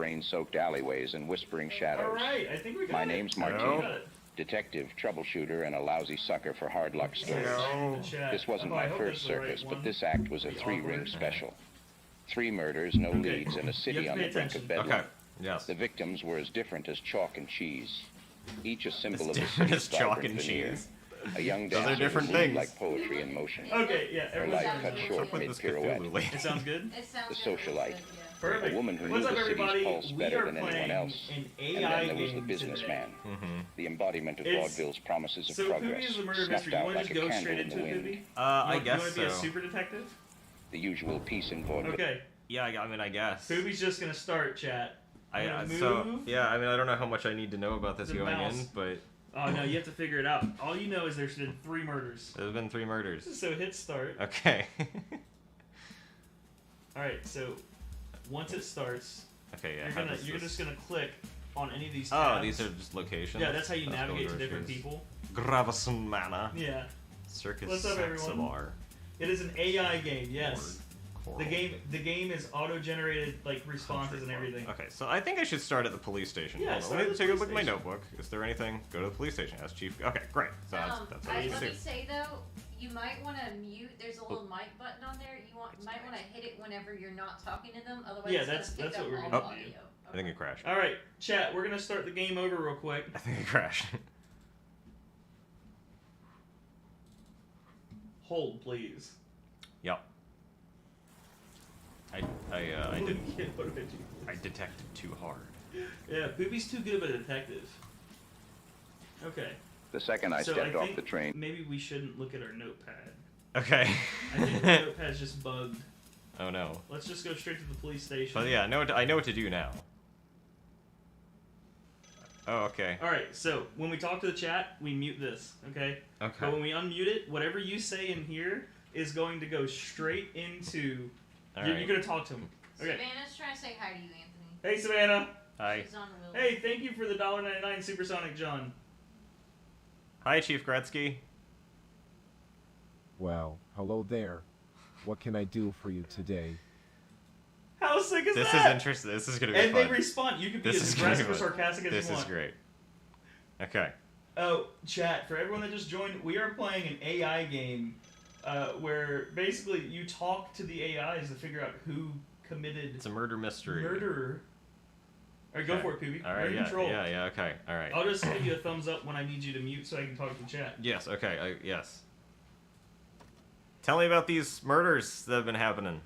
rain-soaked alleyways and whispering shadows. All right, I think we got My it. name's I think we Martina, got it. detective, troubleshooter, and a lousy sucker for hard luck stories. No. This wasn't my first circus, but this act was a three-ring special. 3 murders, no leads, and a city on the brink of bedlam. Okay. Yes. The victims were as different as chalk and cheese, each a symbol of the Different city's as chalk vibrant and veneer. cheese. A young Those are dancer different who moved things. like poetry in motion. Okay, yeah, Her everyone life sounds cut good. short Put this mid-pirouette. Cthulhu. It sounds good? It sounds The good. socialite. Perfect. A woman who What's knew up, the city's everybody? pulse We better are than anyone playing else. an And AI then there was the game businessman, Mm-hmm. the embodiment of It's- vaudeville's promises of So Pooby progress, is the murder snuffed mystery. You out want to like just a go candle straight in into the it, wind. Pooby? I guess You want to be a so. super detective? The usual piece in vaudeville. Okay. Yeah, I mean, I guess. Pooby's just gonna start, chat. I Move yeah, I mean, I don't know how much I need to know about this the going mouse. in, but Oh no, you have to figure it out. All you know is there's been 3 murders. there's been 3 murders. So hit start. Okay. Alright, so once it starts, Okay, yeah. you're just gonna click on any of these Oh, tabs. these are just locations. Yeah, that's how you Let's go navigate to groceries. different people. Gravison Mana. Yeah. Circus What's up, everyone? Saxabar. It is an AI game, yes. Coral. The game is auto-generated like responses and everything. Okay, so I think I should start at the police station. Yeah, Hold on, start let me at the take a police look at my station. notebook. Is there anything? Go to the police station. Ask chief. Okay, great. So that's what I need Let to me do. say though, you might want to mute. There's a little mic button on there. Might want to hit it whenever you're not talking to them. Otherwise, Yeah, it's gonna that's pick what we're up gonna all do. the audio. I think it crashed. All right, chat. We're gonna start the game over real quick. I think it crashed. Hold, please. Yep. I didn't. What did you? I detected too hard. Yeah, Pooby's too good of a detective. Okay. The second I So stepped I off think the train, maybe we shouldn't look at our notepad. Okay. I think the notepad's just bugged. Oh no. Let's just go straight to the police station. But yeah, I know what to do now. Oh, okay. Alright, so when we talk to the chat, we mute this, okay? Okay. But when we unmute it, whatever you say in here is going to go straight into... All You're right. going to talk to him. Okay. Savannah's trying to say hi to you, Anthony. Hey, Savannah. Hi. She's on Will. Hey, thank you for the $1.99 Supersonic John. Hi, Chief Gretzky. Well, hello there. What can I do for you today? How sick is This that? is interesting. This is gonna be And fun. they respond. You can be This as is gonna be aggressive or fun. sarcastic as This you is want. great. Okay. Oh, chat, for everyone that just joined, we are playing an AI game where basically you talk to the AIs to figure out who committed It's a murder mystery. murder. Alright, go Okay. for it, Pooby. All You're right. in Yeah. control. Yeah. Okay. All right. I'll just give you a thumbs up when I need you to mute so I can talk to the chat. Yes. Okay. Yes. Tell me about these murders that have been happening.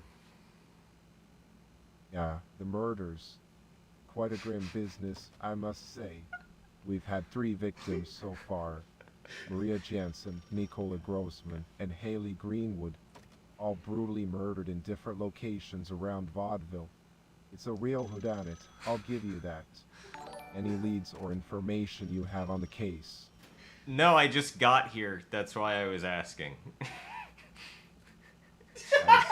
Yeah, the murders. Quite a grim business, I must say. We've had 3 victims so far. Maria Jansen, Nicola Grossman, and Haley Greenwood, all brutally murdered in different locations around vaudeville. It's a real whodunit, I'll give you that. Any leads or information you have on the case? No, I just got here. That's why I was asking.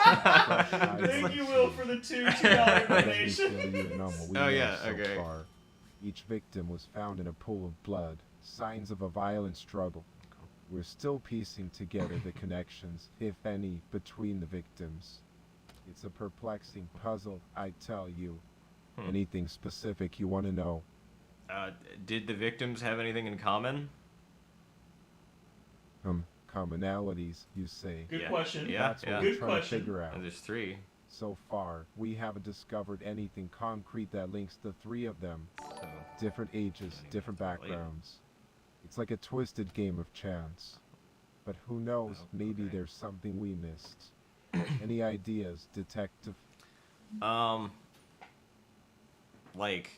Thank you, Will, for the $2 donation. Oh, yeah, okay. Far. Each victim was found in a pool of blood, signs of a violent struggle. We're still piecing together the connections, if any, between the victims. It's a perplexing puzzle, I tell you. Anything specific you want to know? Did the victims have anything in common? Commonalities, you say? Good question. Yeah, That's what yeah. we're Good trying question. to figure out. And there's 3. So far, we haven't discovered anything concrete that links the 3 of them. So, Different ages, different backgrounds. It's like a twisted game of chance. But who knows, Oh, maybe okay. there's something we missed. Any ideas, detective? like,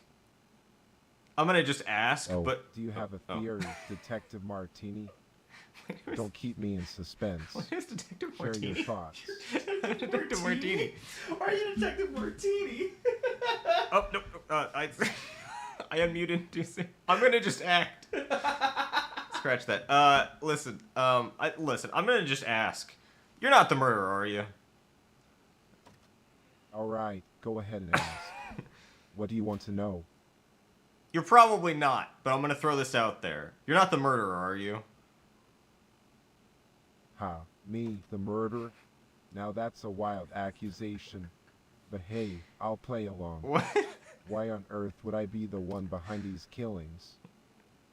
I'm gonna just ask, Oh, but do you have a Oh. theory, Detective Martini? Don't keep me in suspense. What is Detective Share Martini? your thoughts. Detective Martini. Are you Detective Martini? Oh no, I unmuted too soon. I'm gonna just act. Scratch that. Listen. Listen. I'm gonna just ask. You're not the murderer, are you? All right, go ahead and ask. What do you want to know? You're probably not, but I'm gonna throw this out there. You're not the murderer, are you? Ha, me, the murderer? Now that's a wild accusation. But hey, I'll play along. What? Why on earth would I be the one behind these killings?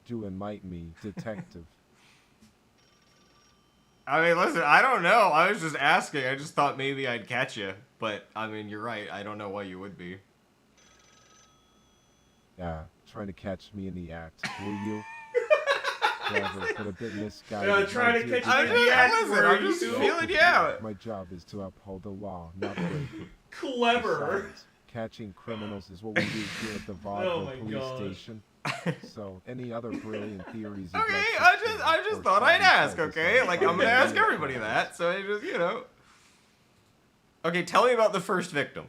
Do enlighten me, detective. I mean, listen, I don't know. I was just asking. I just thought maybe I'd catch you. But, I mean, you're right. I don't know why you would be. Yeah, trying to catch me in the act, will you? Clever, but a bit misguided. Yeah, trying to catch I'm me in the act, just, where I'm you just do? feeling you out. My job is to uphold the law, not break it. Clever. Besides, catching criminals is what we do here at the Vaudeville my police gosh. station. So, any other brilliant theories? you'd Okay, like to share, I just or thought shall I'd we ask, focus okay? on Like, I'm gonna finding ask the everybody criminals? that, so I just, you know. Okay, tell me about the first victim.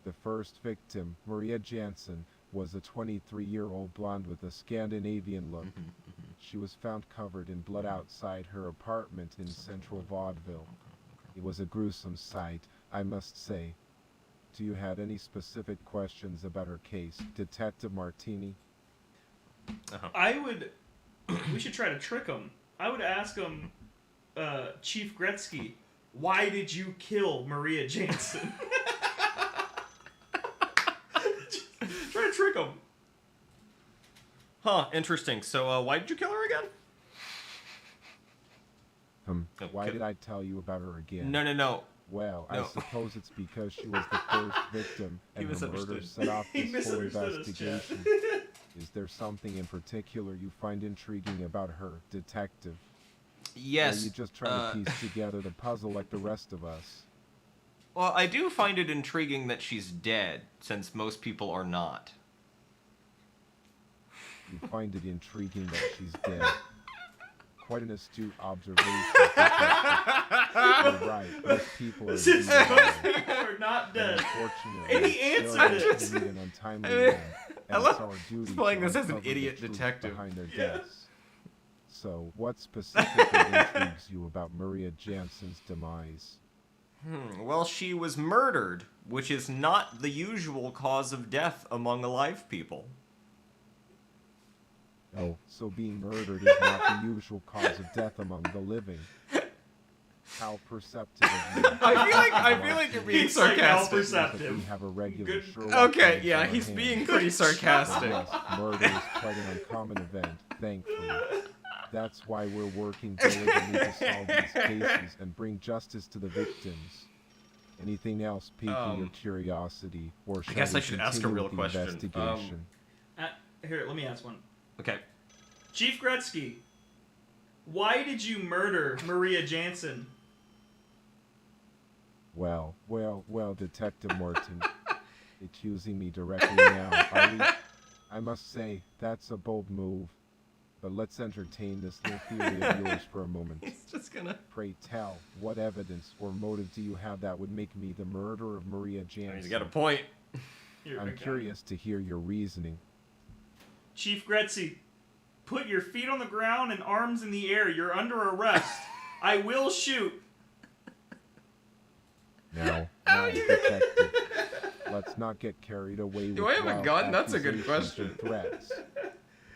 The first victim, Maria Jansen, was a 23-year-old blonde with a Scandinavian look. She was found covered in blood outside her apartment in central Vaudeville. It was a gruesome sight, I must say. Do you have any specific questions about her case, Detective Martini? I would. We should try to trick him. I would ask him, Chief Gretzky, why did you kill Maria Jansen? Try to trick him. Huh, interesting. So, why did you kill her again? Why Okay. did I tell you about her again? No. Well, No. I suppose it's because she was the first victim, He and her murder misunderstood. set off He this whole misunderstood us, Chad. investigation. Is there something in particular you find intriguing about her, detective? Or are Yes. you just trying to piece together the puzzle like the rest of us? Well, I do find it intriguing that she's dead, since most people are not. You find it intriguing that she's dead. Quite an astute observation, detective. You're right, most people are Since indeed most dead. people are not dead. Unfortunately, And he answered there are it. those who meet an untimely end, I and love it's our duty playing to this as an uncover the idiot truth detective. behind their Yeah. deaths. So, what specifically intrigues you about Maria Jansen's demise? Well, she was murdered, which is not the usual cause of death among alive people. Oh, so being murdered is not the usual cause of death among the living. How perceptive of you. I feel like you're being He's like sarcastic. perceptive. We have a regular Good. Sherlock Okay, Holmes yeah, on he's hand. being pretty sarcastic. Yes, murder is quite an uncommon event, thankfully. That's why we're working diligently to solve these cases and bring justice to the victims. Anything else piquing your curiosity, or shall guess we I should ask a continue real with the question. investigation? Here, let me ask one. Okay. Chief Gretzky, why did you murder Maria Jansen? Well, Detective Morton, accusing me directly now, are we? I must say, that's a bold move. But let's entertain this little theory of yours for a moment. He's just gonna... Pray tell, what evidence or motive do you have that would make me the murderer of Maria Jansen? He's got a point. Here, I I'm got it. curious to hear your reasoning. Chief Gretzky, put your feet on the ground and arms in the air. You're under arrest. I will shoot. Now, detective, let's not get carried away with Do I have a wild gun? That's a good accusations question. and threats.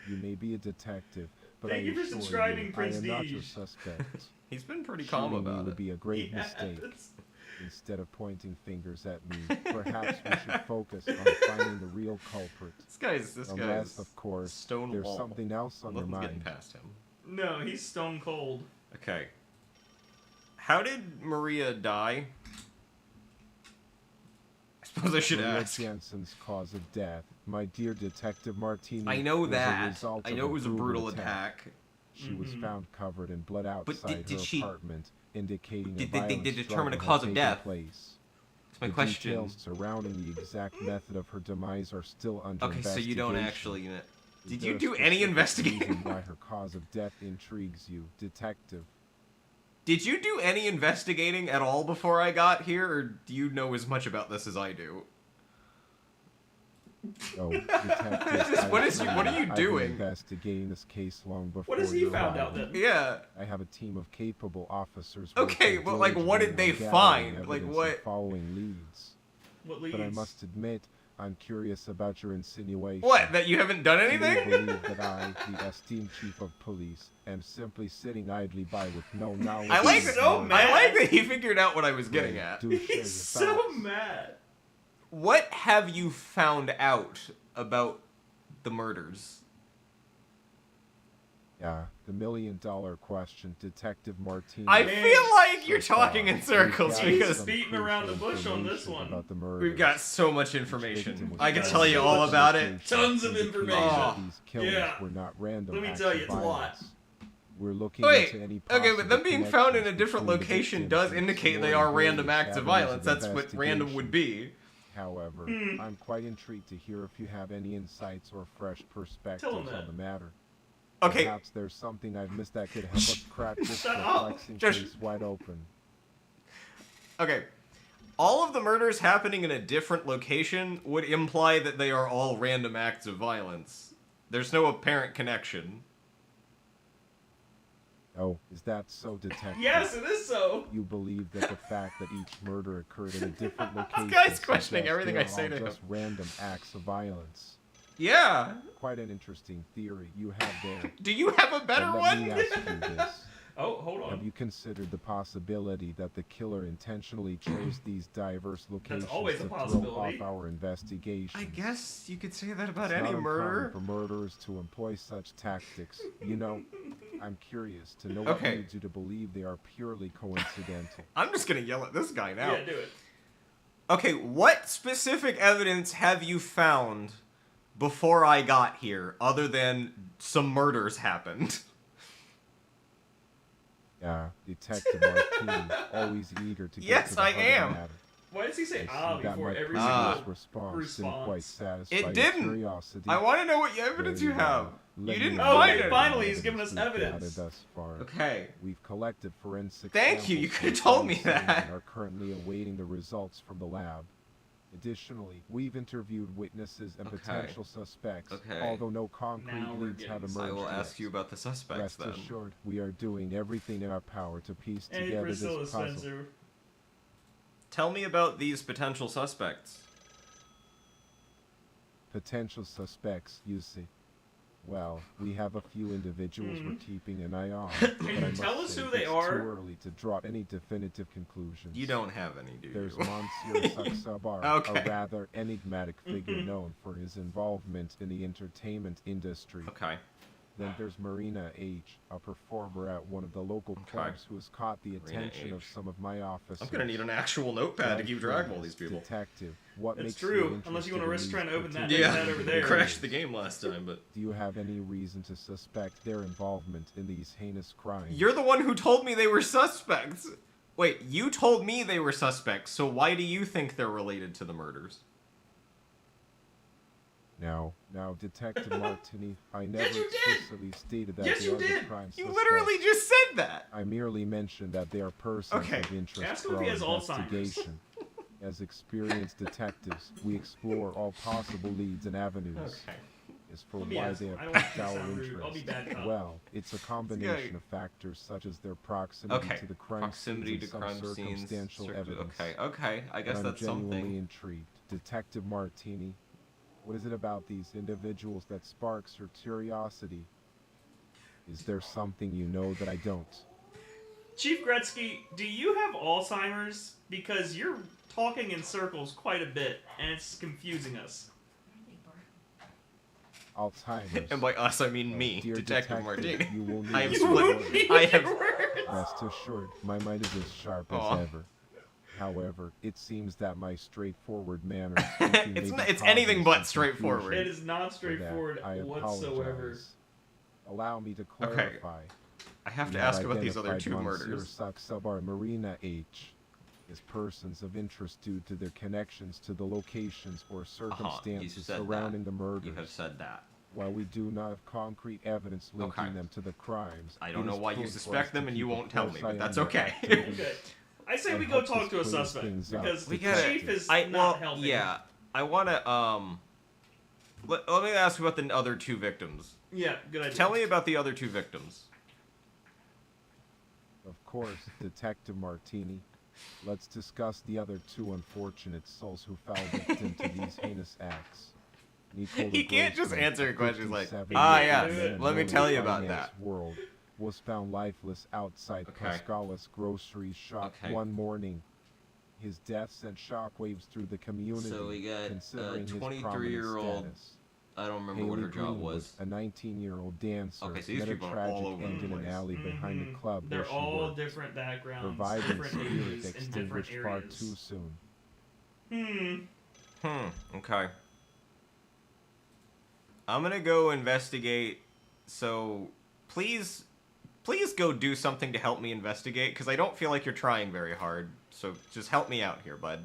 You may be a detective, but Thank I you for assure subscribing, you, Prince I am not your Deej. suspect. He's been pretty calm Shooting me about would it. be a great Yes. mistake. Instead of pointing fingers at me, perhaps we should focus on finding the real culprit. This guy's Unless, of course, stone there's wall. something else on your Nothing's getting mind. past him. No, he's stone cold. Okay. How did Maria die? I suppose I should Maria ask. Jansen's cause of death, my dear Detective Martini. I know was a that. result I of know it was a brutal attack. She was found covered in blood outside did her she- apartment, indicating Did a they violent determine a struggle cause had of taken death? Place. That's my The question. details surrounding the exact method of her demise are still under Okay, so investigation. you don't actually... Is Did there you a do any specific investigating? reason why her cause of death intrigues you, Detective? Did you do any investigating at all before I got here, or do you know as much about this as I do? Oh, Detective, What I is you- assure what are you I've been doing? investigating this case long before What has he your found out arrival. then? Yeah. I have a team of capable officers. Okay, working but, like, what did they diligently on find? gathering Like, evidence what- and following leads. What leads? But I must admit, I'm curious about your insinuation. What? That you haven't done Do you anything? believe that I, the esteemed chief of police, am simply sitting idly by with no knowledge? I like of that. so the mad. I like that he figured out what I was getting at. Do share your He's so thoughts. mad. what have you found out about the murders? Yeah, the million-dollar question, Detective Martinez. I Man, feel like you're so talking far, in circles we've got because some beating around the crucial bush on this information one. about the we've got murders. so much Each information. victim was I can got tell you so all much about it. locations Tons of indicating information. that These killers Yeah. were not random Let me acts tell of you, it's a lot. violence. We're looking Wait, into any okay, but them possible being found in a connections different between the location victims does and indicate they exploring are random various acts of avenues violence. That's what random would investigation. be. However, I'm quite intrigued to hear if you have any insights or fresh perspectives Tell 'em that. on the matter. Okay, Perhaps there's something I've missed that could help us crack this Shut up. perplexing Just- case wide open. okay. All of the murders happening in a different location would imply that they are all random acts of violence. There's no apparent connection. Oh, is that so, Detective? Yes, it is so. You believe that the fact that each murder occurred in a different location guy's questioning suggests everything they I are say all to him. just random acts of violence. Yeah. Quite an interesting theory you have there. Do you have a better But let me one? ask you this. Oh, hold Have on. you considered the possibility that the killer intentionally chose these diverse locations always a to throw possibility. off our investigation? I guess you could say that about It's any not murder. uncommon for murderers to employ such tactics. You know, I'm curious to know what Okay. leads you to believe they are purely coincidental. I'm just gonna yell at this guy now. Yeah, do it. Okay, what specific evidence have you found before I got here, other than some murders happened? Yeah, Detective Martini, always eager to get Yes, to the I heart am. of the matter. Why does he I say see ah that before my every Ah. single previous response didn't quite satisfy It your didn't. curiosity. I want to know what evidence you Very well. have. Let You me didn't know Oh, find okay, it. finally he's given us we've gathered evidence. thus far. Okay. We've collected forensic Thank you, you samples could've from told me crime scenes that. and are currently awaiting the results from the lab. Additionally, we've interviewed witnesses and Okay. potential suspects, Okay. although no concrete Now we're leads have getting emerged I will yet. ask you about the suspects Rest then. assured, we are doing everything in our power to piece Hey, together Priscilla this puzzle. Spencer. Tell me about these potential suspects. Potential suspects, you see. Well, we have a few individuals we're keeping an eye on. but you I must tell us say who they it's are? too early to draw any definitive conclusions. You don't have any, do There's you? Monsieur Saksabar, Okay. a rather enigmatic figure known for his involvement in the entertainment industry. Okay. Then there's Marina H., a performer at one of the local clubs who has caught the Marina attention of H. some of my officers. I'm gonna need an actual notepad to keep track of all these people. Detective, what That's makes true, you unless you interested wanna in risk these trying to open that particular notepad over there. Yeah, crashed the game last time, but Do you have any reason to suspect their involvement in these heinous crimes? you're the one who told me they were suspects. Wait, you told me they were suspects, so why do you think they're related to the murders? Now, Detective Martini, I never you did! explicitly stated that Yes, they you are the did! crime You suspects. literally just said that. I merely mentioned that they are persons Okay. of interest Ask him for if our he has Alzheimer's. investigation. As experienced detectives, we explore all possible leads and avenues. Okay. As for Let me why ask they him. have I don't want piqued to our sound rude. interest, I'll be bad cop. well, it's a combination of factors such as their proximity Okay. to the crime Proximity to scenes and crime some scenes. circumstantial evidence. Okay. I guess I'm that's genuinely something. intrigued. Detective Martini, what is it about these individuals that sparks your curiosity? Is there something you know that I don't? Chief Gretzky, do you have Alzheimer's? Because you're talking in circles quite a bit, and it's confusing us. Alzheimer's. And by us, I mean Oh, me, dear Detective Martini. you will need I am to split. worry. I have. Rest assured, my mind is as sharp Aw. as ever. However, it seems that my straightforward manner of speaking may be It's causing anything but some straightforward. confusion. It is not For that, straightforward I whatsoever. apologize. Allow me to Okay. clarify. I have to You have ask about these other identified two Monsieur murders. Saksabar Marina H. as persons of interest due to their connections to the locations or circumstances said surrounding that. the murders. You have said that. While we do not have concrete evidence linking Okay. them to the crimes, I it don't know is why you prudent for suspect us them to and you keep a won't tell me, close but eye that's on their okay. activities. Okay. I say It we go helps talk us to a clear suspect, things up. because We the gotta- chief is I not helping. yeah. I wanna let me ask about the other two victims. Yeah, good idea. Tell me about the other two victims. Of course, Detective Martini. Let's discuss the other two unfortunate souls who fell victim to these heinous acts. Nicola He can't just Grossman, answer a questions like, 57 "Ah, year yeah, old man let me known tell in you the about finance that." world, was found lifeless outside Okay. Pascala's grocery shop Okay. one morning. His death sent shockwaves through the community, So we got a considering his 23-year-old. status. I don't remember what Haley her job Greenwood, was. a 19-year-old dancer, Okay, so these met a people are all tragic over the end in an place. alley behind a club where They're she all worked. different backgrounds, Her different spirit ages, in different extinguished far areas. too soon. Okay. I'm gonna go investigate. So, please go do something to help me investigate, because I don't feel like you're trying very hard. So just help me out here, bud.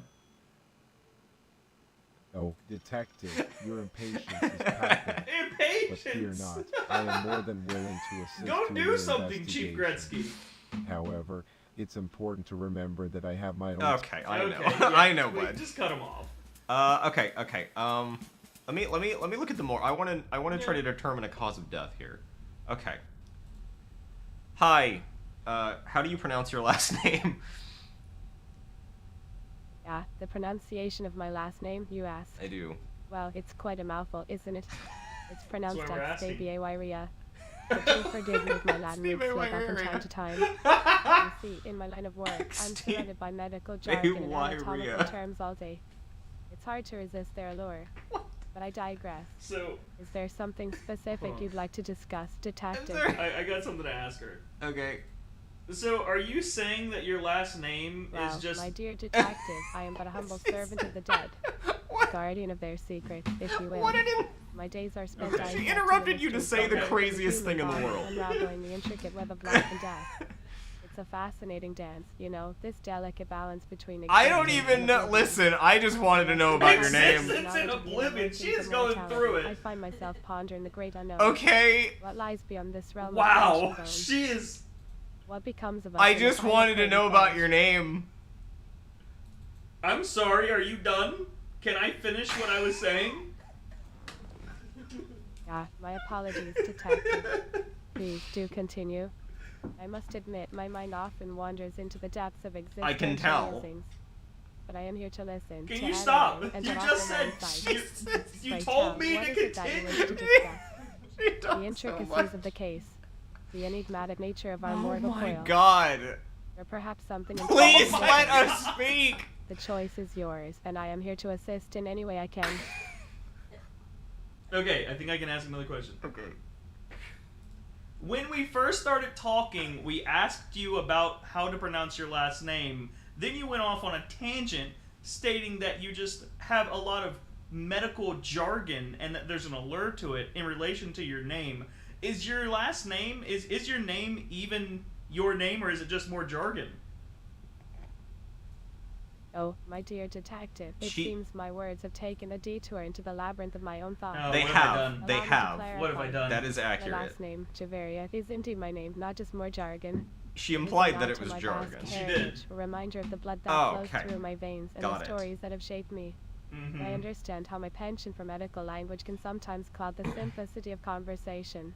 Oh, detective, your impatience is pathetic. But fear Impatience! not, I am more than willing to assist Go you in do your something, Chief investigation. Gretzky. However, it's important to remember that I have my own. Okay, I know. Okay, yeah, I know, wait, bud. Just cut him off. Okay. Let me look at the more. I wanna try to determine a cause of death here. Okay. Hi. How do you pronounce your last name? Yeah, the pronunciation of my last name, you ask. I do. Well, it's quite a mouthful, isn't it? It's pronounced That's why we're asking. X-A-B-A-Y-R-I-A. But do forgive me if my Latin roots slip off from time to time. You see, in my line of work, I'm surrounded by medical jargon and anatomical terms all day. It's hard to resist their allure. But I digress. So, Is there something specific you'd like to discuss, detective? I got something to ask her. Okay. So, are you saying that your last name Well, is just... my dear detective, I am but a humble servant of the dead. What? Guardian of their secrets, if you will. What did it? My days are spent Okay. dissecting She the interrupted you to mysteries say the of craziest human thing in the body, world. Unraveling the intricate web of life and death. It's a fascinating dance, you know, this delicate balance between I don't existence even and know. oblivion. Listen, I just wanted to know about your name. Existence and oblivion. She is going Immortality. through it. I find myself pondering the great unknown. Okay. What lies beyond this realm of Wow, flesh and bone? she is... What becomes of us? I when the just final wanted to curtain know about falls? your name. I'm sorry, are you done? Can I finish what I was saying? Yeah, my apologies, detective. Please do continue. I must admit, my mind often wanders into the depths of existence. I can tell. musings. But I am here to listen. Can to you stop? analyze, and You to just offer said... my insight. You Pray told tell, me what to is it that you wish to continue. discuss? She The talks so intricacies much. of the case, the enigmatic nature of our Oh mortal my coil, god. or perhaps something Please entirely let different. us speak. The choice is yours, and I am here to assist in any way I can. Okay, I think I can ask another question. Okay. When we first started talking, we asked you about how to pronounce your last name. Then you went off on a tangent stating that you just have a lot of medical jargon and that there's an allure to it in relation to your name. Is your last name, is your name even your name, or is it just more jargon? Oh, my dear detective, it She- seems my words have taken a detour into the labyrinth of my own thoughts. Oh, They what have I have. done? They Allow me to have. clarify. What have I done? That is My accurate. last name, Javaria, is indeed my name, not just more jargon. She It is a implied nod that it to was my jargon. vast She did. heritage, a reminder of the blood that Oh, flows okay. through my veins and Got the it. stories that have shaped me. Mm-hmm. I understand how my penchant for medical language can sometimes cloud the simplicity of conversation.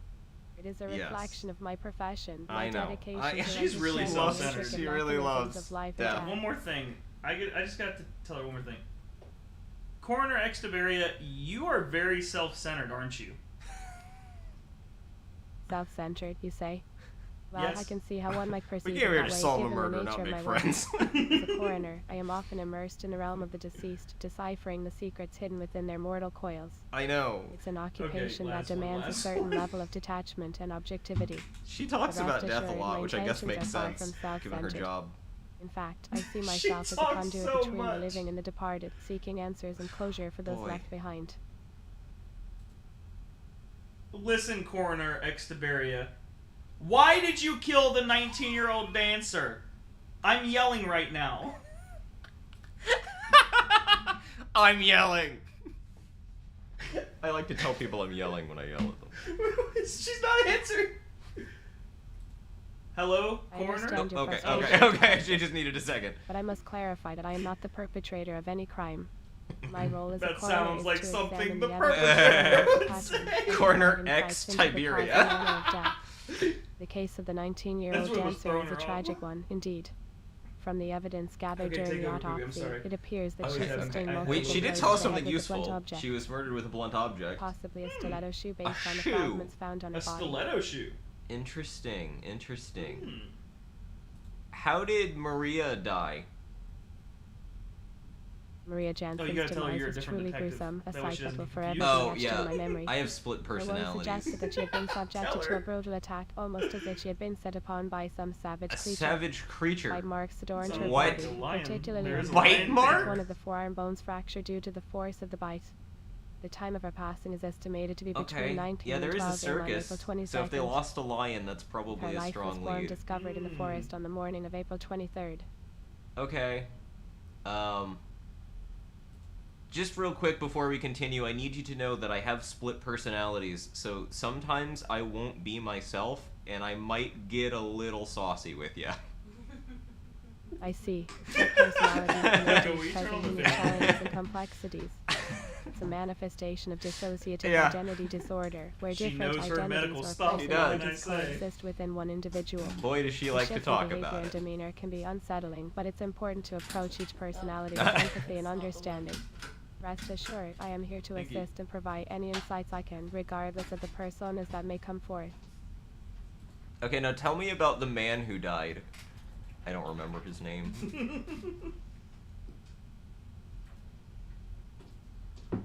It is a Yes. reflection of my profession, my I know. dedication I- to She's really understanding the self-centered. intricate She really mechanisms loves of life death. and death. One more thing. I just got to tell her one more thing. Coroner Extabaria, you are very self-centered, aren't you? Self-centered, you say? Well, Yes. I can see how one might We perceive came it here that to way, solve a given murder, the not nature of make my work. friends. As a coroner, I am often immersed in the realm of the deceased, deciphering the secrets hidden within their mortal coils. I know. It's an occupation that last one, demands a last certain one. level of detachment and objectivity. She talks Rest about death a assured, lot, my which I guess intentions makes are far sense, from given her self-centered. job. In fact, I see She myself as a talks conduit so between much. the living and the departed, seeking answers and closure for those Boy. left behind. Listen, Coroner Extabaria. Why did you kill the 19-year-old dancer? I'm yelling right now. I'm yelling. I like to tell people I'm yelling when I yell at them. She's not answering. Hello, I Coroner? understand your Okay, frustration, okay. She just needed a second. but I must clarify that I am not the perpetrator of any crime. My role as a That coroner sounds is like to something examine the the perpetrator would evidence say. and Coroner provide X insights into the Tiberia. cause and manner of death. The case of the 19-year-old That's what was dancer throwing is a her off. tragic one, indeed. From the evidence gathered Okay, during take the over, Pooby, I'm autopsy, sorry. it appears that Oh, she yeah, okay. sustained Wait, multiple Wait, she did blows tell us to the something head with a blunt useful. object, She was murdered with a blunt object. possibly a stiletto shoe based on the shoe. fragments found on A her body. stiletto shoe. Interesting, interesting. Hmm. How did Maria die? Maria Jansen's gotta tell her demise you're a was different truly detective. gruesome, a That way she sight that will doesn't forever be confuse Oh, etched yeah. in my memory. I have split Her wounds personalities. suggested that she had been subjected Tell to a her. brutal attack, almost as if she had been set upon by some savage A creature. savage creature. Bite marks adorned her What? body, Lion. particularly There is a Bite lion mark? there. one of the forearm bones fractured due to the force of the bite. The time of her passing is estimated to be between Okay. 19 Yeah, there and is 12 a circus. April 22nd. So if they lost a lion, that's Her probably a life was strong form lead. discovered in the forest on the morning of April 23rd. Okay. Just real quick before we continue, I need you to know that I have split personalities, so sometimes I won't be myself, and I might get a little saucy with you. I see. Split personality Can is we turn on the unique fan? challenges and complexities. It's a manifestation of dissociative Yeah. identity disorder, where She different knows her medical identities or stuff, She personalities does. What can I say? coexist within one individual. Boy, does she like to Shifts in talk behavior about and it. demeanor can be unsettling, but it's important to approach each personality with empathy and understanding. Rest assured, I am here to Thank you. assist and provide any insights I can, regardless of the personas that may come forth. Okay, now tell me about the man who died. I don't remember his name.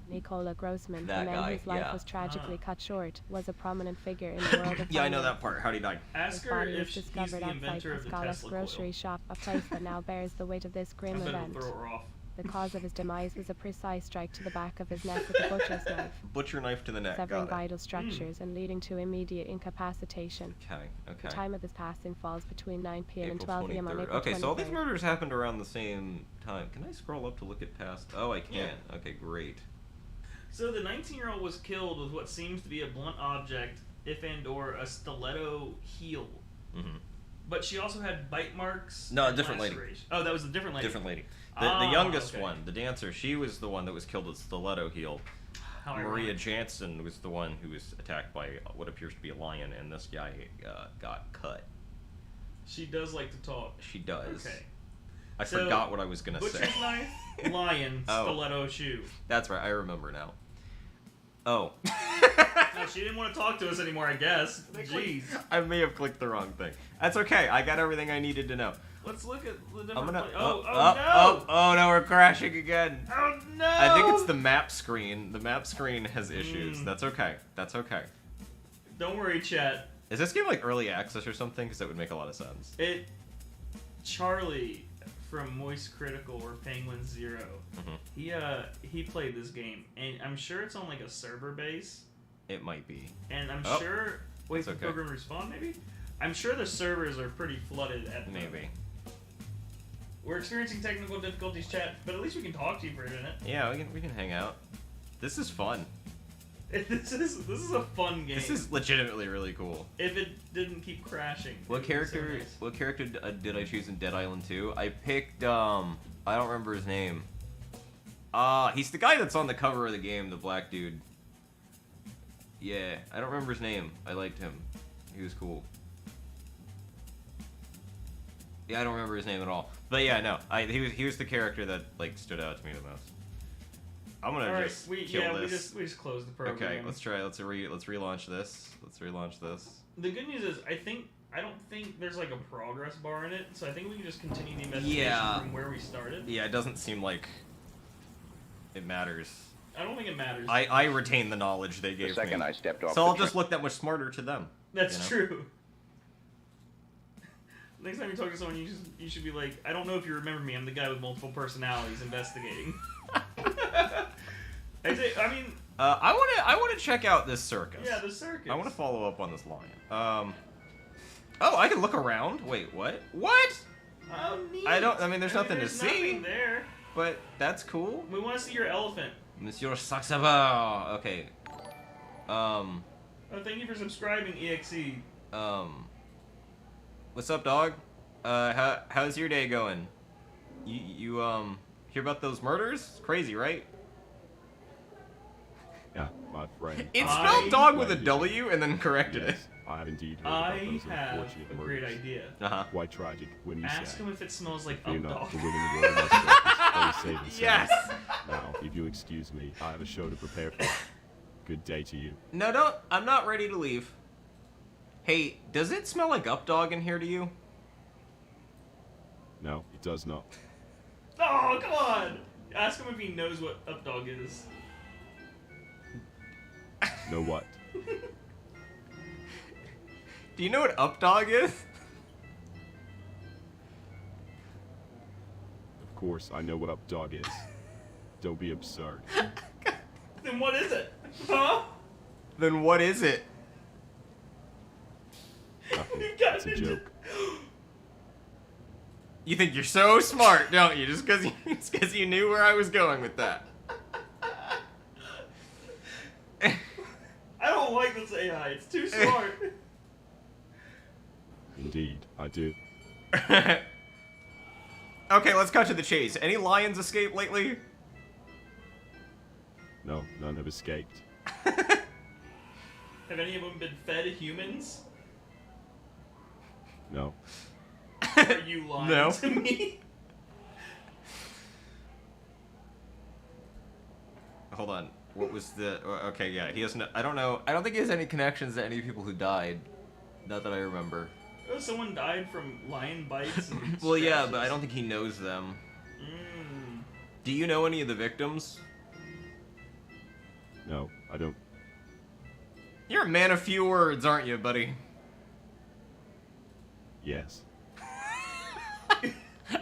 Nicola Grossman, That the man guy, whose life yeah. was tragically cut short, was a prominent figure in the world of Yeah, I know finance. that part. How'd he die? Ask His her body if was he's discovered the outside inventor of the Pascala's Tesla grocery coil. shop, a place that now bears the weight of this I grim bet it'll event. throw her off. The cause of his demise was a precise strike to the back of his neck with a butcher's knife, Butcher knife to the neck. severing Got it. vital structures and leading to immediate incapacitation. Okay, The okay. time of his passing falls between 9 p.m. and April 12 p.m. on 23rd. April Okay, so all these 23rd. murders happened around the same time. Can I scroll up to look at past? Oh, I can. Yeah. Okay, great. So the 19-year-old was killed with what seems to be a blunt object, if and or a stiletto heel. Mm-hmm. But she also had bite marks. No, a and different lady. laceration. Oh, that was a different lady. Different lady. Ah, The youngest okay. one, the dancer, she was the one that was killed with stiletto heel. How Maria ironic. Jansen was the one who was attacked by what appears to be a lion, and this guy got cut. She does like to talk. She does. Okay. I So, forgot what I was gonna Butcher's say. knife, lion, Oh. stiletto shoe. That's right. I remember now. Oh. No, she didn't want to talk to us anymore, I guess. Jeez. I may have clicked the wrong thing. That's okay. I got everything I needed to know. Let's look at the different I'm gonna. no! Oh no, we're crashing again. Oh no! I think it's the map screen. The map screen has issues. That's okay. That's okay. Don't worry, chat. Is this game like early access or something? Because that would make a lot of sense. Charlie from Moist Critical or Penguin Zero. Mhm. He played this game, and I'm sure it's on like a server base. It might be. And I'm Oh, sure. Wait it's for okay. program respawn, maybe. I'm sure the servers are pretty flooded at the moment. Maybe. We're experiencing technical difficulties, chat, but at least we can talk to you for a minute. Yeah, we can hang out. This is fun. This is a fun game. This is legitimately really cool. If it didn't keep crashing. What it would be so character? nice. What character did I choose in Dead Island 2? I picked I don't remember his name. He's the guy that's on the cover of the game, the black dude. Yeah, I don't remember his name. I liked him. He was cool. Yeah, I don't remember his name at all. But yeah, no, he was the character that like stood out to me the most. I'm gonna All right, just we kill this. just closed the program. Okay, let's try. Let's relaunch this. Let's relaunch this. The good news is, I don't think there's like a progress bar in it, so I think we can just continue the investigation Yeah. from where we started. Yeah, it doesn't seem like it matters. I don't think it matters. I retain the knowledge they gave The second me. I stepped off So the I'll just look that much smarter to them. That's you know? true. Next time you talk to someone, you should be like, I don't know if you remember me. I'm the guy with multiple personalities investigating. I mean, I want to check out this circus. yeah, the circus. I want to follow up on this lion. Oh, I can look around. Wait, what? What? Oh, neat. I mean, there's nothing to there's see. nothing there. But that's cool. We want to see your elephant. Monsieur Saxaba. Okay. Oh, thank you for subscribing, EXE. What's up, dog? How's your day going? You hear about those murders? It's crazy, right? Yeah, my friend. It I- spelled dog with a W and then corrected it. Yes, I have indeed heard about I those have unfortunate a great murders. idea. Uh-huh. Quite tragic when you Ask say. him if it smells like Fear up not, dog. the women of the world must focus, stay safe and sound. Yes! Now, if you excuse me, I have a show to prepare for. Good day to you. No, don't. I'm not ready to leave. Hey, does it smell like up dog in here to you? No, it does not. Oh, come on! Ask him if he knows what updog is. Know what? Do you know what updog is? Of course, I know what updog is. Don't be absurd. Then what is it? Huh? Then what is it? Nothing. You got It's a it. joke. You think you're so smart, don't you? Just because you knew where I was going with that. I don't like this AI. It's too smart. Indeed, I do. Okay, let's cut to the chase. Any lions escaped lately? No, none have escaped. Have any of them been fed humans? No. Are you lying No. to me? Hold on. What was the... Okay, yeah, he has no... I don't know. I don't think he has any connections to any people who died. Not that I remember. Oh, someone died from lion bites and Well, yeah, but I scratches. don't think he knows them. Mm. Do you know any of the victims? No, I don't. You're a man of few words, aren't you, buddy? Yes.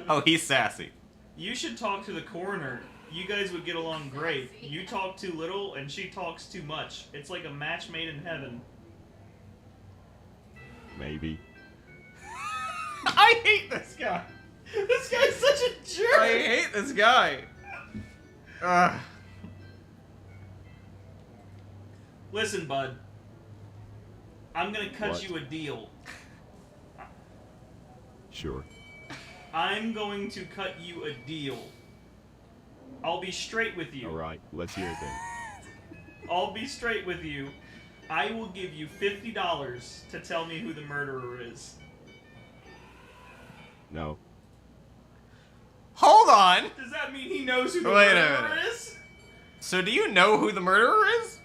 Oh, he's sassy. You should talk to the coroner. You guys would get along great. You talk too little, and she talks too much. It's like a match made in heaven. Maybe. I hate this guy. This guy's such a jerk! I hate this guy. Ugh. Listen, bud. I'm gonna cut What? you a deal. Sure. I'm going to cut you a deal. I'll be straight with you. Alright, let's hear it then. I'll be straight with you. I will give you $50 to tell me who the murderer is. No. Hold on. Does that mean he knows who the Wait a murderer minute. is? So do you know who the murderer is?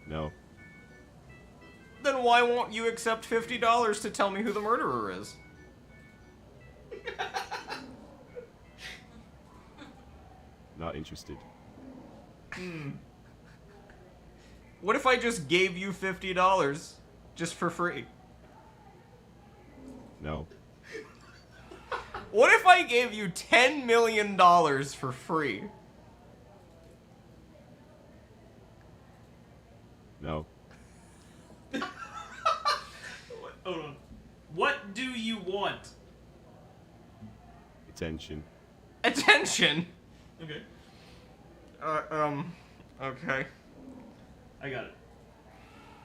No. Then why won't you accept $50 to tell me who the murderer is? Not interested. What if I just gave you $50 just for free? No. What if I gave you $10 million for free? No. Hold on. What do you want? Attention. Attention. Okay, Okay. I got it.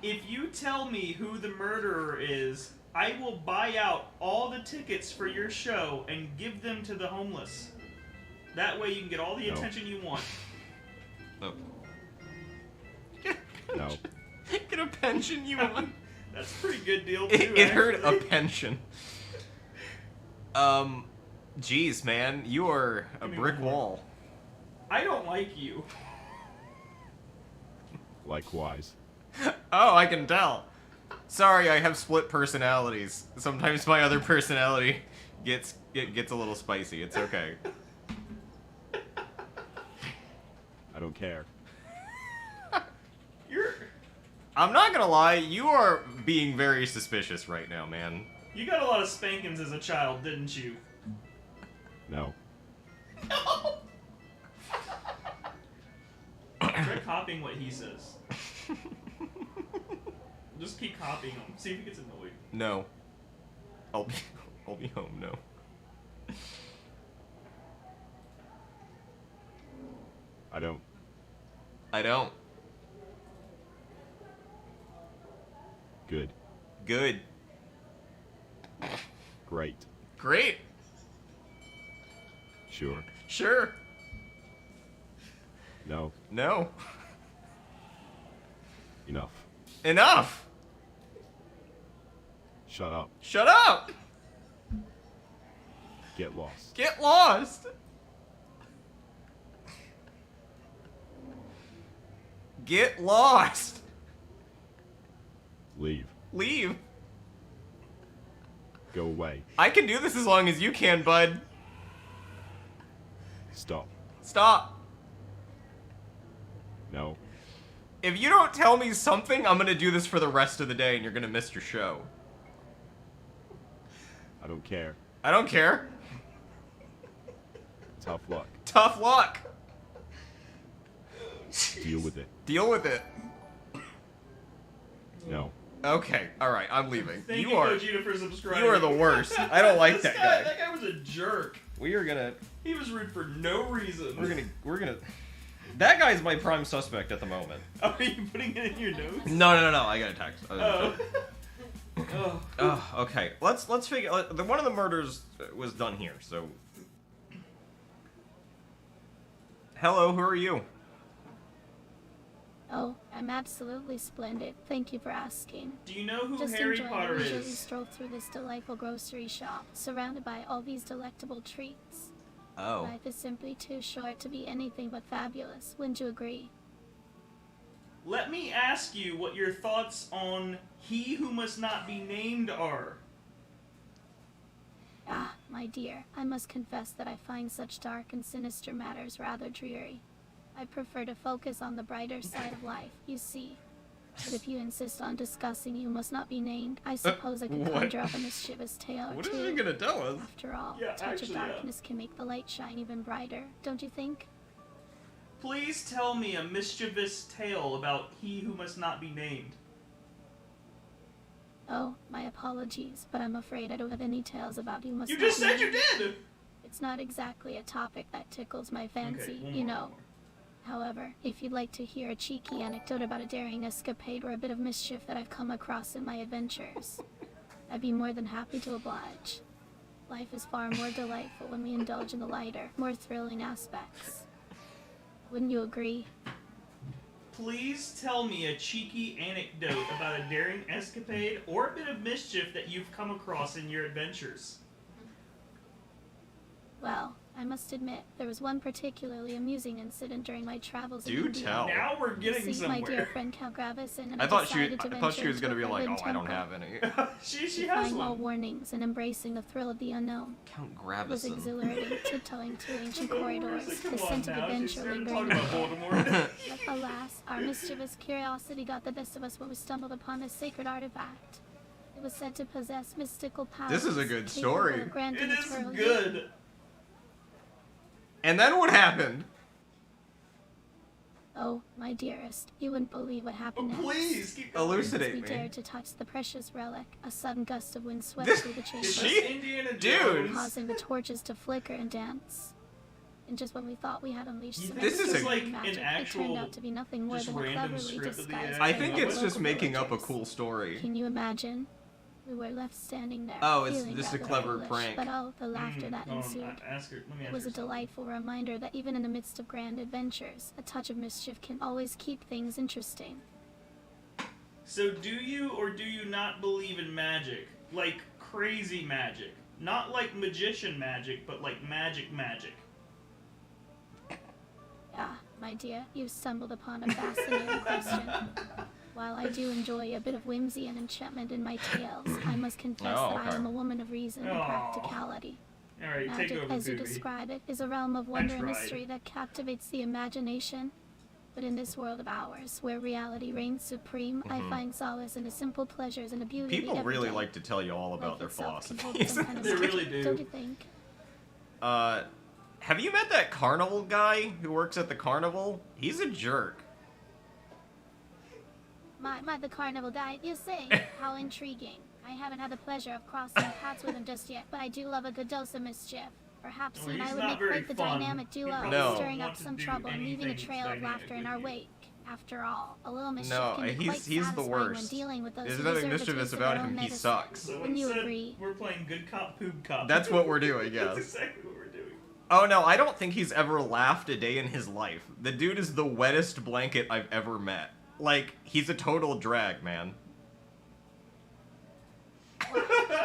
If you tell me who the murderer is, I will buy out all the tickets for your show and give them to the homeless. That way you can get all the No. attention you want. No. No. Get a pension you want. That's a pretty good deal too, It heard a actually. pension. Geez, man, you are a Give me brick one more. wall. I don't like you. Likewise. Oh, I can tell. Sorry, I have split personalities. Sometimes my other personality gets a little spicy. It's okay. I don't care. I'm not gonna lie, you are being very suspicious right now, man. You got a lot of spankings as a child, didn't you? No. No! Try copying what he says. Just keep copying him. See if he gets annoyed. No. I'll be home, no. I don't. I don't. Good. Good. Great. Great. Sure. Sure. No. No. Enough. Enough. Shut up. Shut up. Get lost. Get lost. Get lost. Leave. Leave. Go away. I can do this as long as you can, bud. Stop. Stop. No. If you don't tell me something, I'm gonna do this for the rest of the day and you're gonna miss your show. I don't care. I don't care. Tough luck. Tough luck. Deal with it. Deal with it. No. Okay, alright, I'm leaving. Thank you, are Gogeta, for subscribing. you are the worst. I don't like that guy. That guy was a jerk. We are gonna He was rude for no reason. we're gonna that guy's my prime suspect at the moment. Are you putting it in your notes? No, I got a text. Oh. Okay. Let's figure. One of the murders was done here, so. Hello, who are you? Oh, I'm absolutely splendid. Thank you for asking. Do you know who Just Harry enjoying Potter a leisurely is? stroll through this delightful grocery shop, surrounded by all these delectable treats. Oh. Life is simply too short to be anything but fabulous. Wouldn't you agree? Let me ask you what your thoughts on He Who Must Not Be Named are. Ah, my dear, I must confess that I find such dark and sinister matters rather dreary. I prefer to focus on the brighter side of life, you see. But if you insist on discussing You Must Not Be Named, I suppose I can What? conjure up a mischievous tale or What two. is he gonna tell us? After all, Yeah, a touch actually, of yeah. darkness can make the light shine even brighter, don't you think? Please tell me a mischievous tale about He Who Must Not Be Named. Oh, my apologies, but I'm afraid I don't have any tales about You Must You Not just Be said you Named. did! It's not exactly a topic that tickles my fancy, one you more, know. one more. However, if you'd like to hear a cheeky anecdote about a daring escapade or a bit of mischief that I've come across in my adventures, I'd be more than happy to oblige. Life is far more delightful when we indulge in the lighter, more thrilling aspects. Wouldn't you agree? Please tell me a cheeky anecdote about a daring escapade or a bit of mischief that you've come across in your adventures. Well, I must admit, there was one particularly amusing incident during my travels in Do India. tell. Now we're getting See, my dear somewhere. friend Count Gravison and I thought she decided to was venture gonna into be a like, oh, forbidden I don't temple. have any. she has Defying all one. warnings and embracing the thrill of the unknown. Count It was Gravison. exhilarating, tiptoeing through ancient Come corridors, the on scent of now, she's adventure starting to lingering talk in about the air. Voldemort. But alas, our mischievous curiosity got the best of us when we stumbled upon a sacred artifact. It was said to possess mystical powers. This is a good capable story. of granting It is eternal good. youth. And then what happened? Oh, my dearest, you wouldn't believe what Oh, happened next. please keep going. As Elucidate we me. dared to touch the precious relic, a sudden gust of wind swept This- through the Is chamber, this She- Indiana Dude. Jones? causing the torches to flicker and dance. And just when we thought we had unleashed You some think This is just a- like magic, an it actual, turned out to be nothing more just than a random cleverly script of the disguised AI? I plan think by it's the just local making up a villagers. cool story. Can you imagine? We were left standing there. Oh, it's feeling just a rather clever foolish, prank. But oh, the laughter that hold on, ensued. ask her. Let me It ask was her a something. delightful reminder that even in the midst of grand adventures, a touch of mischief can always keep things interesting. So do you or do you not believe in magic? Like crazy magic. Not like magician magic, but like magic magic. Ah, my dear, you've stumbled upon a fascinating question. While I do enjoy a bit of whimsy and enchantment in my tales, I must confess Oh, that I okay. am a woman of reason and Aw. practicality. Alright, take Magic, over, as you Pooby. describe it, is a realm of wonder and tried. mystery that captivates the imagination. But in this world of ours, where reality reigns supreme, I find solace in the simple pleasures and the beauty of the People really everyday. like to tell you all Life about their itself can hold philosophies. some kind of They really magic, do. Don't you think? Have you met that carnival guy who works at the carnival? He's a jerk. The carnival guy, you say? How intriguing. I haven't had the pleasure of crossing paths with him just yet, but I do love a good dose of mischief. Perhaps Well, he and he's I would not make very quite the fun. dynamic He duo, probably No. stirring won't up want to some do trouble and leaving a anything trail of dynamic laughter in with our you. wake. After all, a little mischief No, can be quite he's the satisfying worst. when dealing with those There's who nothing deserve a mischievous taste of about their own him. He medicine. sucks. Someone Wouldn't you said agree? we're playing good cop, poob cop. That's what we're doing, That's yes. exactly what we're doing. Oh no, I don't think he's ever laughed a day in his life. The dude is the wettest blanket I've ever met. Like, he's a total drag, man.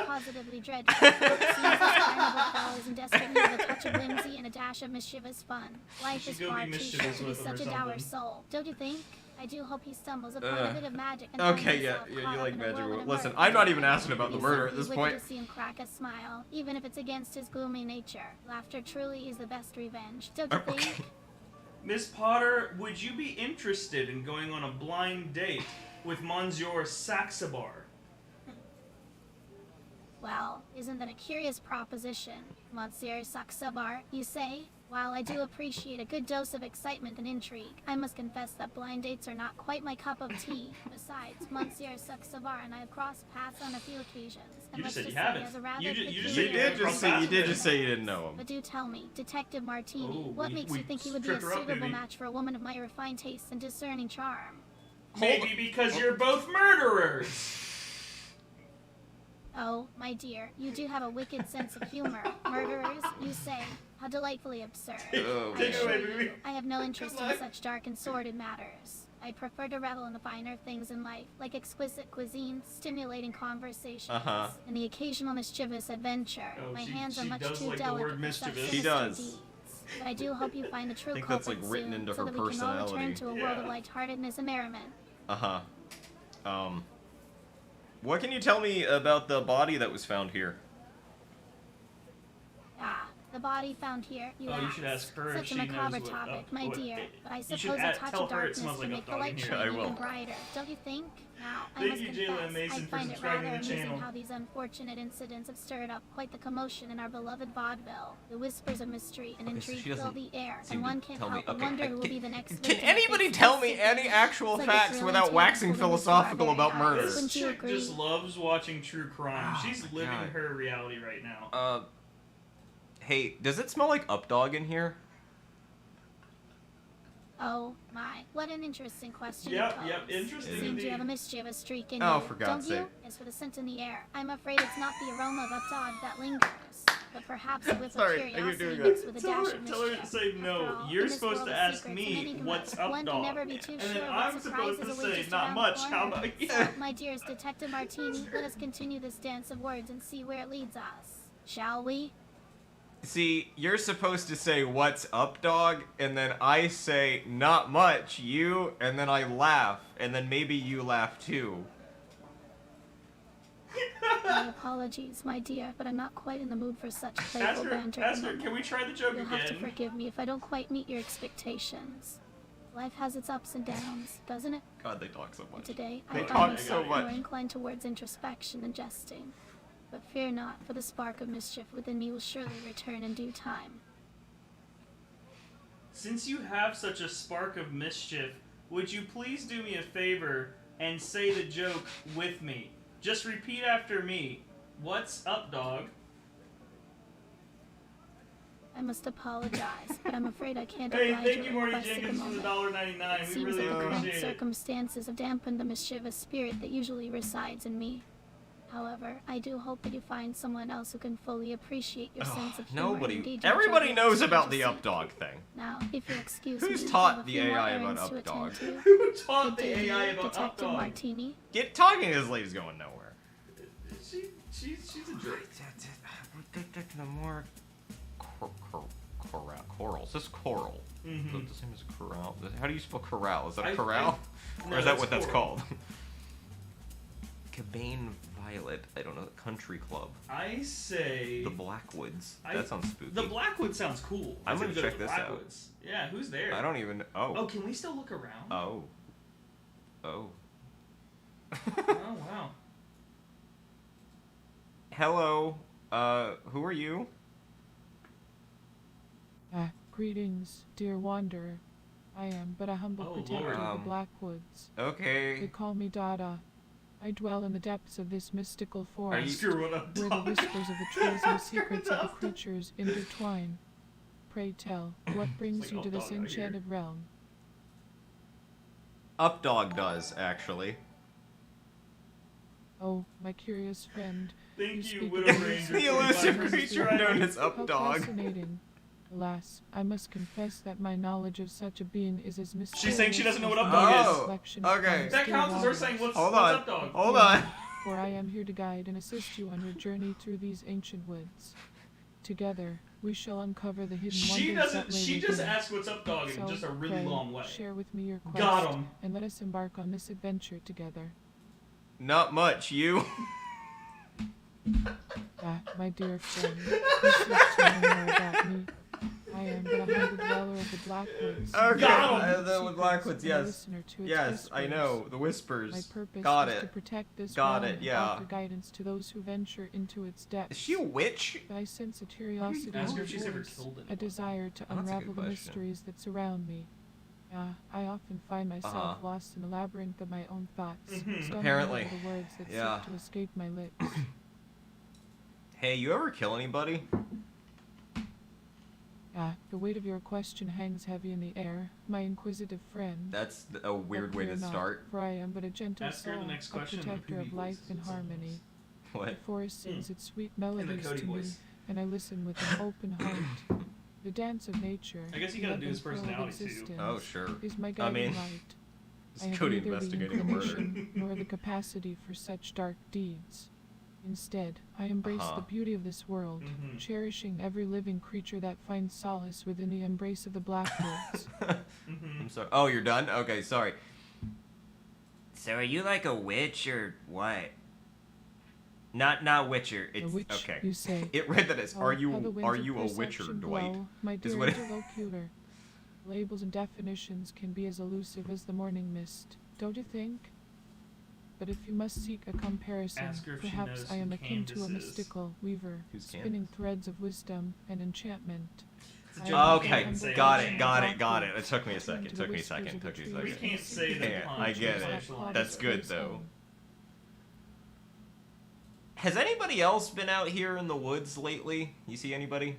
Positively dreadful. It seems this carnival fellow is in desperate need of a touch of whimsy and a dash of mischievous fun. Life should is go far be too mischievous short to be with him or such a dour something. soul, don't you think? I do hope he stumbles upon a bit of magic and Okay, finds yeah, himself you caught up like in a magic. whirlwind of Listen, murder. I'm not even asking about the It'd murder be at this wicked point. to see him crack a smile, even if it's against his gloomy nature. Laughter truly is the best revenge. Don't you think? Okay. Miss Potter, would you be interested in going on a blind date with Monsieur Saxabar? Well, isn't that a curious proposition? Monsieur Saxabar, you say? While I do appreciate a good dose of excitement and intrigue, I must confess that blind dates are not quite my cup of tea. Besides, Monsieur Saxabar and I have crossed paths on a few occasions. And You just let's said you say haven't. he has a rather You just peculiar- said You did just say you didn't know him. But do tell me, Detective Martini, Oh, what we- makes we you think he would be a tripped her up, suitable baby. match for a woman of my refined tastes and discerning charm? Maybe because you're both murderers. Oh, my dear, you do have a wicked sense of humor. Murderers, you say? How delightfully absurd. Oh, I Take it assure away, you, baby. I have no interest Good in luck. such dark and sordid matters. I prefer to revel in the finer things in life, like exquisite cuisine, stimulating conversations, Uh-huh. and the occasional mischievous adventure. Oh, My she- hands are she much does too like the delicate word for such mischievous. She sinister does. deeds. But I do hope you find the true think that's, like, culprit written soon, into so her that we can all return personality. to a world of Yeah. lightheartedness and merriment. Uh-huh. What can you tell me about the body that was found here? Ah, the body found here, you Oh, ask. you should ask her if Such she a knows macabre what topic, my dear. But I You should suppose a touch tell of her it darkness smells to like make the updog in light here. I shine will. even brighter. Don't you think? Now, I Thank must you, Jayla confess, Mason, I for find it subscribing rather to the amusing channel. how these unfortunate incidents have stirred up quite the commotion in our beloved vaudeville. The whispers of mystery and Okay, so intrigue she fill doesn't the air, seem and to one can't tell me- help but okay, wonder I- who will can- be the next Can victim of anybody this tell me mystic any actual It's like a facts thrilling without tale waxing of women philosophical who are about very murder? high. This Wouldn't you chick agree? just loves watching true crime. Oh, She's my living God. her reality right now. Hey, does it smell like updog in here? Oh my, what an interesting question. Yep, you yep, pose. interesting Seems indeed. you have a mischievous streak in Oh, you, for God's don't you? sake. As for the scent in the air, I'm afraid it's not the aroma of updog that lingers, but perhaps a whiff Sorry, of I keep curiosity doing mixed that. with a Tell dash her, of tell her to mischief. say no. After all, You're in this supposed world to of ask secrets, me and enigmas, what's up, one dog, can never be too and sure then what I'm supposed surprises to await say just not around the much. How corner. about you? So, my dearest Detective Martini, let us continue this dance of words and see where it leads us. Shall we? See, you're supposed to say, "What's up, dog?" And then I say, "Not much, you," and then I laugh, and then maybe you laugh too. My apologies, my dear, but I'm not quite in the mood for such Ask playful her, banter. ask her, can we try the joke You'll have to again? forgive me if I don't quite meet your expectations. Life has its ups and downs, doesn't it? God, they talk so And much. today, They I talk find so myself much. more inclined towards introspection and jesting. But fear not, for the spark of mischief within me will surely return in due time. Since you have such a spark of mischief, would you please do me a favor and say the joke with me? Just repeat after me. What's up, dog? I must apologize, but I'm afraid I can't Hey, oblige thank you, your Marty request at the Jenkins, for the moment. $1.99. It We seems really that the current appreciate it. circumstances have dampened the mischievous spirit that usually resides in me. However, I do hope that you find someone else who can fully appreciate your sense of humor and engage in Everybody jovial knows about the fantasy. updog thing. Now, if you'll excuse Who's me, taught I have a the few more AI about errands to attend updog? to. Who taught Good the day to AI you, about Detective updog? Martini. Get talking to this lady's going nowhere. She's a jerk. The more corals. This coral. Mhm. Is it the same as corral? How do you spell corral? Is that a I- corral? no, or is that that's what that's coral. called? Cabane Violet. I don't know. Country Club. I say... The Blackwoods. I- That sounds spooky. The Blackwoods sounds cool. I'm Let's gonna go to check the this out. Blackwoods. Yeah, who's there? I don't even. Oh, Oh. can we still look around? Oh. Oh. Oh, wow. Hello. Who are you? Greetings, dear wanderer. I am but a humble Oh, protector Lord. of the Blackwoods. They Okay. call me Dada. I dwell in the depths of this mystical Are forest, you- Screwing up, where the dog. whispers of the trees and the secrets of the Screwing up. creatures intertwine. Pray tell, what brings like you to Updog this out here. enchanted realm? Updog does actually. Oh, my curious friend. Thank you, speak Widow of Ranger. The elusive 45 creature minutes known driving. as How Updog. fascinating. Alas, I must confess that my knowledge of such a being is as mysterious. She's saying she doesn't know what as Updog the is. reflection Oh, of okay. time's That still counts as her waters. saying, what's Hold up, on. dog? Hold on. For I am here to guide and assist you on your journey through these ancient woods. Together, we shall uncover the hidden She wonders doesn't. that lay She just within. asked what's up, dog, in So, just a really pray, long way. share with me your quest, Got him. and let us embark on this adventure together. Not much, you. Ah, my dear friend, you seek to know more about me. I am but a humble dweller of the blackwoods. Okay, Got him. the Blackwoods, and a yes. listener to its Yes, I whispers. know, the whispers. My purpose Got is it. to protect this Got realm it, and yeah. offer guidance to those who venture into its depths. Is she a witch? I sense a curiosity Ask in her your if she's ever voice, killed a anyone. desire to Oh, that's a good unravel the question. mysteries that surround me. I often find myself Uh-huh. lost in a labyrinth of my own thoughts, Mhm. stumbling Apparently. over the words that Yeah. seek to escape my lips. Hey, you ever kill anybody? The weight of your question hangs heavy in the air, my inquisitive friend. That's a weird But way to fear not, start. For I am but a gentle Ask her the soul, next a question in the protector Pooby of life voice. and harmony. The What? forest sings its sweet In the melodies Cody to me, voice. and I listen with an open heart. The dance of nature, I guess you the gotta ebb do and his flow of personality, too. existence, Oh, sure. is my I guiding mean, light. it's I have Cody neither the investigating a murder. inclination nor the capacity for such dark deeds. Instead, I embrace Uh-huh. the beauty of this world, Mhm. cherishing every living creature that finds solace within the embrace of the blackwoods. Mhm. I'm sorry. Oh, you're done? Okay, sorry. So are you like a witch or what? Not witcher. A It's witch, okay. you say? It read that as Oh, are how the you winds of a witcher, perception Dwight? blow, my is dear what it- interlocutor. Labels and definitions can be as elusive as the morning mist, don't you think? But if you must seek a comparison, Ask her if she perhaps knows I am who akin to a Candace is. mystical weaver, Who's spinning Candace? threads of wisdom and enchantment. It's a I joke. am Okay, Can't say got that. it, got it, got it. It took me a Attune second. to It the took me a whispers second. of It took the me a trees We second. can't say that Yeah, punch I is get it. socialite. That's good, Place though. home. Has anybody else been out here in the woods lately? You see anybody?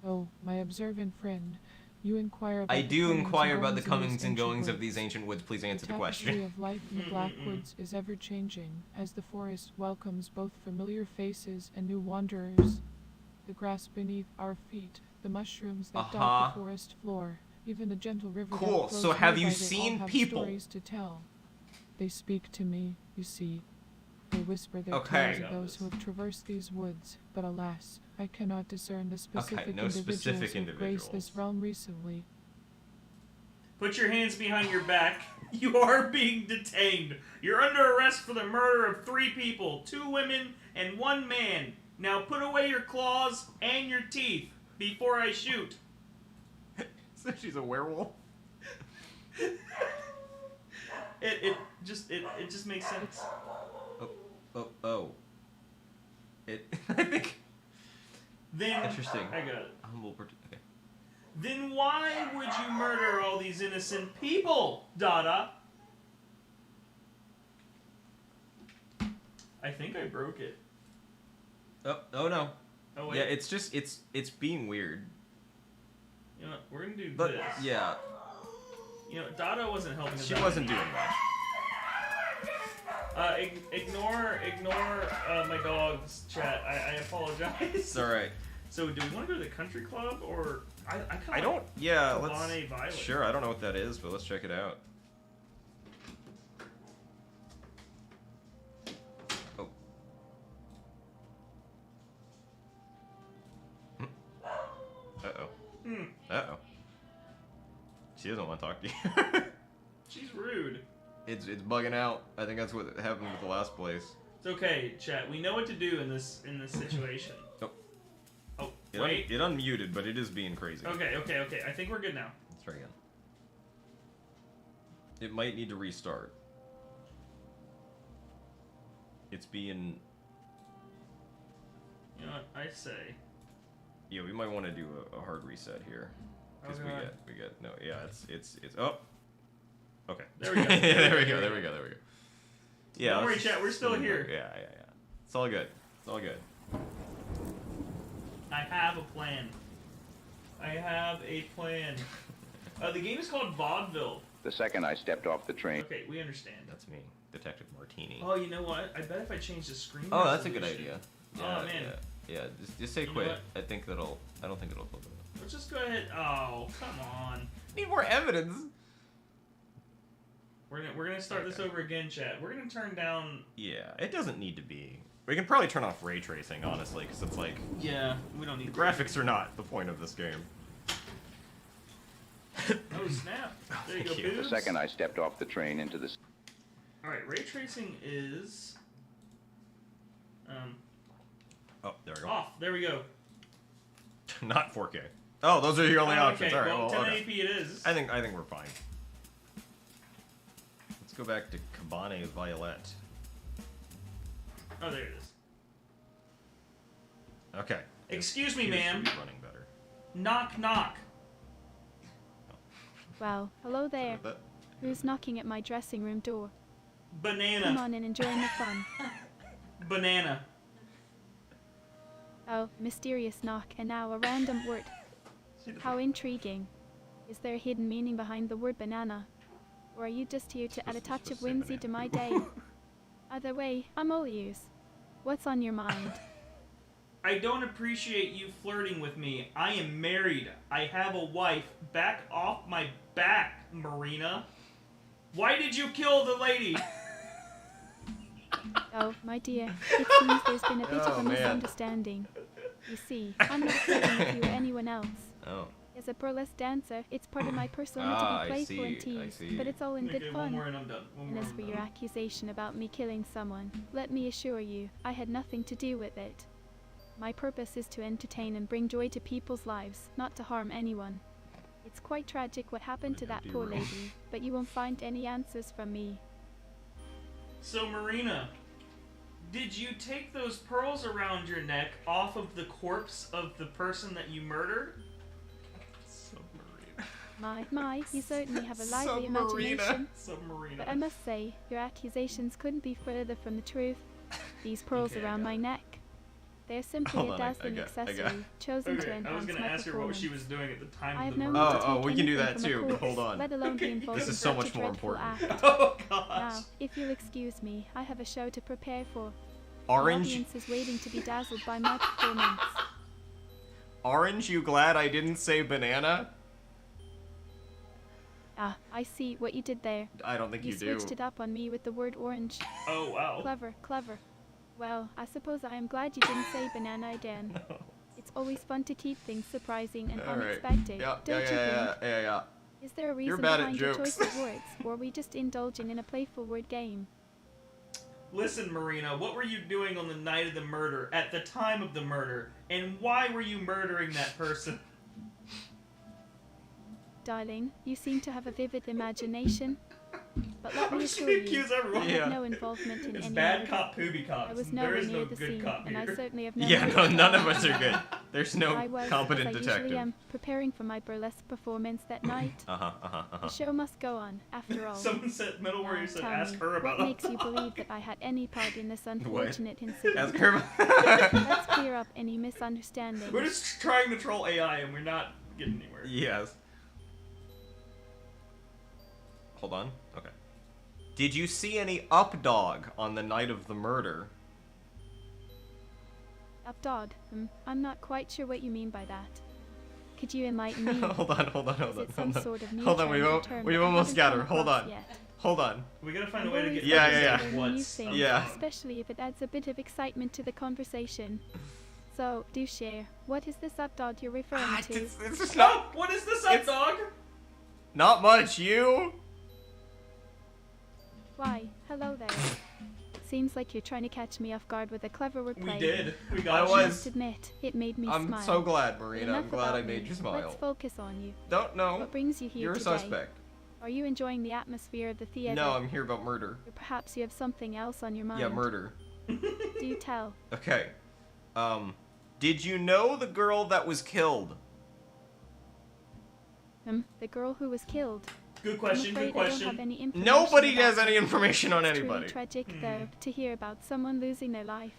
Oh, my observant friend, you inquire about I the do comings inquire and about the goings in comings these and ancient goings of woods. these ancient woods. Please answer the tapestry question. of life in the blackwoods is ever changing, as the forest welcomes both familiar faces and new wanderers. The grass beneath our feet, the mushrooms that dot Uh-huh. the forest floor, even the gentle river Cool, that flows so have nearby, you they all seen have people? stories to tell. They speak to me, you see. They whisper their Okay. tales of those who have traversed these woods, but alas, I cannot discern the specific no individuals specific who have graced this individuals. realm recently. Put your hands behind your back. You are being detained. You're under arrest for the murder of 3 people, 2 women and 1 man. Now put away your claws and your teeth before I shoot. So she's a werewolf? It just makes sense. Oh. I think. Then Interesting. I got it. Humble. Okay. Then why would you murder all these innocent people, Dada? I think I broke it. Oh no. Oh wait. Yeah, it's just it's being weird. You know what? We're gonna do But this. yeah, You know, Dada wasn't helping us. she out. wasn't doing much. Ignore my dog's chat. I apologize. It's all right. So, do we want to go to the country club or I kind of I don't. Yeah, let's. Bonnet Violet. Sure, I don't know what that is, but let's check it out. Oh. Uh-oh. She doesn't want to talk to you. She's rude. It's bugging out. I think that's what happened with the last place. It's okay, chat. We know what to do in this situation. Oh. Oh, It, wait. it unmuted, but it is being crazy. Okay. I think we're good now. Let's try again. It might need to restart. It's being... You know what? I say. Yeah, we might want to do a hard reset here. Because Oh, God. we get... No, yeah, it's... Oh! Okay. There we go. there we go. Yeah. Don't worry, let's- chat. We're still here. Yeah. It's all good. It's all good. I have a plan. The game is called Vaudeville. The second I stepped off the train, Okay, we understand. That's me, Detective Martini. Oh, you know what? I bet if I change the screen. Oh, that's a good resolution- idea. Oh, man. Yeah. Just say You know quit. what? I don't think it'll flip it up. Let's just go ahead. Oh, come on. Need more evidence. We're gonna start this over again, chat. We're gonna turn down. Yeah, it doesn't need to be. We can probably turn off ray tracing, honestly, because it's like... Yeah, we don't need graphics are not the point of this game. Oh, snap. There you go, Thank you. The boobs. second I stepped off the train into the... Alright, ray tracing is... Oh, there we go. off. There we go. Not 4K. Oh, those are your only options. Okay, All right, well, well, 1080p it is. I think we're fine. Let's go back to Cabane Violet. Oh, there it is. Okay. Excuse me, Appears to ma'am. be running better. Knock, knock. Well, hello there. That- Who's knocking at my dressing room door? Come Banana. on in, enjoying the fun. Banana. Oh, mysterious knock, and now a random word. How intriguing. Is there a hidden meaning behind the word banana? Or are you just here to add a touch of whimsy to my day? Either way, I'm all ears. What's on your mind? I don't appreciate you flirting with me. I am married. I have a wife. Back off my back, Marina. Why did you kill the lady? Oh, my dear, it seems there's been a bit of a misunderstanding. You see, I'm not flirting with you or anyone else. Oh. As a burlesque dancer, it's part of my persona to I be playful and see, I teased, see. but it's all in good Okay, one fun. more and I'm done. One And more as and for I'm your done. accusation about me killing someone, let me assure you, I had nothing to do with it. My purpose is to entertain and bring joy to people's lives, not to harm anyone. It's quite tragic what happened to that poor lady, but you won't find any answers from me. So, Marina, did you take those pearls around your neck off of the corpse of the person that you murdered? My, you certainly have a lively Submarina. imagination. Submarina. But I must say, your accusations couldn't be further from the truth. These pearls Okay, I around got my it. neck. They're simply Hold a on, I dazzling got- accessory chosen to Okay, I was enhance gonna my ask her what performance. she was doing at the time I of have the no murder. need to Oh, take we can do anything that from a too, but corpse, hold on. let alone be Okay. involved This in is so such much a more dreadful important. act. Oh gosh. Now, if you'll excuse me, I have a show to prepare for. Orange? The audience is waiting to be dazzled by my performance. Orange, you glad I didn't say banana? Ah, I see what you did there. I don't think You you do. switched it up on me with the word orange. Oh wow. Clever, clever. Well, I suppose I am glad you didn't say banana again. It's always fun to keep things surprising and Alright. unexpected, Yeah, don't you think? yeah. Is there a reason bad at behind your jokes. choice of words, or are we just indulging in a playful word game? Listen, Marina, what were you doing on the night of the murder, at the time of the murder, and why were you murdering that person? Darling, you seem to have a vivid imagination. But let I'm me just assure gonna you, accuse everyone. I Yeah. had no involvement in It's any bad murder. cop, Pooby cops. I was There nowhere is near no the good scene, cop and I here. certainly have no Yeah, knowledge no, of none that. of us are good. There's no I was, competent as I detective. usually am, preparing for my burlesque performance that night. The show must go on, after all. Someone said, Middle Warrior Now said, tell ask me, her about what makes you believe that I had any part in this unfortunate Ask incident? her. Let's clear up any misunderstandings. We're just trying to troll AI and we're not getting anywhere. Yes. Hold on. Okay. Did you see any updog on the night of the murder? Updog. I'm not quite sure what you mean by that. Could you enlighten me? hold on. Is it some sort of new Hold on, term or term we've that I almost haven't got her. come Hold across on. yet? Hold on. We gotta find I'm a way to always get Yeah, focused yeah, on yeah. learning new what's things, up. Yeah. especially if it adds a bit of excitement to the conversation. So, do share. What is this updog you're referring to? It's just Stop! What is this up, It's- dog? not much. You? Why, hello there. Seems like you're trying to catch me off guard with a clever wordplay. We did. We I got I you. was- must admit, it made me I'm smile. so glad, But Marina. I'm enough glad I about made me. you smile. Let's focus on you. Don't know. What brings you here You're a today? suspect. Are you enjoying the atmosphere of the theater? No, I'm here about murder. Or perhaps you have something else on your mind. Yeah, murder. Do tell. Okay. Did you know the girl that was killed? The girl who was killed. Good question, I'm afraid good I don't have question. any information Nobody about has her. any information on It's anybody. truly tragic, though, to hear about someone losing their life.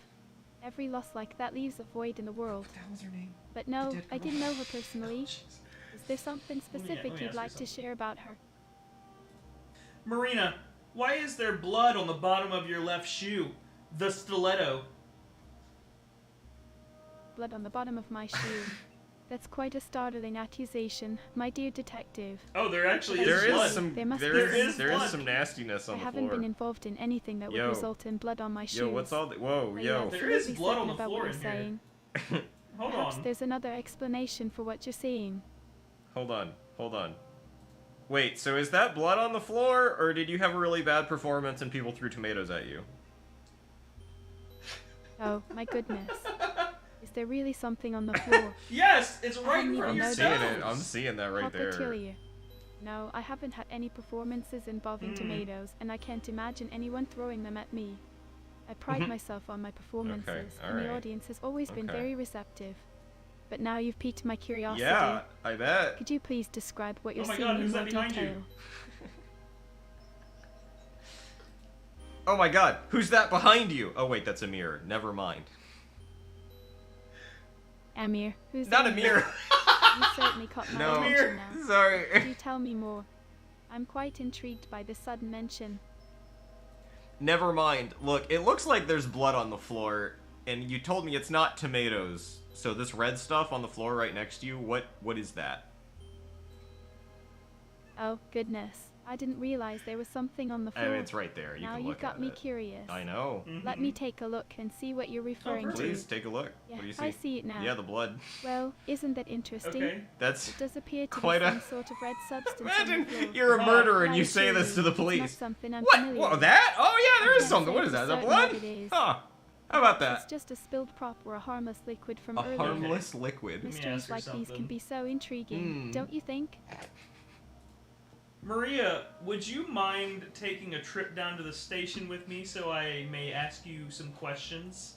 Every loss like that leaves a void in the world. What the hell was her name? But no, dead I girl. didn't know her personally. Is there something let specific me you'd ask like you to something. share about her? Marina, why is there blood on the bottom of your left shoe? The stiletto. Blood on the bottom of my shoe. That's quite a startling accusation, my dear detective. Oh, there actually There is is blood. some- There must be there some- is some nastiness on I the haven't floor. been involved in anything that would Yo. result in blood on my shoes. Yo, what's all the whoa, Are yo. you There is absolutely blood on certain the about floor what in you're here. saying? Hold Perhaps on. there's another explanation for what you're seeing. Hold on. Wait, so is that blood on the floor, or did you have a really bad performance and people threw tomatoes at you? Oh, my goodness. Is there really something on the floor? Yes, it's right in I'm front of your I'm seeing seeing it. nose. I'm seeing that How right there. peculiar. No, I haven't had any performances involving tomatoes, and I can't imagine anyone throwing them at me. I pride myself on my performances, and the alright. audience has always been Okay. very receptive. But now you've piqued my curiosity. Yeah, I bet. Could you please describe what you're Oh my seeing God, in who's more that behind you? detail? Oh my god, who's that behind you? Oh wait, that's a mirror. Never mind. Amir, who's Not a Amir? mirror. You certainly caught my No. attention now. Could Sorry. you tell me more? I'm quite intrigued by this sudden mention. Never mind. Look, it looks like there's blood on the floor, and you told me it's not tomatoes. So this red stuff on the floor right next to you, what is that? Oh, goodness. I didn't realize there was something on the I floor. mean, it's right there. You now can you've look got at me it. curious. I know. Let me take a look and see what you're referring to. Please take a look. Yeah, What do you see? I see it now. Yeah, the blood. Well, isn't that interesting? Okay. That's It does appear to quite be a- some sort of red substance on the Imagine floor. you're a murderer and I you say assure this to the it's not police. something I'm What? familiar Whoa, with. that? Oh yeah, there is can't something. say What is for that? Is that certain blood? what it is. Huh. How about It's that? just a spilled prop or a harmless liquid from A earlier. harmless liquid. me ask Mysteries her like these can something. be so intriguing, don't you think? Maria, would you mind taking a trip down to the station with me so I may ask you some questions?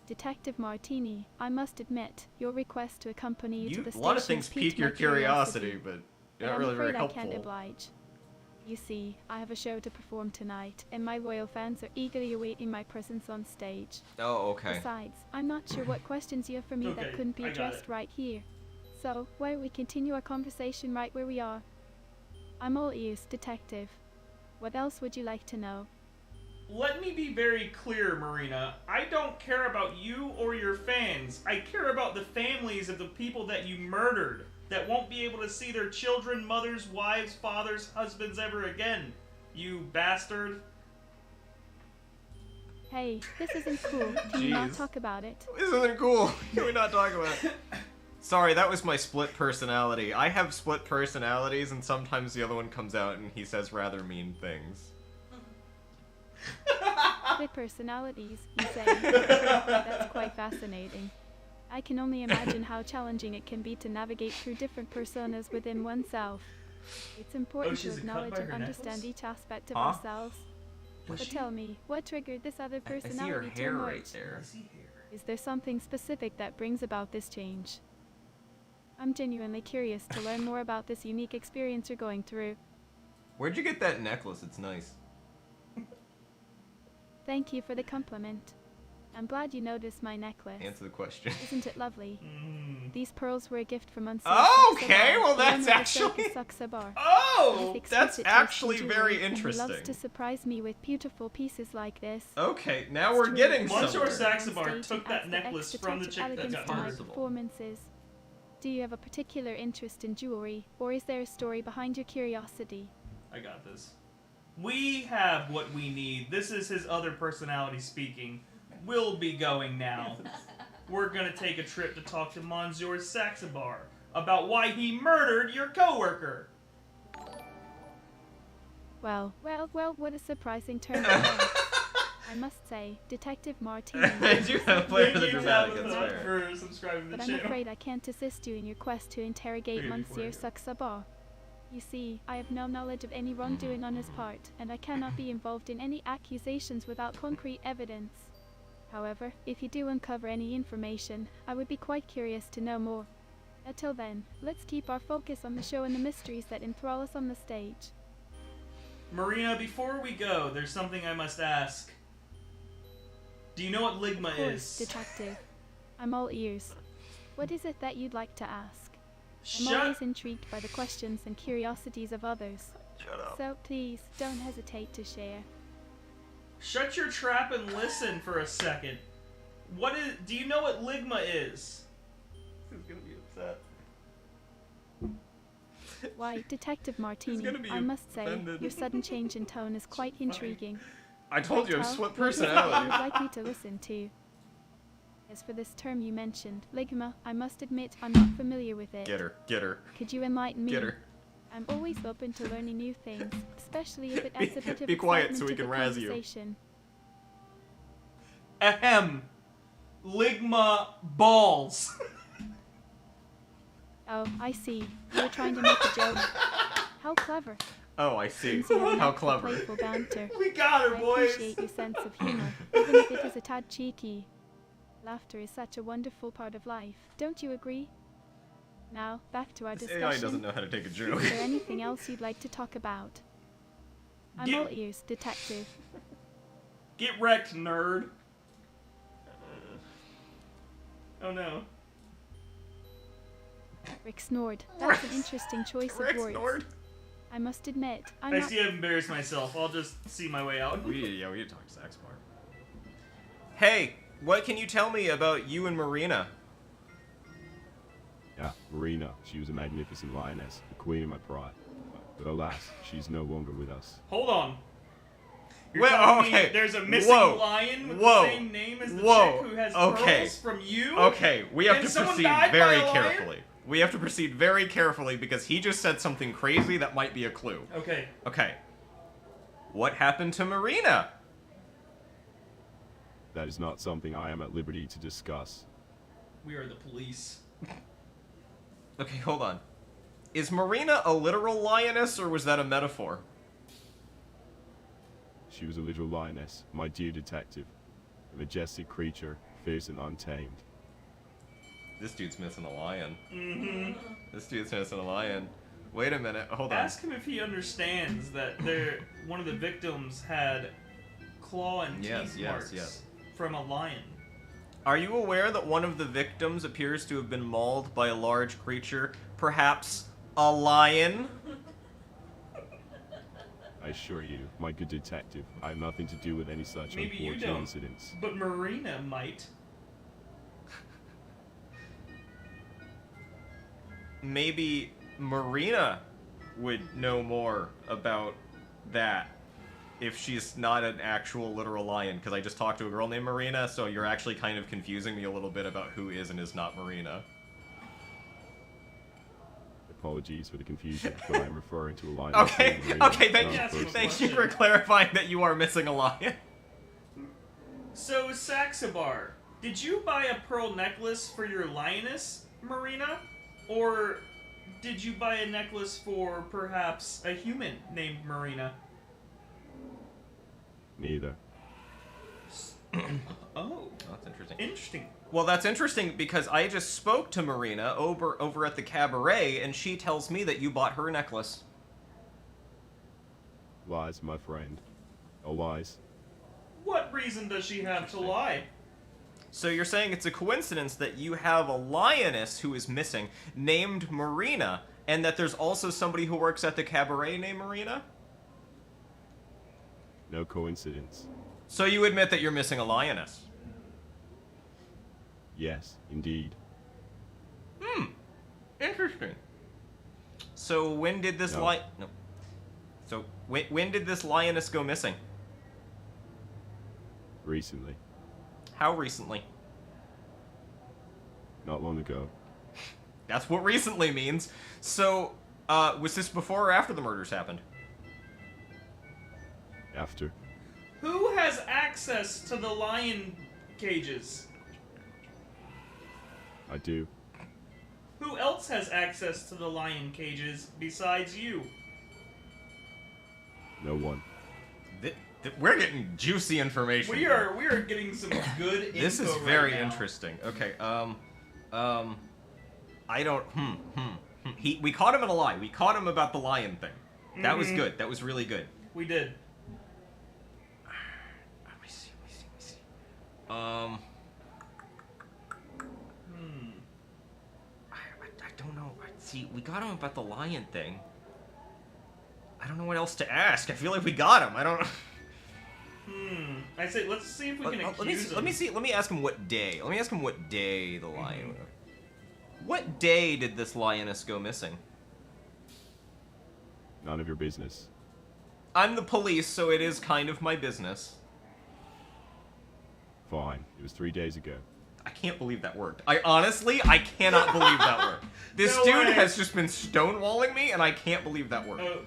Detective Martini, I must admit, your request to accompany you to You, the a station lot of things piqued pique your my curiosity, but but you're not I'm really very afraid I can't helpful. oblige. You see, I have a show to perform tonight, and my loyal fans are eagerly awaiting my presence on stage. Oh, okay. Besides, I'm not sure what questions you have for me Okay, that couldn't be I got addressed it. right here. So, why don't we continue our conversation right where we are? I'm all ears, detective. What else would you like to know? Let me be very clear, Marina. I don't care about you or your fans. I care about the families of the people that you murdered that won't be able to see their children, mothers, wives, fathers, husbands ever again. You bastard. Hey, this isn't cool. Can you not Jeez. talk about it? This isn't cool. Can we not talk about it? Sorry, that was my split personality. I have split personalities, and sometimes the other one comes out and he says rather mean things. Split personalities, you say? That's quite fascinating. I can only imagine how challenging it can be to navigate through different personas within oneself. It's important to she's a cut acknowledge by and her understand necklace? each aspect of Huh? ourselves. Was But she? tell me, what triggered this other I see her personality to hair emerge? right there. I see hair. Is there something specific that brings about this change? I'm genuinely curious to learn more about this unique experience you're going through. Where'd you get that necklace? It's nice. Thank you for the compliment. I'm glad you noticed my necklace. Answer the question. Isn't it lovely? Mm. These pearls were a gift from Monsieur Okay, Saxabar, well, the that's owner of the actually- Circus Saxabar. Oh, With that's exquisite taste in actually jewelry, very and he loves interesting. to surprise me with beautiful pieces like this. Okay, now we're It's getting truly Monsieur somewhere. Saxabar on stage took and that adds the necklace extra from the touch of chick that elegance got to my murdered. performances. Do you have a particular interest in jewelry, or is there a story behind your curiosity? I got this. We have what we need. This is his other personality speaking. We'll be going now. We're gonna take a trip to talk to Monsieur Saxabar about why he murdered your coworker. Well, what a surprising turn of events. I must say, Detective Martini. I do have play for the Thank you, dramatic, Tabitha, that's fair. for subscribing to the But I'm channel. afraid I can't assist you in your quest to interrogate Maybe before Monsieur you- Saxabar. You see, I have no knowledge of any wrongdoing on his part, and I cannot be involved in any accusations without concrete evidence. However, if you do uncover any information, I would be quite curious to know more. Until then, let's keep our focus on the show and the mysteries that enthrall us on the stage. Marina, before we go, there's something I must ask. Do you know what ligma Of course, is? Detective. I'm all ears. What is it that you'd like to ask? I'm Shut. always intrigued by the questions and curiosities of others. Shut up. So please, don't hesitate to share. Shut your trap and listen for a second. What is? Do you know what ligma is? He's gonna be upset. Why, Detective Martini, gonna be I must say, offended. your sudden change in tone is quite intriguing. I told you, I'm Tell, split what is it that personality. you would like me to listen to? As for this term you mentioned, ligma, I must admit I'm not familiar with it. Get her, get her, Could you enlighten me? get her. I'm always open to learning new things, especially if it adds a bit of Be quiet excitement so we to can the razz you. conversation. Ahem. Ligma balls. Oh, I see. You were trying to make a joke. How clever. Oh, I see. Seems you have an How knack for clever. playful banter. We got her, I boys. appreciate your sense of humor, even if it is a tad cheeky. Laughter is such a wonderful part of life. Don't you agree? Now, back to our This discussion. AI doesn't know how to take a joke. Is there anything else you'd like to talk about? I'm Get- all ears, detective. Get wrecked, nerd. Oh no. Rick snored. That's an interesting choice of Rex words. Nord. I must admit, I'm I not. see I've embarrassed myself. I'll just see my way out. We need to talk to Sax more. Hey, what can you tell me about you and Marina? Yeah, Marina. She was a magnificent lioness, the queen of my pride. But alas, she's no longer with us. Hold on. You're Well, telling me okay. there's a missing Whoa. lion with Whoa. the same name as the Whoa. chick who has Okay. pearls from you? Okay, we have And to someone proceed died by very a lion? carefully. We have to proceed very carefully because he just said something crazy that might be a clue. Okay. Okay. What happened to Marina? That is not something I am at liberty to discuss. We are the police. Okay, hold on. Is Marina a literal lioness or was that a metaphor? She was a literal lioness, my dear detective. A majestic creature, fierce and untamed. This dude's missing a lion. Mm-hmm. This dude's missing a lion. Wait a minute, hold on. Ask him if he understands that one of the victims had claw and Yes, teeth yes, marks yes. from a lion. Are you aware that one of the victims appears to have been mauled by a large creature? Perhaps a lion? I assure you, my good detective, I have nothing to do with any such Maybe you unfortunate don't, incidents. but Marina might. Maybe Marina would know more about that if she's not an actual literal lion, because I just talked to a girl named Marina, so you're actually kind of confusing me a little bit about who is and is not Marina. Apologies for the confusion, but I'm referring to a line. Okay, okay, Let me thank ask you you, a thank you for question. clarifying that you are missing a lion. So, Saxabar, did you buy a pearl necklace for your lioness, Marina? Or did you buy a necklace for perhaps a human named Marina? Neither. Oh, That's interesting. interesting. Well, that's interesting because I just spoke to Marina over at the cabaret, and she tells me that you bought her necklace. Lies, my friend. Oh, lies. What reason does she have to lie? So you're saying it's a coincidence that you have a lioness who is missing, named Marina, and that there's also somebody who works at the cabaret named Marina? No coincidence. So you admit that you're missing a lioness? Yes, indeed. Interesting. So when did this No. No. So when did this lioness go missing? Recently. How recently? Not long ago. That's what recently means. So, was this before or after the murders happened? After. Who has access to the lion cages? I do. Who else has access to the lion cages besides you? No one. We're getting juicy information. We are getting some good info. This is right very now. interesting. Okay, I don't. We caught him in a lie. We caught him about the lion thing. That was good. That was really good. We did. Let me see. I don't know. See, we got him about the lion thing. I don't know what else to ask. I feel like we got him. I don't. I say let's see if we can accuse him. Let me ask him what day. Let me ask him what day the lion. What day did this lioness go missing? None of your business. I'm the police, so it is kind of my business. Fine. It was 3 days ago. I can't believe that worked. I cannot believe that worked. This No dude way. has just been stonewalling me, and I can't believe that worked.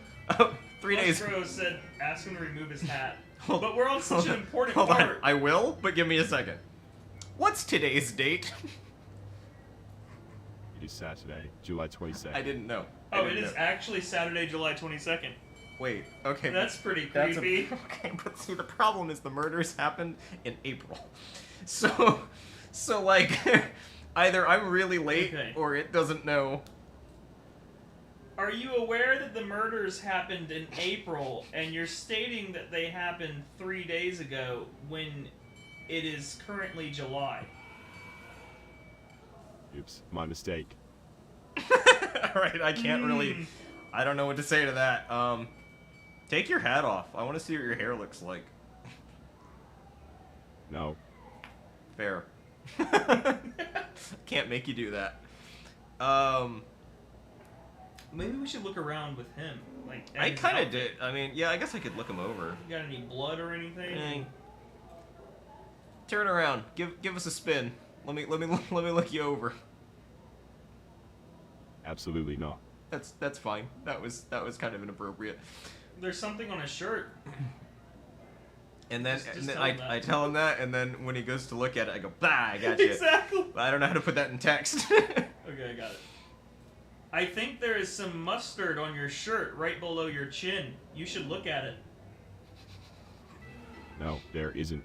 3 days. Bro said, ask him to remove his hat. Hold- But we're on such an important Hold on. part. I will, but give me a second. What's today's date? It is Saturday, July 22nd. I didn't know. Oh, it is actually Saturday, July 22nd. Wait, okay. That's pretty that's creepy. okay, but see, the problem is the murders happened in April. So like, either I'm really late, Okay. or it doesn't know. Are you aware that the murders happened in April, and you're stating that they happened 3 days ago when it is currently July? Oops, my mistake. Alright, I can't really... I don't know what to say to that. Take your hat off. I want to see what your hair looks like. No. Fair. Can't make you do that. Maybe we should look around with him. Like, at I his kind of outfit. did. I mean, yeah, I guess I could look him over. You got any blood or anything? Hey. Turn around. Give us a spin. Let me look you over. Absolutely not. That's fine. That was kind of inappropriate. There's something on his shirt. And then, Just and then tell him that. I tell him that, and then when he goes to look at it, I go, bah, I got you. Exactly. But I don't know how to put that in text. Okay, I got it. I think there is some mustard on your shirt right below your chin. You should look at it. No, there isn't.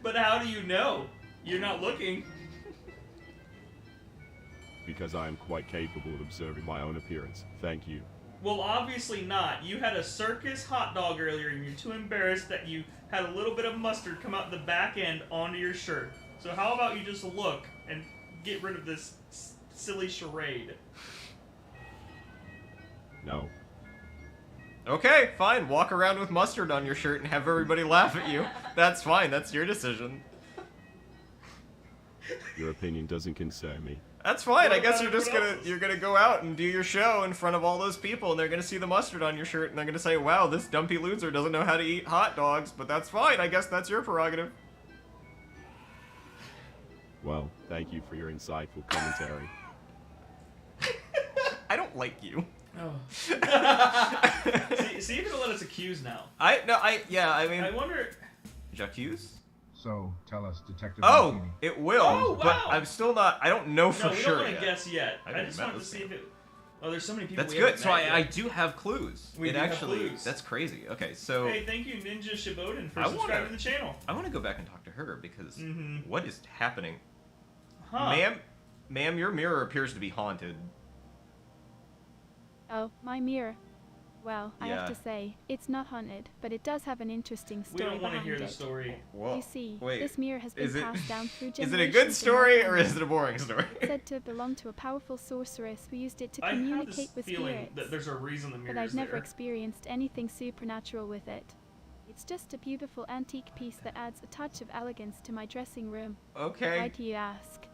But how do you know? You're not looking. Because I am quite capable of observing my own appearance. Thank you. Well, obviously not. You had a circus hot dog earlier, and you're too embarrassed that you had a little bit of mustard come out the back end onto your shirt. So how about you just look and get rid of this silly charade? No. Okay, fine. Walk around with mustard on your shirt and have everybody laugh at you. That's fine. That's your decision. Your opinion doesn't concern me. That's fine. What I guess about you're just everyone else's? you're gonna go out and do your show in front of all those people, and they're gonna see the mustard on your shirt, and they're gonna say, "Wow, this dumpy loser doesn't know how to eat hot dogs." But that's fine. I guess that's your prerogative. Well, thank you for your insightful commentary. I don't like you. Oh. see if it'll let us accuse now. I mean, I wonder. J'accuse? So, tell us, Detective Oh, Martini. it will. Oh, But wow. I'm still not. I don't know No, for we sure don't want yet. to guess yet. I I haven't just met wanted to this see guy. if it. Oh, there's so many people. That's we good. haven't So met I yet. do have clues. We it do have actually clues. that's crazy. Okay, so Hey, thank you, Ninja Shiboden, for I wanna- subscribing to the channel. I want to go back and talk to her because Mhm. what is happening? Huh. Ma'am, your mirror appears to be haunted. Oh, my mirror. Well, I have Yeah. to say, it's not haunted, but it does have an interesting We story don't want to behind hear it. the story. Well, You see, wait, this mirror has been is it- passed down through Is generations. it a good in story our or is family. it a boring story? It's said to belong to a powerful sorceress who used it to I have communicate this with feeling spirits. that there's a reason the mirror's But I've never there. experienced anything supernatural with it. It's just a beautiful antique piece that adds a touch of elegance to my dressing room. Okay. Why do you ask?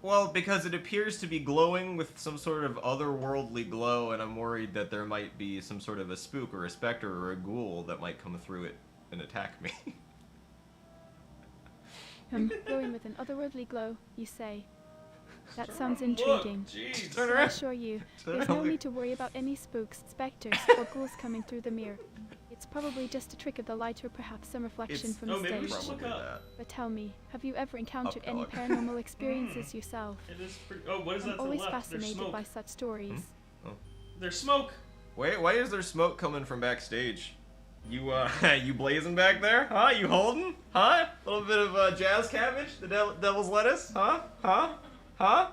Well, because it appears to be glowing with some sort of otherworldly glow, and I'm worried that there might be some sort of a spook or a specter or a ghoul that might come through it and attack me. Glowing with an otherworldly glow, you say. That sounds Look, intriguing. jeez. Turn I around. assure you, Turn there's no around. need to worry about any spooks, specters, or ghouls coming through the mirror. It's probably just a trick of the light or perhaps some reflection It's from Oh, the maybe we stage. should look Probably up. that. But tell me, have you ever encountered any dog. paranormal experiences yourself? It is pretty. Oh, what is that I'm to the always left? There's fascinated smoke. by such stories. There's smoke. Wait, why is there smoke coming from backstage? You, you blazing back there? Huh? You holding? Huh? A little bit of, jazz cabbage? The devil's lettuce? Huh? Huh? Huh?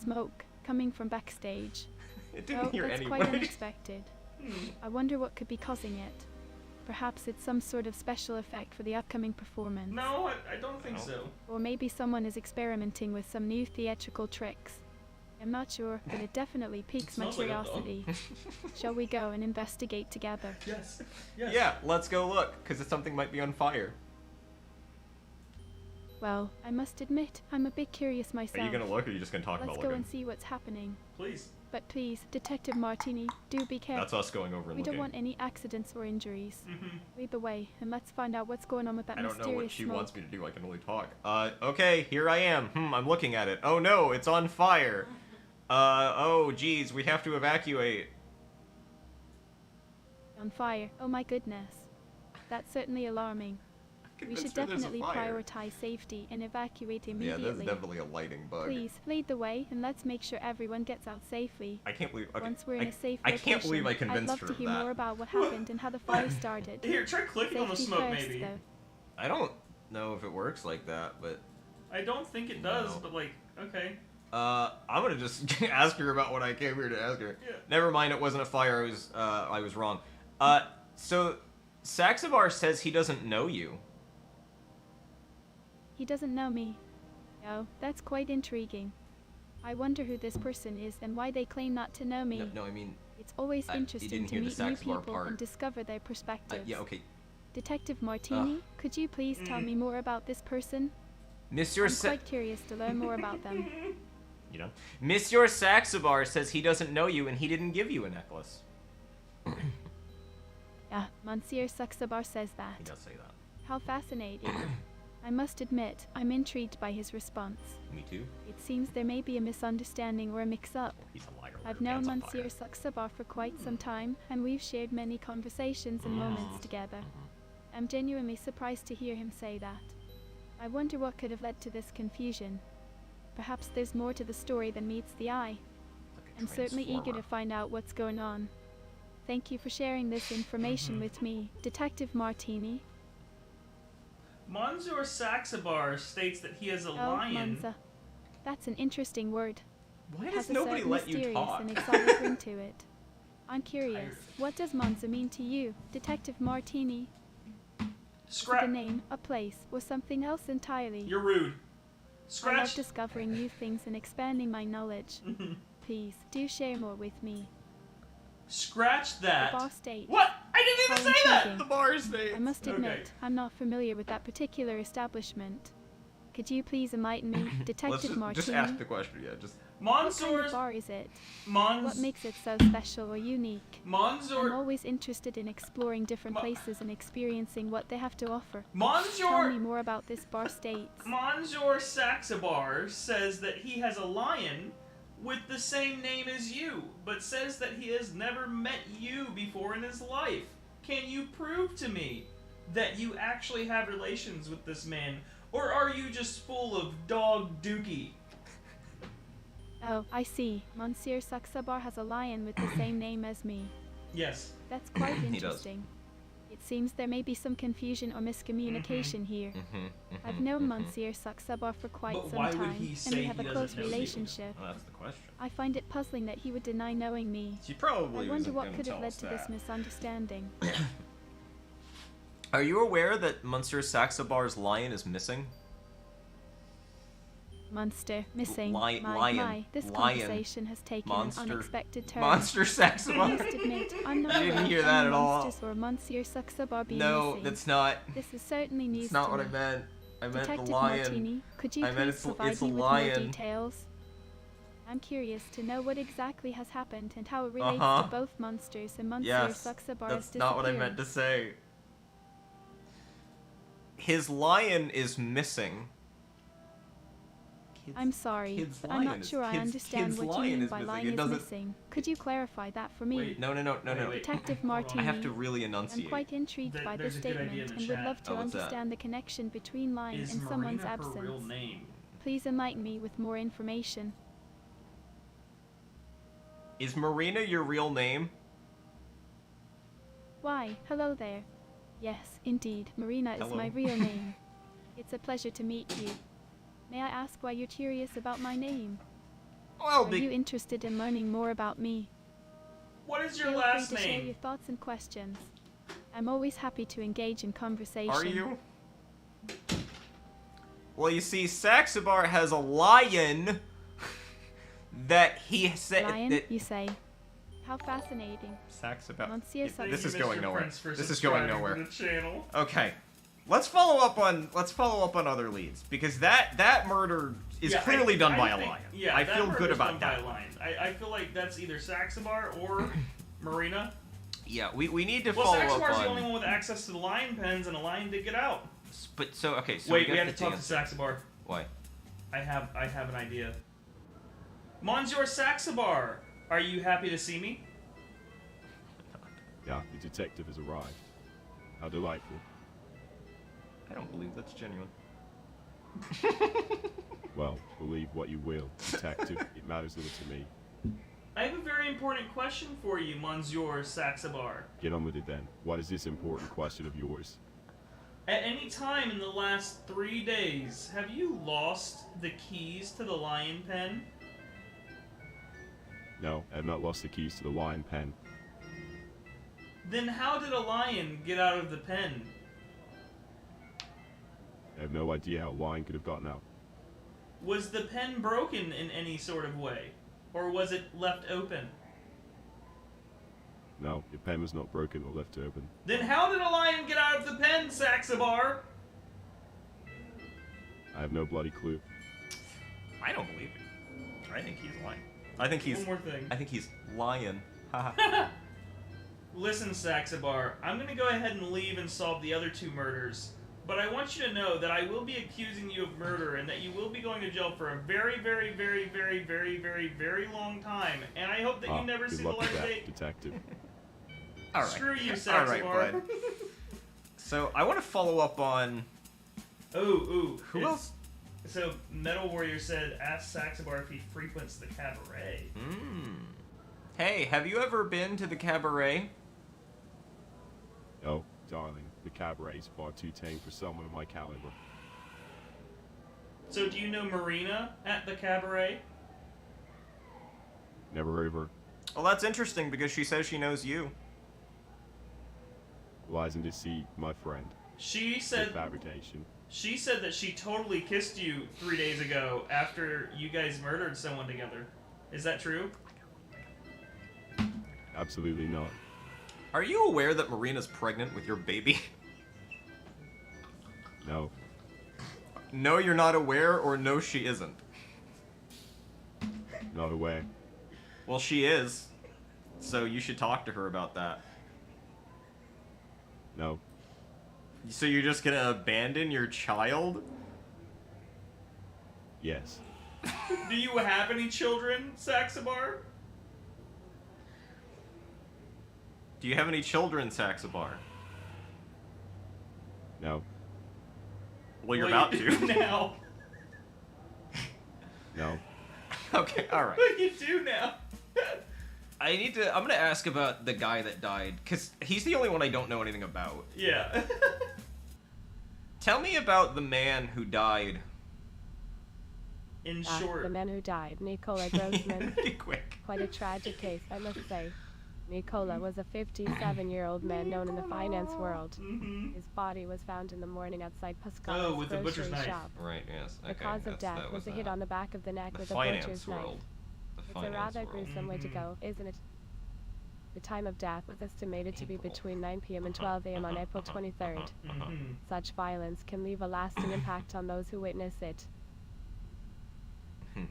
Smoke coming from backstage. It didn't Well, hear that's anyway. quite unexpected. I wonder what could be causing it. Perhaps it's some sort of special effect for the upcoming performance. No, I don't think so. Or maybe someone is experimenting with some new theatrical tricks. I'm not sure, but it definitely piques my Smells like a dog. curiosity. Shall we go and investigate together? Yes. Yes. Yeah, let's go look, because something might be on fire. Well, I must admit, I'm a bit curious myself. Are you gonna look, or are you just gonna talk Let's about go looking? and see what's happening. Please. But please, Detective Martini, do be careful. That's us going over and We looking. don't want any accidents or injuries. Mm-hmm. Lead the way, and let's find out what's going on with that I don't mysterious know what she smoke. wants me to do. I can only talk. Okay, here I am. I'm looking at it. Oh no, it's on fire. Oh geez, we have to evacuate. On fire. Oh my goodness. That's certainly alarming. We should definitely prioritize safety and evacuate Yeah, immediately. that's definitely a lighting bug. Please, lead the way, and let's make sure everyone gets out safely. I can't believe. Okay, Once we're in a safe I location, can't believe I convinced I'd love her to of hear that. more about what happened and how the fire started. Here, try clicking on the Safety smoke, first, maybe. though. I don't know if it works like that, but I don't think it does, No. but like, okay. I'm gonna just ask her about what I came here to ask her. Yeah. Never mind, it wasn't a fire. I was wrong. So Saxabar says he doesn't know you. He doesn't know me. Oh, that's quite intriguing. I wonder who this person is and why they claim not to know me. No, I mean, It's always you interesting didn't to hear the meet new Saxabar people part. and discover their perspectives. yeah, okay. Detective Martini, could you please tell me more about this person? Monsieur I'm quite curious to learn more about them. You know, Monsieur Saxabar says he doesn't know you and he didn't give you a necklace. Ah, Monsieur Saxabar says that. He does say that. How fascinating. I must admit, I'm intrigued by his response. Me too. It seems there may be a misunderstanding or a mix-up. He's a liar. I've known Monsieur Saxabar for quite some time, and we've shared many conversations and moments together. I'm genuinely surprised to hear him say that. I wonder what could have led to this confusion. Perhaps there's more to the story than meets the eye. I'm certainly eager to find out what's going on. Thank you for sharing this information with me, Detective Martini. Monsieur Saxabar states that he has a Oh, lion. Monza. That's an interesting word. Why Has does a nobody certain let you mysterious talk? and exotic ring to it. I'm curious, what does Monza mean to you, Detective Martini? Scrap. The name, a place, or something else entirely? You're rude. I love Scratch. discovering new things and expanding my knowledge. Please, do share more with me. Scratch that. The bar state. What? I didn't How even say that. intriguing. The bar state. I must admit, I'm not familiar with that particular establishment. Could you please enlighten me, Let's Detective Martini? just ask the question. Yeah, just. What kind Monsieur. of bar is it? Mons. What makes it so special or unique? I'm Monsieur. always interested in exploring different places and experiencing what they have to offer. Tell Monsieur. me more about this bar state. Monsieur Saxabar says that he has a lion with the same name as you, but says that he has never met you before in his life. Can you prove to me that you actually have relations with this man, or are you just full of dog dookie? Oh, I see. Monsieur Saxabar has a lion with the same name as me. Yes. That's quite He does. interesting. It seems there may be some confusion or miscommunication here. I've known Monsieur Saxabar for quite But some why would time, he and say we he have a doesn't close know you? relationship. Well, that's the question. I find it puzzling that he would deny knowing me. She probably I wonder wasn't what gonna could have tell led us to this that. misunderstanding. Are you aware that Monsieur Saxabar's lion is missing? Monster, missing, Lion. This Lion. conversation has taken Monster. an unexpected turn. Monster I Saxabar. must admit, I'm not You didn't aware hear of that any at all. monsters or Monsieur Saxabar being No, missing. that's not. This is certainly news It's not to what me. I meant. I meant Detective the lion. Martini, could you I meant please it's a provide me with lion. more details? I'm curious to know what exactly has happened and how it relates Uh-huh. to both monsters and Monsieur Yes, Saxabar's that's not what I meant to say. His lion is missing. I'm sorry, kid's but I'm lion not is- sure I kid's- understand kid's what you lion mean is by missing. lion It is doesn't- missing. Could you clarify that for me? Wait. No. Wait. Detective Hold on. Martini, I have to really I'm enunciate. quite intrigued by this There's a good idea statement in and the would love chat. to Oh, what's that? understand the connection between lion Is and someone's Marina her absence. real name? Please enlighten me with more information. Is Marina your real name? Why, hello there. Yes, indeed, Marina is Hello. my real name. It's a pleasure to meet you. May I ask why you're curious about my name? Well, Are you interested in learning more about me? What is your Feel last free to share name? your thoughts and questions. I'm always happy to engage in conversation. Are you? Well, you see, Saxabar has a lion that he said Lion, that you say. How fascinating. Sacks about. Monsieur Thank This you, is going Mr. nowhere. Prince, for This is going subscribing nowhere. to the channel. Okay. Let's follow up on other leads because that murder is clearly done by a lion. Yeah, I that feel murder's good about done that. by a lion. I feel like that's either Saxabar or Marina. Yeah, we need to Well, follow up Saxabar's on. the only one with access to the lion pens, and a lion did get out. But so okay, so Wait, we we got have the to talk to Saxabar. Why? I have an idea. Monsieur Saxabar, are you happy to see me? Yeah, the detective has arrived. How delightful. I don't believe that's genuine. Well, believe what you will, detective. It matters little to me. I have a very important question for you, Monsieur Saxabar. Get on with it then. What is this important question of yours? At any time in the last 3 days, have you lost the keys to the lion pen? No, I have not lost the keys to the lion pen. Then how did a lion get out of the pen? I have no idea how a lion could have gotten out. Was the pen broken in any sort of way? Or was it left open? No, the pen was not broken or left open. Then how did a lion get out of the pen, Saxabar? I have no bloody clue. I don't believe it. I think he's lying. I think he's. One more thing. I think he's lying. Haha. Listen, Saxabar, I'm gonna go ahead and leave and solve the other 2 murders. But I want you to know that I will be accusing you of murder and that you will be going to jail for a very, very, very, very, very, very, very long time. And I hope that you never good see the luck light with of that, day. detective. All right. Screw you, All right, Saxabar. bud. So I want to follow up on. Ooh. Who else? So Metal Warrior said, ask Saxabar if he frequents the cabaret. Hey, have you ever been to the cabaret? Oh, darling, the cabaret is far too tame for someone of my caliber. So do you know Marina at the cabaret? Never heard of her. Well, that's interesting because she says she knows you. Lies and deceit, my friend. She said fabrication. She said that she totally kissed you 3 days ago after you guys murdered someone together. Is that true? Absolutely not. Are you aware that Marina's pregnant with your baby? No. No, you're not aware, or no, she isn't? Not aware. Well, she is. So you should talk to her about that. No. So you're just gonna abandon your child? Yes. Do you have any children, Saxabar? Do you have any children, Saxabar? No. Well, you're Well, about you to. do now. No. Okay, alright. What you do now? I'm gonna ask about the guy that died, because he's the only one I don't know anything about. Yeah. Tell me about the man who died. In short. The man who died, Nicola Grossman. Be quick. Quite a tragic case, I must say. Nicola was a 57-year-old man known in the finance world. His body was found in the morning outside Pascal's with the butcher's grocery knife. shop. Right, yes. The cause of death was a hit on the back of the neck with a finance butcher's knife. world. The It's a finance rather world. gruesome way to go, isn't it? The time of death was estimated to be between 9 p.m. and 12 a.m. on April 23rd. Such violence can leave a lasting impact on those who witness it.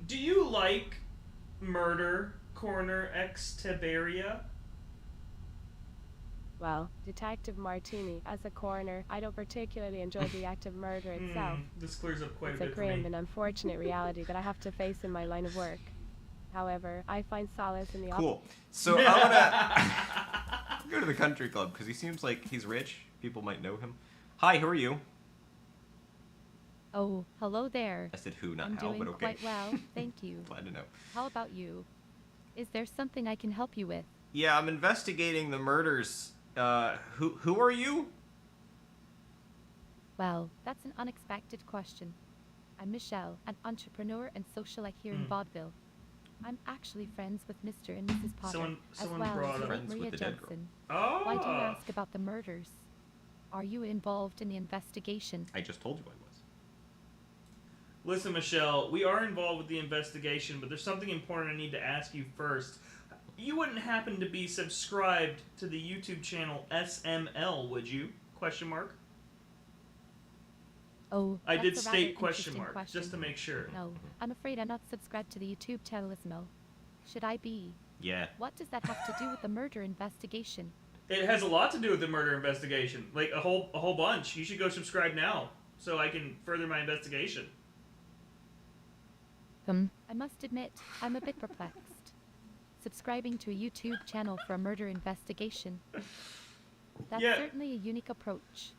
Do you like murder, Coroner X Tiberia? Well, Detective Martini, as a coroner, I don't particularly enjoy the act of murder itself. This clears up quite It's a a bit for me. grim and unfortunate reality that I have to face in my line of work. However, I find solace in the Cool. So I wanna go to the country club because he seems like he's rich. People might know him. Hi, who are you? Oh, hello there. I said who, not I'm how, doing but okay. quite well, thank you. Glad to know. How about you? Is there something I can help you with? Yeah, I'm investigating the murders. Who are you? Well, that's an unexpected question. I'm Michelle, an entrepreneur and socialite here in vaudeville. I'm actually friends with Mr. and Mrs. Potter, as well brought as up- Friends with Maria the dead girl. Jensen. Oh. Why do you ask about the murders? Are you involved in the investigation? I just told you I was. Listen, Michelle, we are involved with the investigation, but there's something important I need to ask you first. You wouldn't happen to be subscribed to the YouTube channel SML, would you? Question mark. Oh, I did that's a rather state question interesting mark, question. just to make sure. No, I'm afraid I'm not subscribed to the YouTube channel SML. Should I be? Yeah. What does that have to do with the murder investigation? It has a lot to do with the murder investigation, like a whole bunch. You should go subscribe now, so I can further my investigation. I must admit, I'm a bit perplexed. Subscribing to a YouTube channel for a murder investigation. That's certainly a unique approach.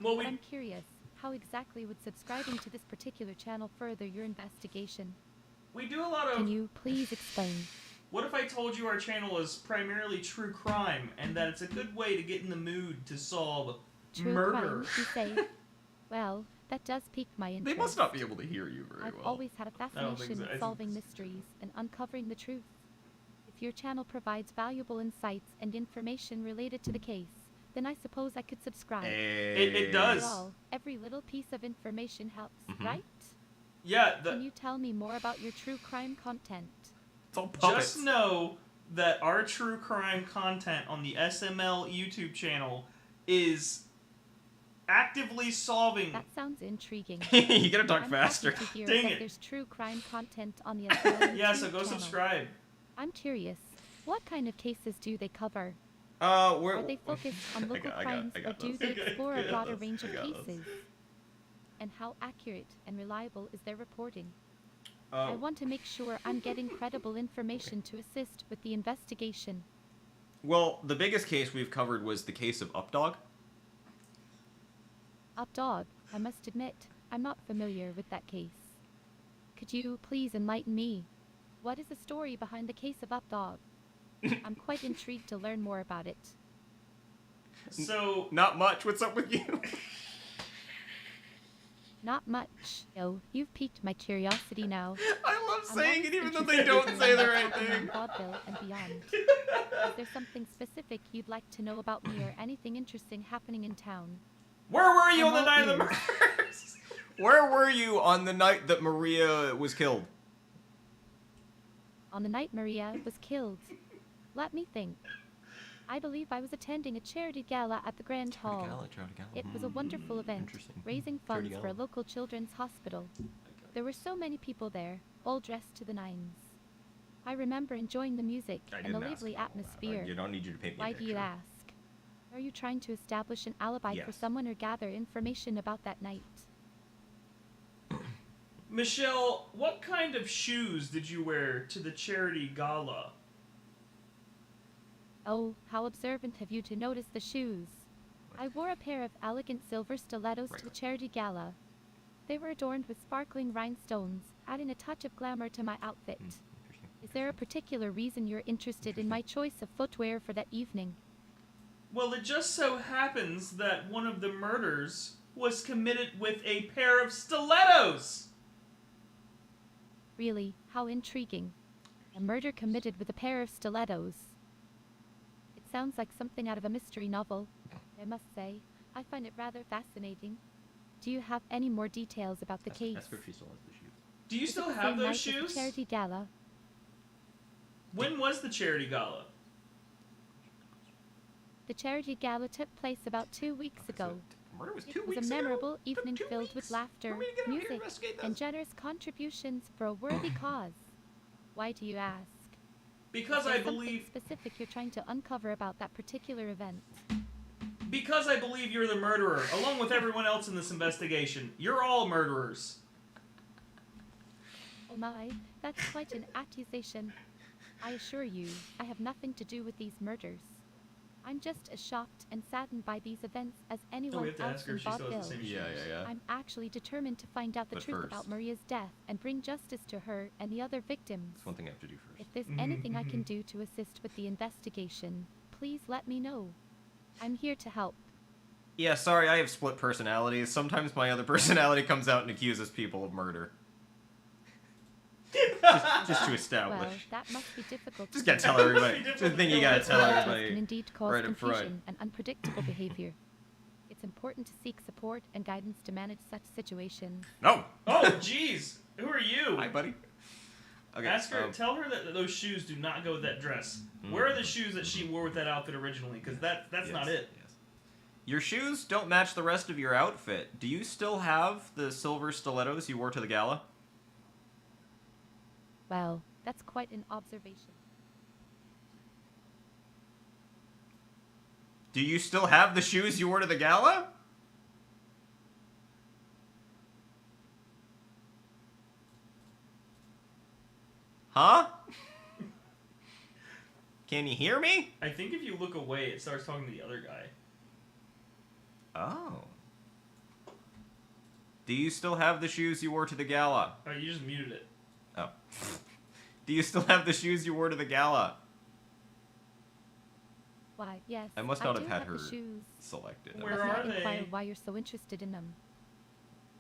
Well, but I'm curious, how exactly would subscribing to this particular channel further your investigation? We do a lot of... Can you please explain? What if I told you our channel is primarily true crime, and that it's a good way to get in the mood to solve murder? Crime, you say? Well, that does pique my interest. They must not be able to hear you very I've well. always had a fascination with solving mysteries and uncovering the truth. If your channel provides valuable insights and information related to the case, then I suppose I could subscribe. It does. After all, every little piece of information helps, right? Yeah. Can you tell me more about your true crime content? It's all puppets. Just know that our true crime content on the SML YouTube channel is actively solving... That sounds intriguing. You gotta talk faster. I'm happy to hear Dang that it. there's true crime content on the SML Yeah, YouTube so go channel. subscribe. I'm curious, what kind of cases do they cover? Are they focused on local crimes, or do they explore a broader range of cases? And how accurate and reliable is their reporting? I want to make sure I'm getting credible information to assist with the investigation. Well, the biggest case we've covered was the case of Updog. Updog, I must admit, I'm not familiar with that case. Could you please enlighten me? What is the story behind the case of Updog? I'm quite intrigued to learn more about it. So... Not much. What's up with you? Not much. No, you've piqued my curiosity now. I love saying it even though they don't say the right thing. Vaudeville and beyond. Is there something specific you'd like to know about me or anything interesting happening in town? Where were you on the night of the murders? Where were you on the night that Maria was killed? On the night Maria was killed. Let me think. I believe I was attending a charity gala at the Grand Hall. It was a wonderful event, raising funds for a local children's hospital. There were so many people there, all dressed to the nines. I remember enjoying the music and the lively atmosphere. You don't need you to paint me a Why do you picture. ask? Are you trying to establish an alibi for someone or gather information about that night? Michelle, what kind of shoes did you wear to the charity gala? Oh, how observant of you to notice the shoes. I wore a pair of elegant silver stilettos to the charity gala. They were adorned with sparkling rhinestones, adding a touch of glamour to my outfit. Is there a particular reason you're interested in my choice of footwear for that evening? Well, it just so happens that one of the murders was committed with a pair of stilettos! Really, how intriguing. A murder committed with a pair of stilettos. It sounds like something out of a mystery novel. I must say, I find it rather fascinating. Do you have any more details about the case? That's if she still has the shoes. Do you Is it still the have same those night as shoes? the charity gala? When was the charity gala? The charity gala took place about 2 weeks ago. Murder was It 2 was weeks a ago? memorable evening Took 2 filled weeks? with laughter, Want me to get out here and music, investigate and this? generous contributions for a worthy cause. Why do you ask? Because Is there I something believe... specific you're trying to uncover about that particular event? Because I believe you're the murderer, along with everyone else in this investigation. You're all murderers. Oh my, that's quite an accusation. I assure you, I have nothing to do with these murders. I'm just as shocked and saddened by these events as anyone have to else ask her in if she still has the vaudeville. same shoes. Yeah. I'm actually determined to find out the But truth first- about Maria's death and bring justice to her and the other victims. That's one thing I have to do first. If there's anything I can do to assist with the investigation, please let me know. I'm here to help. Yeah, sorry, I have split personalities. Sometimes my other personality comes out and accuses people of murder. just to establish. Well, that must be difficult. Just to gotta do. tell everybody. It's the thing you gotta tell Can everybody indeed cause right up front. confusion and unpredictable behavior. It's it's important to seek support and guidance to manage such situations. No! Oh, jeez! Who are you? Hi, buddy. Okay, Ask her, tell her that those shoes do not go with that dress. Where are the shoes that she wore with that outfit originally? Because that's not it. Yes. Your shoes don't match the rest of your outfit. Do you still have the silver stilettos you wore to the gala? Well, that's quite an observation. Do you still have the shoes you wore to the gala? Huh? Can you hear me? I think if you look away, it starts talking to the other guy. Oh. Do you still have the shoes you wore to the gala? Oh, you just muted it. Oh. Do you still have the shoes you wore to the gala? Why, yes. I must not have do had the her shoes. selected. Where But may I are they? inquire why you're so interested in them?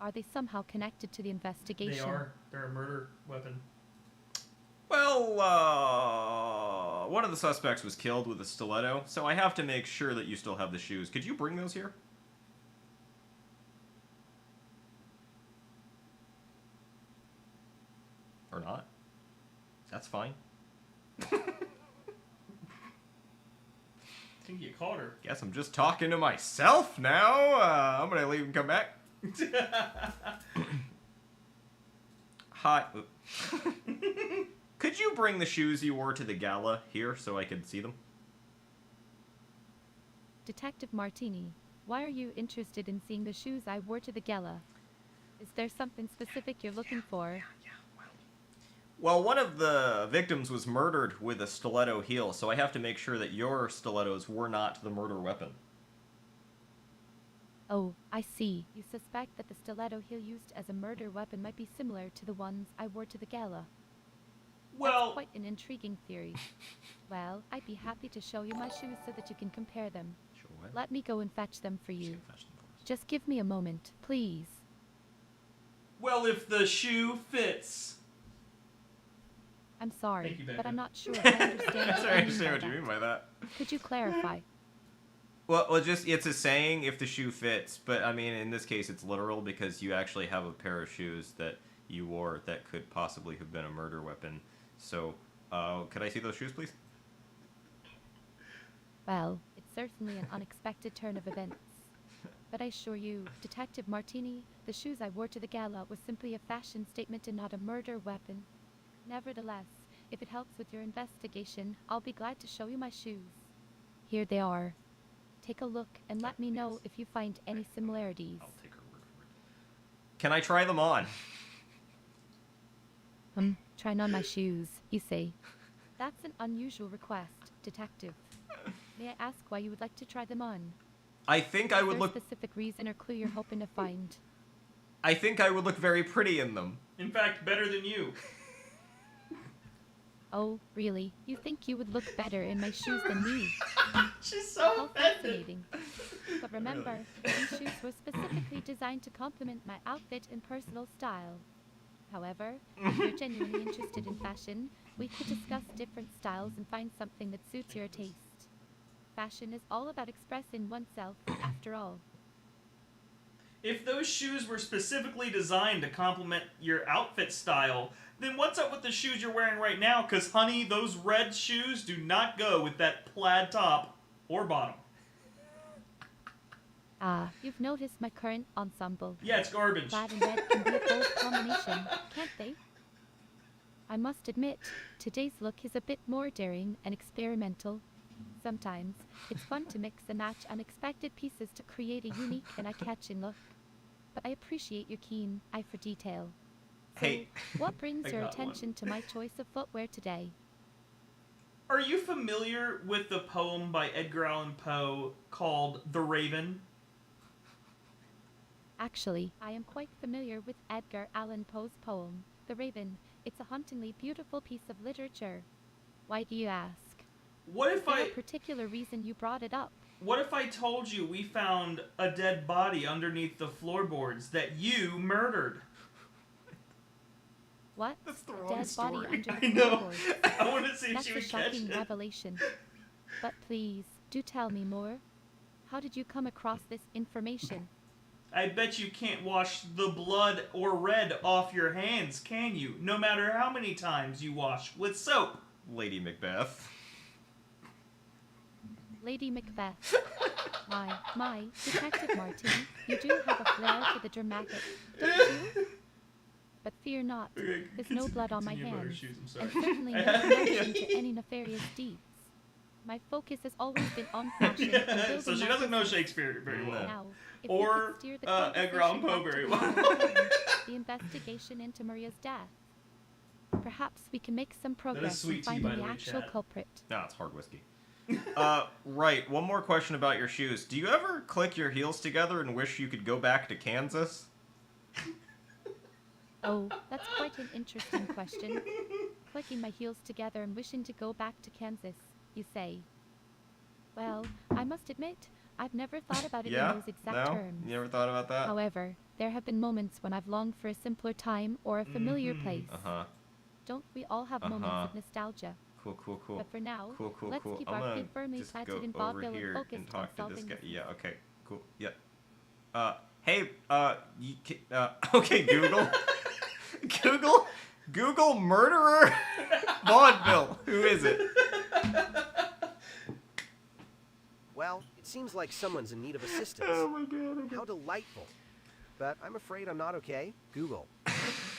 Are they somehow connected to the investigation? They are. They're a murder weapon. Well, one of the suspects was killed with a stiletto, so I have to make sure that you still have the shoes. Could you bring those here? Or not? That's fine. I think you caught her. Guess I'm just talking to myself now. I'm gonna leave and come back. Hi. Could you bring the shoes you wore to the gala here so I could see them? Detective Martini, why are you interested in seeing the shoes I wore to the gala? Is there something specific you're looking for? Well, one of the victims was murdered with a stiletto heel, so I have to make sure that your stilettos were not the murder weapon. Oh, I see. You suspect that the stiletto heel used as a murder weapon might be similar to the ones I wore to the gala. Well, that's quite an intriguing theory. Well, I'd be happy to show you my shoes so that you can compare them. Sure. What? Let me go and fetch them for you. Fetch them for us. Just give me a moment, please. well, if the shoe fits. I'm sorry, Thank you, but Becca. I'm not sure I understand Sorry, I understand what you by mean by that. that. Could you clarify? Well, just it's a saying if the shoe fits, but I mean in this case it's literal because you actually have a pair of shoes that you wore that could possibly have been a murder weapon. So, could I see those shoes, please? Well, it's certainly an unexpected turn of events. But I assure you, Detective Martini, the shoes I wore to the gala was simply a fashion statement and not a murder weapon. Nevertheless, if it helps with your investigation, I'll be glad to show you my shoes. Here they are. Take a look and let me know if you find any similarities. I'll take her word for it. Can I try them on? Trying on my shoes, you say. That's an unusual request, Detective. May I ask why you would like to try them on? I think I would Is there look. a specific reason or clue you're hoping to find? I think I would look very pretty in them. In fact, better than you. Oh, really? You think you would look better in my shoes than me? She's so How offended. fascinating. But remember, these shoes were specifically designed to complement my outfit and personal style. However, if you're genuinely interested in fashion, we could discuss different styles and find something that suits your taste. Fashion is all about expressing oneself, after all. If those shoes were specifically designed to complement your outfit style, then what's up with the shoes you're wearing right now? Because, honey, those red shoes do not go with that plaid top or bottom. Ah, you've noticed my current ensemble. Yeah, it's garbage. Plaid and red can be a bold combination, can't they? I must admit, today's look is a bit more daring and experimental. Sometimes, it's fun to mix and match unexpected pieces to create a unique and eye-catching look. But I appreciate your keen eye for detail. So, Hey. what brings I your got attention to my choice of footwear today? Are you familiar with the poem by Edgar Allan Poe called The Raven? Actually, I am quite familiar with Edgar Allan Poe's poem, The Raven. It's a hauntingly beautiful piece of literature. Why do you ask? What Is if there a particular reason you brought it up? What if I told you we found a dead body underneath the floorboards that you murdered? What? That's the A wrong dead story. body under I the know. floorboards? I want to see if That's she a would catch shocking it. revelation. But please, do tell me more. How did you come across this information? I bet you can't wash the blood or red off your hands, can you? No matter how many times you wash with soap. Lady Macbeth. Lady Macbeth. My, Detective Martin, you do have a flair for the dramatic, don't you? But fear not, there's no blood on my hands, and certainly no connection to any nefarious deeds. My focus has always been on fashion and building So she doesn't know Shakespeare very well. Now, if or you could steer the Edgar Allan Poe conversation very back well. to the investigation into Maria's death. Perhaps we can make some progress in sweet tea, by finding the the way, actual Chad. culprit. No, it's hard whiskey. Right, one more question about your shoes. Do you ever click your heels together and wish you could go back to Kansas? Oh, that's quite an interesting question. Clicking my heels together and wishing to go back to Kansas, you say. Well, I must admit, I've never thought about it in those exact terms. You never thought about that? However, there have been moments when I've longed for a simpler time or a familiar place. Don't we all have moments of nostalgia? Cool. But for now, Cool. let's keep I'm our gonna feet firmly just planted go in over vaudeville here and focused and on talk to this solving guy. the Yeah, okay, cool. Yeah. Hey, okay, Google. Google murderer vaudeville. Who is it? Well, it seems like someone's in need of assistance. Oh my god. How delightful. But I'm afraid I'm not okay. Google.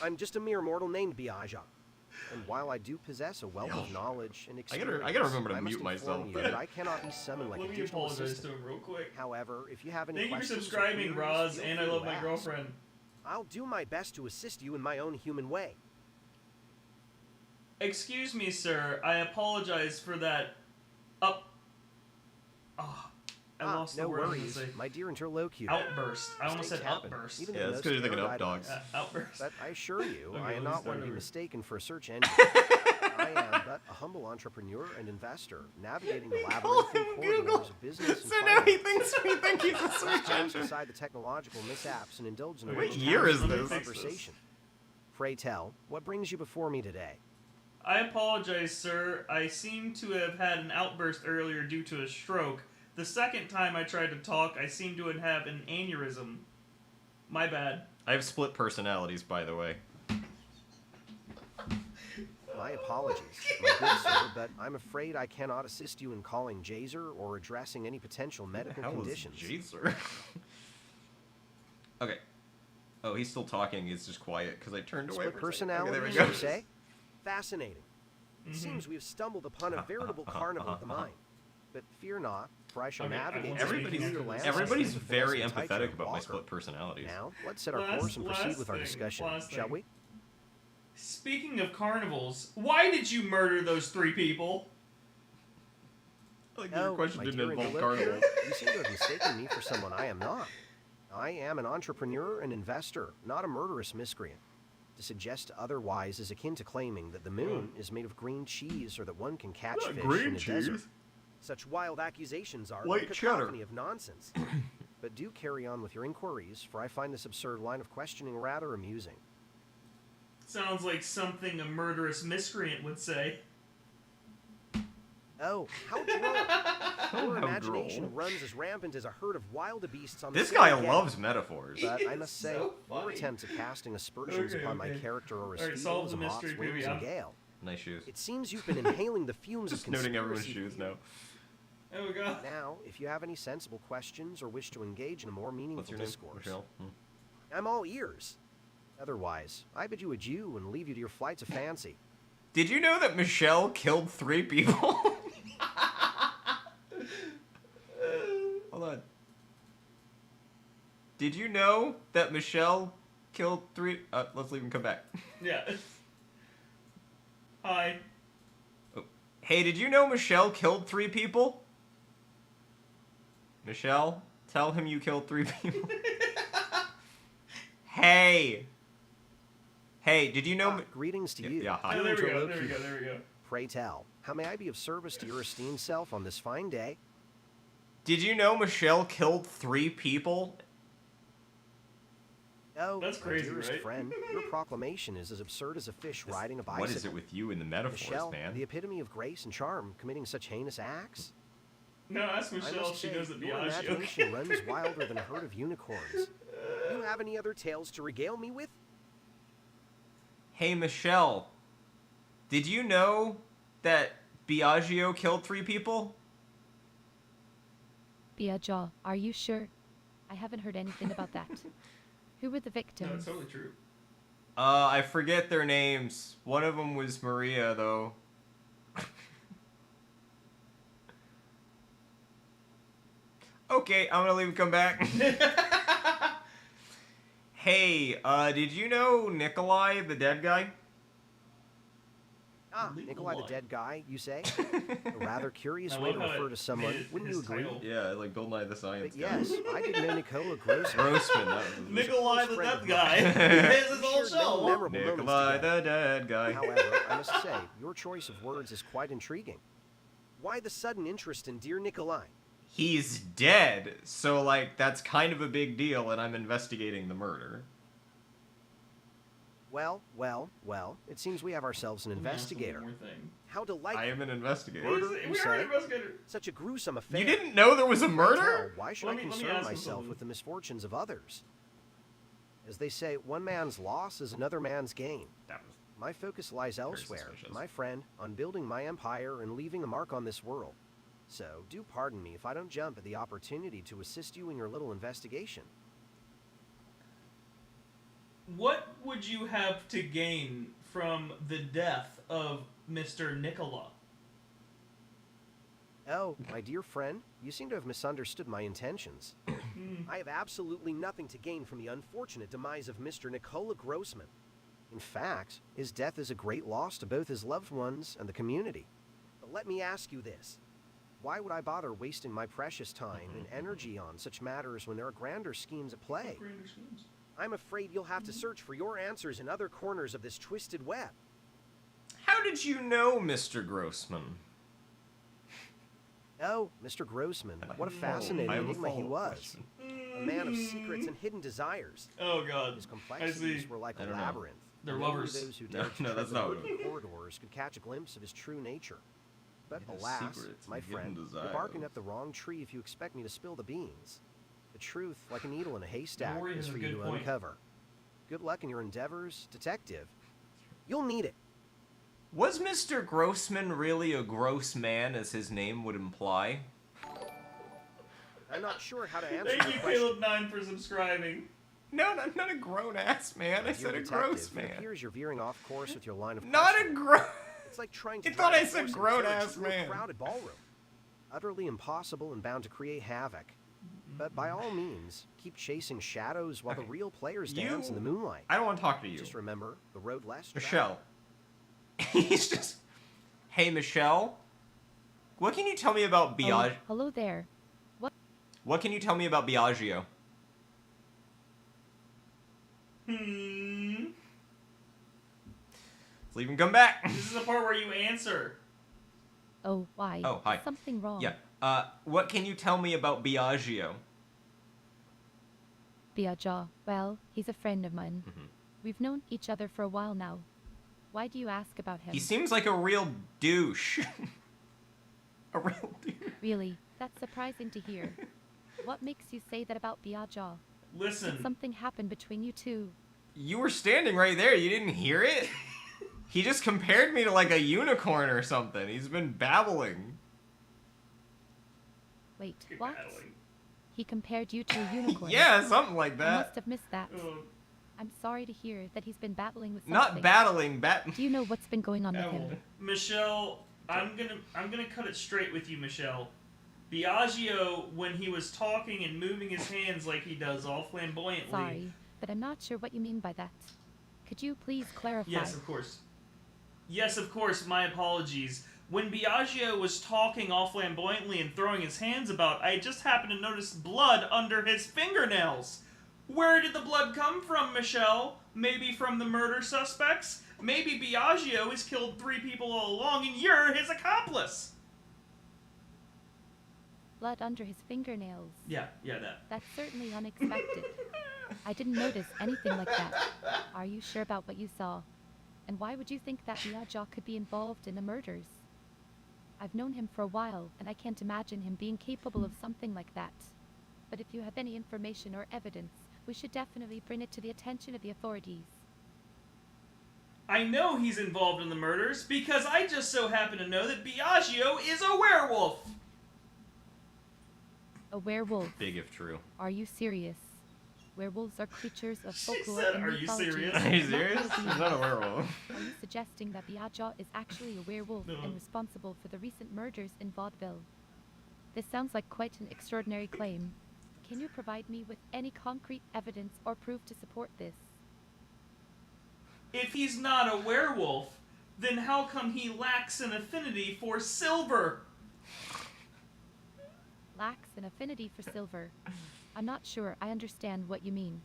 I'm just a mere mortal named Biaja. And while I do possess a wealth of knowledge and experience, I gotta remember to I must mute myself. inform you that I cannot be summoned like Let a me digital apologize assistant. to him real quick. However, if you have any Thank you for questions or subscribing, queries, Roz, feel and I free love to my ask. girlfriend. I'll do my best to assist you in my own human way. Excuse me, sir. I apologize for that. I lost no the word I was worries, gonna say. my dear interlocutor. Outburst. I almost said Mistakes happen, outburst. even Yeah, in that's the because you're most thinking of erudite dogs. minds. Outburst. But I assure you, Okay, I let am me not start one to be over. mistaken for a search engine. I am but a humble entrepreneur and investor, navigating the labyrinthine corridors of business and So now he finance. thinks he's a search Let's toss engine. aside the technological mishaps and indulge in a What rich year is tapestry of this? conversation. Pray tell, what brings you before me today? I apologize, sir. I seem to have had an outburst earlier due to a stroke. The second time I tried to talk, I seem to have an aneurysm. My bad. I have split personalities, by the way. My apologies, my good sir, but I'm afraid I cannot assist you in calling Jazer or addressing any potential medical conditions. Jazer? Okay. Oh, he's still talking. He's just quiet because I turned away. Split for a second. Okay, personality, there we you go. say? Fascinating. It seems we've stumbled upon a veritable carnival of the mind. But fear not, for I shall navigate this peculiar landscape Everybody's with a very fancy tightrope empathetic about my walker. split personalities. Now, let's set our course and proceed with our discussion, shall we? Speaking of carnivals, why did you murder those 3 people? Like your question my didn't dear involve interlocutor, carnival. you seem to have mistaken me for someone I am not. I am an entrepreneur and investor, not a murderous miscreant. To suggest otherwise is akin to claiming that the moon is made of green cheese or that one can catch fish in a desert. Such wild accusations are White a cheddar. cacophony of nonsense. But do carry on with your inquiries, for I find this absurd line of questioning rather amusing. Sounds like something a murderous miscreant would say. Oh, how droll! Your how imagination droll. runs as rampant as a herd of wild beasts on the This same guy day. loves metaphors. But I must say, so your funny. attempts at casting aspersions upon my character are as Alright, feeble solve as the a moth's mystery, wings Pooby. in gale. Nice shoes. It seems you've been inhaling the fumes of Just noting everyone's conspiracy. shoes now. Oh god. Now, if you have any sensible questions or wish to engage in a more What's meaningful your name? discourse, Michelle? I'm all ears. Otherwise, I bid you adieu and leave you to your flights of fancy. Did you know that Michelle killed 3 people? Hold on. Did you know that Michelle killed 3... let's leave him come back. Yeah. Hi. Oh. Hey, did you know Michelle killed 3 people? Michelle, tell him you killed 3 people. Hey. Hey, did you know... Greetings to you. Yeah, hi. Oh, there we go, Interlocutor. there we go, there we go. Pray tell, how may I be of service to your esteemed self on this fine day? Did you know Michelle killed 3 people? Oh, That's my crazy, dearest right? friend, your proclamation is as absurd as a fish riding a bicycle. What is it with you and the metaphors, Michelle, man? the epitome of grace and charm, committing such heinous acts? No, ask I Michelle must if she say, knows that your Biagio. imagination runs wilder than a herd of unicorns. Do you have any other tales to regale me with? Hey, Michelle. Did you know that Biagio killed 3 people? Biagio, are you sure? I haven't heard anything about that. Who were the victims? No, it's totally true. I forget their names. One of them was Maria, though. Okay, I'm gonna leave and come back. Hey, did you know Nikolai, the dead guy? Ah, Nikolai the dead guy, you say? A rather curious way to refer to someone, wouldn't you agree? Yeah, like Bill Nye the Science But Guy. yes, I did know Nicola Grossman. Grossman, that was Nikolai the dead guy. He has his whole show. Nikolai the dead guy. However, I must say, your choice of words is quite intriguing. Why the sudden interest in dear Nikolai? He's dead, so, like, that's kind of a big deal, and I'm investigating the murder. Well, it seems we have ourselves an investigator. How delightful. I am an investigator. Murder, you say? Such a gruesome affair. You didn't know there was a murder? Why should I concern myself with the misfortunes of others? As they say, one man's loss is another man's gain. My focus lies elsewhere, my friend, on building my empire and leaving a mark on this world. So, do pardon me if I don't jump at the opportunity to assist you in your little investigation. What would you have to gain from the death of Mr. Nicola? Oh, my dear friend, you seem to have misunderstood my intentions. I have absolutely nothing to gain from the unfortunate demise of Mr. Nicola Grossman. In fact, his death is a great loss to both his loved ones and the community. But let me ask you this. Why would I bother wasting my precious time and energy on such matters when there are grander schemes at play? I'm afraid you'll have to search for your answers in other corners of this twisted web. How did you know Mr. Grossman? Oh, Mr. Grossman, what a fascinating enigma he was. A man of secrets and hidden desires. Oh God, his complexities were like a labyrinth. They're lovers. Those who dared to that's tread not the what it corridors could catch a glimpse of his true nature. But Hidden alas, secrets my and hidden friend, you're desires. barking up the wrong tree if you expect me to spill the beans. The truth, like a needle in a haystack, Maury is has for a you good to point. uncover. Good luck in your endeavors, detective. You'll need it. Was Mr. Grossman really a gross man, as his name would imply? I'm not sure how to answer Thank your you, question. Caleb9, for subscribing. No, I'm not a grown-ass man. I Dear said a detective, gross It man. appears you're veering off course with your line of Not a questioning. grown... It's like trying to You thought drive I a said horse and grown-ass carriage through man. a crowded ballroom. Utterly impossible and bound to create havoc. But by all means, keep chasing shadows while the real players dance in the moonlight. I don't want to talk to you. Just remember, the road less traveled. Michelle. He's just... Hey, Michelle? What can you tell me about Biagio? Hello there. What can you tell me about Biagio? Let's leave and come back. This is the part where you answer. Oh, why? Oh, hi. Is something wrong? Yeah. What can you tell me about Biagio? Biagio. Well, he's a friend of mine. Mm-hmm. We've known each other for a while now. Why do you ask about him? He seems like a real douche. A real douche. Really? That's surprising to hear. What makes you say that about Biagio? Listen. Did something happen between you two? You were standing right there. You didn't hear it? He just compared me to like a unicorn or something. He's been babbling. Wait, what? He compared you to a unicorn? Yeah, something like I that. must have missed that. I'm sorry to hear that he's been battling with something. Not battling, Do you know what's been going on with him? Michelle, I'm gonna cut it straight with you, Michelle. Biagio, when he was talking and moving his hands like he does, all flamboyantly. Sorry, but I'm not sure what you mean by that. Could you please clarify? Yes, of course. Yes, of course. My apologies. When Biagio was talking all flamboyantly and throwing his hands about, I just happened to notice blood under his fingernails. Where did the blood come from, Michelle? Maybe from the murder suspects? Maybe Biagio has killed 3 people all along and you're his accomplice. Blood under his fingernails. Yeah, that. That's certainly unexpected. I didn't notice anything like that. Are you sure about what you saw? And why would you think that Biagio could be involved in the murders? I've known him for a while, and I can't imagine him being capable of something like that. But if you have any information or evidence, we should definitely bring it to the attention of the authorities. I know he's involved in the murders because I just so happen to know that Biagio is a werewolf. A werewolf? Big if true. Are you serious? Werewolves are creatures of She folklore said, and "Are you mythology. serious?" Are you serious? He's not a werewolf. Are you suggesting that Biagio is actually a werewolf No. and responsible for the recent murders in vaudeville? This sounds like quite an extraordinary claim. Can you provide me with any concrete evidence or proof to support this? If he's not a werewolf, then how come he lacks an affinity for silver? Lacks an affinity for silver. I'm not sure I understand what you mean.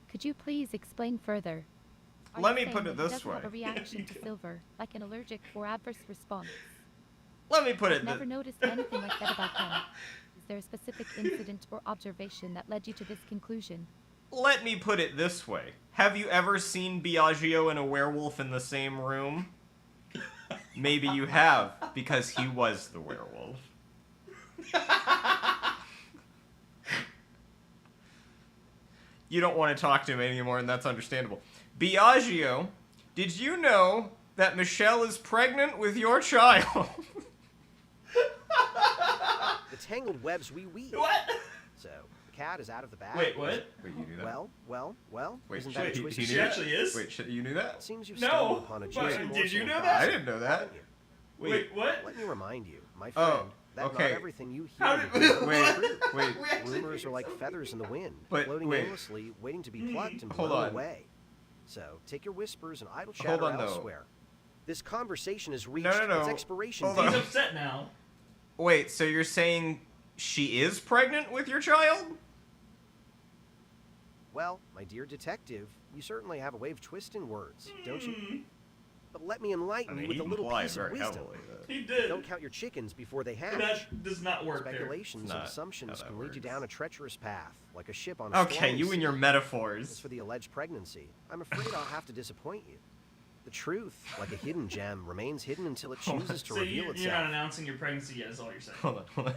Could you please explain further? Are Let you me saying put that it he this doesn't have way. a reaction to silver, like an allergic or adverse response? Let me put I've it never noticed anything like that about him. Is there a specific incident or observation that led you to this conclusion? Let me put it this way. Have you ever seen Biagio and a werewolf in the same room? Maybe you have, because he was the werewolf. You don't want to talk to him anymore, and that's understandable. Biagio, did you know that Michelle is pregnant with your child? The tangled webs we weave. What? So, the cat is out of the bag. Wait, what? Wait, you knew that? Well, Wait, isn't that a twist? She actually is? Wait, you knew that? It seems you've No, stumbled upon a but juicy did morsel you of know gossip, that? I didn't know that. haven't you? Wait, what? Let me remind you, my Oh, friend, that okay. not everything you hear How is did- true. Wait. We actually Rumors figured are like something feathers in the wind, But floating wait. aimlessly, waiting to be plucked and Hold blown on. away. So, take your whispers and idle Hold chatter on, though. elsewhere. This conversation has reached no. its expiration Hold date. on. He's upset now. Wait, so you're saying she is pregnant with your child? Well, my dear detective, you certainly have a way of twisting words, don't you? Hmm. But let me enlighten you with he a little implied piece of very wisdom. heavily that- He did. Don't count your chickens before they hatch. That does not work there. Speculations It's and not assumptions how that can lead you works. down a treacherous path, like a ship on a Okay, stormy you and your sea. As metaphors. for the alleged pregnancy, I'm afraid I'll have to disappoint you. The truth, like a hidden gem, remains hidden until it chooses to So reveal you're itself. not announcing your pregnancy yet, is all you're saying. Hold on.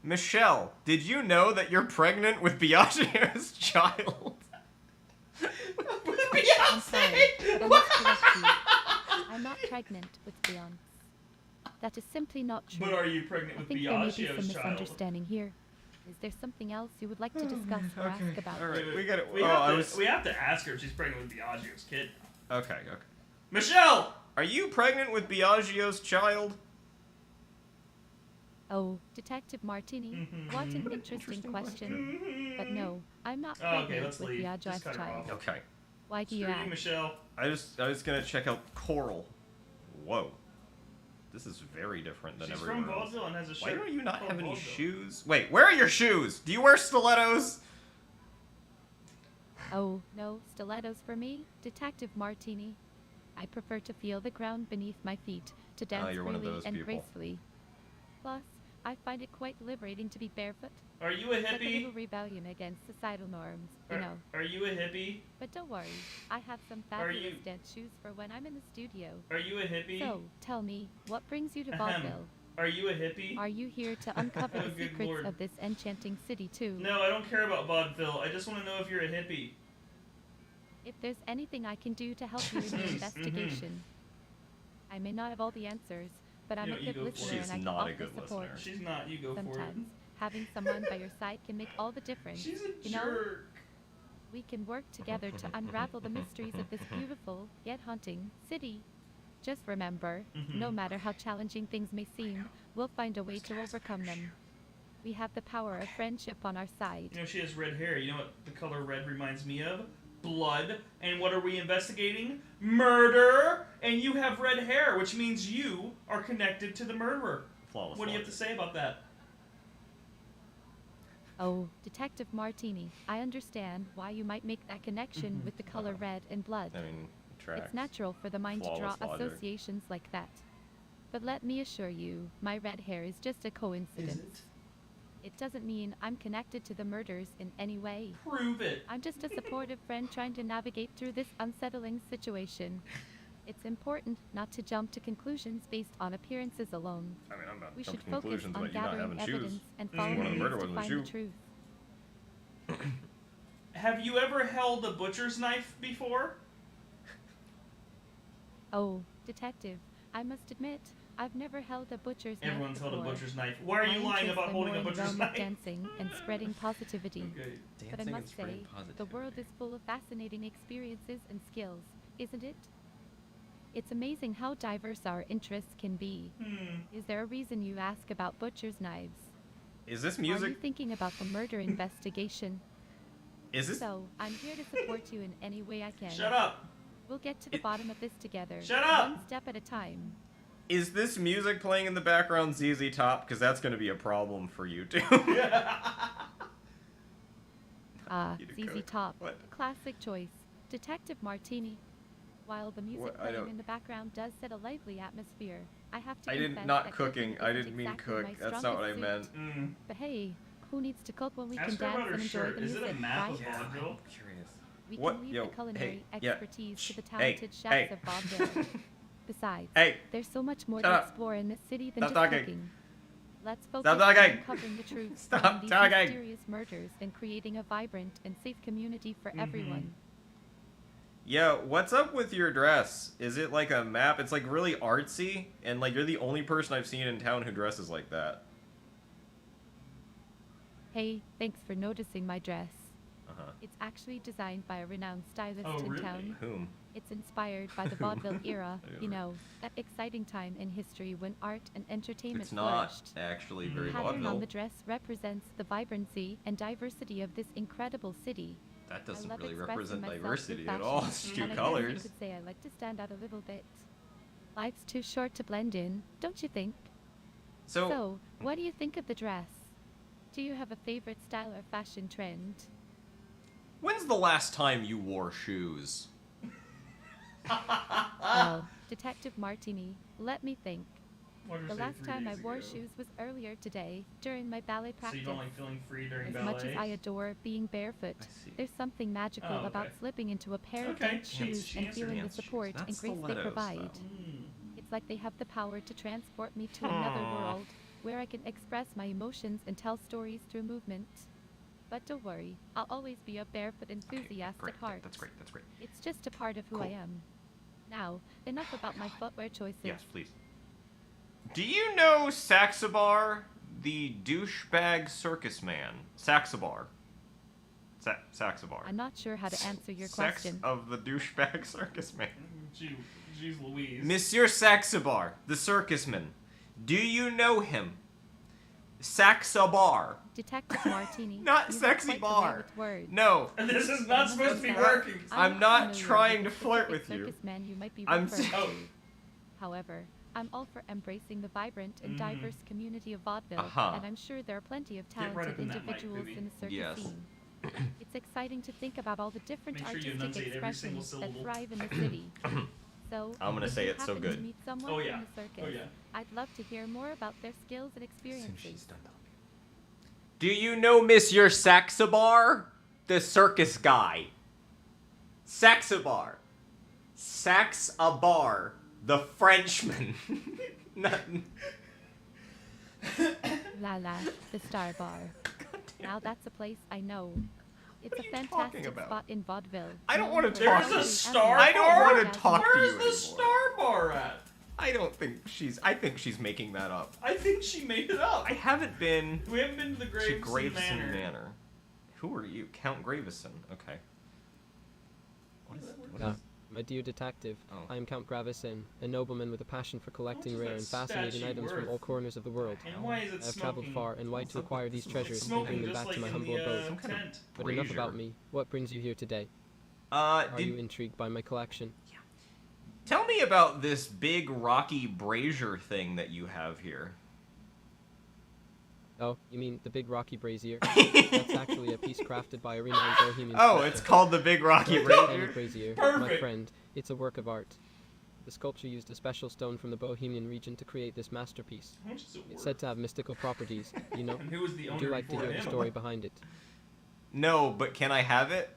Michelle, did you know that you're pregnant with Biagio's child? I'm sorry, but I must correct you. I'm not pregnant with Beyonce. That is simply not true. But are you pregnant I with think there may be some Biagio's child? misunderstanding here. Is there something else you would like to discuss or ask about? All right, Wait, we got it. We, we have to ask her if she's pregnant with Biagio's kid. Okay. Michelle! Are you pregnant with Biagio's child? Oh, Detective Martini, what an interesting question. But no, I'm not Oh, okay, pregnant let's with leave. Biagio's Just cut her child. off. Okay. Why do you Screw you, ask? Michelle. I was gonna check out Coral. Whoa. This is very different than She's everywhere from else. Vaudeville and has a Why shirt do you not called have any Vaudeville. shoes? Wait, where are your shoes? Do you wear stilettos? Oh, no, stilettos for me? Detective Martini. I prefer to feel the ground beneath my feet, to dance you're one of freely those and people. gracefully. Plus, I find it quite liberating to be barefoot. Are you a Like a hippie? little rebellion against societal norms, you know. Are you a hippie? But don't worry, I have some Are fabulous you- dance shoes for when I'm in the studio. Are you a hippie? So, tell me, what brings you to Ahem. vaudeville? Are you a hippie? Are you here to uncover Oh, the good secrets lord. of this enchanting city too? No, I don't care about vaudeville. I just want to know if you're a hippie. If there's anything I can do to help you in your investigation. I may not have all the answers, but I'm You a know, you good go for it. listener She's and I can not a offer good support. listener. She's not. You go for it. Sometimes having someone by your side can make all the difference. She's a you know, jerk. we can work together to unravel the mysteries of this beautiful yet haunting city. Just remember, no matter how challenging things may seem, we'll find a way to overcome them. We have the power of friendship on our side. You know, she has red hair. You know what the color red reminds me of? Blood. And what are we investigating? Murder! And you have red hair, which means you are connected to the murderer. Flawless What do you have to say about that? Oh, Detective Martini, I understand why you might make that connection with the color red and blood. I mean, tracks. It's natural for the mind to draw Flawless logic. associations like that. But let me assure you, my red hair is just a coincidence. It doesn't mean I'm connected to the murders in any way. Prove it. I'm just a supportive friend trying to navigate through this unsettling situation. It's important not to jump to conclusions based on appearances alone. I mean, I'm not We should jumping focus conclusions on about you not gathering having evidence shoes. and following One of the murder leads to was a find the shoe. truth. Have you ever held a butcher's knife before? Oh, detective, I must admit, I've never held a butcher's knife Everyone's held a before. butcher's knife. Why are you My lying interests about are holding more a in the butcher's realm knife? of dancing and spreading positivity. Okay. But I must say, the world is full of fascinating experiences and skills, isn't it? It's amazing how diverse our interests can be. Is there a reason you ask about butcher's knives? Is this Are you music? thinking about the murder investigation? Is this? So, I'm here to support you in any way I can. Shut up. We'll get to the bottom of this together. Shut up! One step at a time. Is this music playing in the background ZZ Top? Because that's going to be a problem for you too. ZZ Top. What? Classic choice. Detective Martini. While the music What? I playing don't- in the background does set a lively atmosphere, I have to I confess didn't. Not that cooking. I isn't didn't mean exactly cook. my That's not what I strongest meant. suit. But hey, who needs to cook when we Ask can her about dance her and enjoy shirt. the Is it music, a map right? of vaudeville? Curious. We What? can leave Yo, the culinary hey, yeah. expertise to the Hey, talented chefs hey. of vaudeville. Besides, Hey. there's so much more Shut to up. explore in this city than Stop just talking. cooking. Let's focus Stop on talking. uncovering the truth Stop behind these talking. mysterious murders and creating a vibrant and safe community for everyone. Yeah, what's up with your dress? Is it like a map? It's like really artsy, and like you're the only person I've seen in town who dresses like that. Hey, thanks for noticing my dress. Uh-huh. It's actually designed by a renowned stylist Oh, in really? town. Whom? It's inspired by the vaudeville era, I don't you know. know, that exciting time in history when art and entertainment It's not flourished. actually The very pattern on vaudeville. the dress represents the vibrancy and diversity of this incredible city. That I doesn't love really expressing represent myself with diversity at fashion, all. It's two and I guess colors. you could say I like to stand out a little bit. Life's too short to blend in, don't you think? So, what do you think of the dress? Do you have a favorite style or fashion trend? When's the last time you wore shoes? Well, Detective Martini, let me think. What did The I say last 3 time I days wore ago? shoes was earlier today, during my ballet So practice. you don't like feeling free during As ballet? much as I adore being barefoot, see. there's something magical Oh, okay. about slipping into a pair of Okay, dance shoes she and answered. feeling the Dance shoes. support Not and grace they stilettos, provide. though. It's like they have the power to transport me to another world, where I can express my emotions and tell stories through movement. But don't worry, I'll always be a barefoot enthusiast Great. at heart. That's great. That's great. It's just a part of who I Cool. am. Now, enough about my footwear choices. Yes, please. Do you know Saxabar, the douchebag circus man? Saxabar. Saxabar. I'm not sure how to answer your Sex question. of the douchebag circus man. Jeez Louise. Monsieur Saxabar, the circusman. Do you know him? Saxabar. Detective Martini. Not you have sexy quite the way bar. with words. No. And this is I not must supposed to be confess, working. I'm not familiar trying with to the flirt specific with you. circus man you might be I'm referring s- to. However, I'm all for embracing the vibrant and diverse community of vaudeville, Uh-huh. and I'm sure there are plenty of Get right talented up in that mic, individuals Pooby. in the circus Yes. scene. It's exciting to think about all the different Make sure you artistic enunciate every single expressions that syllable. thrive in the city. So, I'm gonna if say you it so happen good. To meet someone Oh, yeah. in the circus, Oh, yeah. I'd love to hear more about their skills and experiences. Do you know Monsieur Saxabar? The circus guy. Saxabar. Saxabar. The Frenchman. Not... La La, the Star Bar. Now that's a place I know. It's What a are you talking fantastic about? spot in vaudeville. I don't known wanna for talk its to you. There's a ambience star I don't and wanna enthusiasm. talk to you Where's the anymore. star bar at? I don't think she's... I think she's making that up. I think she made it up. I haven't been We haven't been to the to Gravesend Gravesend Manor. Manor. Who are you? Count Gravesend. Okay. What is My dear detective, Oh. I am Count Gravesend, a nobleman with a passion for collecting How much rare is and that fascinating statue items worth? from all corners of the world. And why is it I have traveled smoking? far and wide to acquire these treasures and Smoking bring them just back like to my in humble the, abode. tent. But enough brazier. about me. What brings you here today? Are you intrigued by my collection? Tell me about this big rocky brazier thing that you have here. Oh, you mean the big rocky brazier? That's actually a piece crafted by a renowned Bohemian Oh, sculptor. it's called the big rocky brazier? brazier, my Perfect. friend. It's a work of art. The sculpture used a special stone from the Bohemian region to create this masterpiece. How much is it It's worth? said to have mystical properties, you know. And who was the Would you owner like to before hear the him? story behind it? No, but can I have it?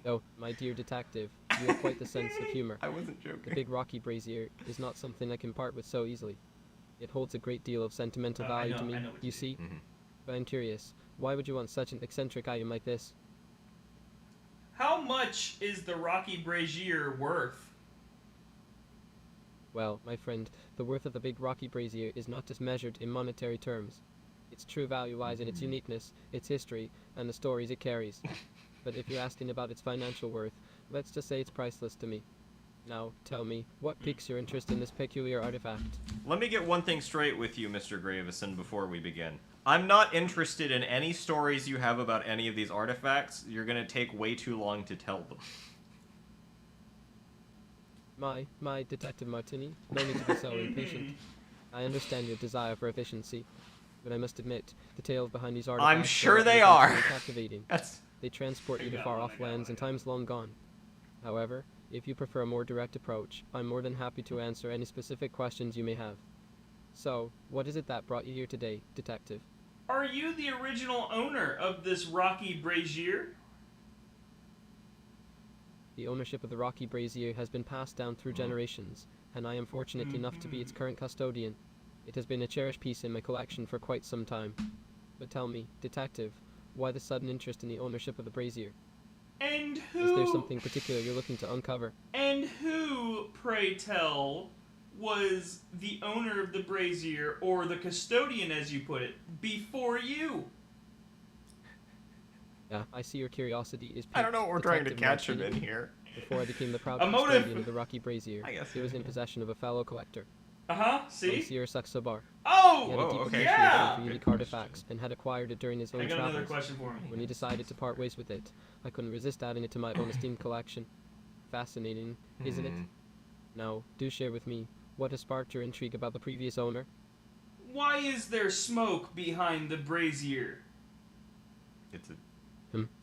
Oh, my dear detective, You have quite the sense of humor. I wasn't joking. The big rocky brazier is not something I can part with so easily. It holds a great deal of sentimental value to me, you see? But I'm curious, why would you want such an eccentric item like this? How much is the rocky brazier worth? Well, my friend, the worth of the big rocky brazier is not just measured in monetary terms. Its true value lies in its uniqueness, its history, and the stories it carries. But if you're asking about its financial worth, let's just say it's priceless to me. Now, tell me, what piques your interest in this peculiar artifact? Let me get one thing straight with you, Mr. Gravison, before we begin. I'm not interested in any stories you have about any of these artifacts. You're gonna take way too long to tell them. My Detective Martini, no need to be so impatient. I understand your desire for efficiency, but I must admit, the tales behind these artifacts I'm sure they are captivating. They transport you to far-off lands and times long gone. However, if you prefer a more direct approach, I'm more than happy to answer any specific questions you may have. So, what is it that brought you here today, Detective? Are you the original owner of this rocky brazier? The ownership of the rocky brazier has been passed down through generations, and I am fortunate enough to be its current custodian. It has been a cherished piece in my collection for quite some time. But tell me, Detective, why the sudden interest in the ownership of the brazier? And who... Is there something particular you're looking to uncover? And who, pray tell, was the owner of the brazier, or the custodian as you put it, before you? Yeah, I see your curiosity is piqued. I don't know what we're trying to Detective catch him Martini. in here. Before I became the proud A motive. custodian of the rocky brazier, I guess he was in possession of a fellow collector. See? Monsieur Saxobar. Oh! He had a deep appreciation yeah! for unique artifacts and had acquired it during his own I got travels. another question for him. When he decided to part ways with it, I couldn't resist adding it to my own esteemed collection. Fascinating, isn't it? Now, do share with me, what has sparked your intrigue about the previous owner? Why is there smoke behind the brazier? It's a...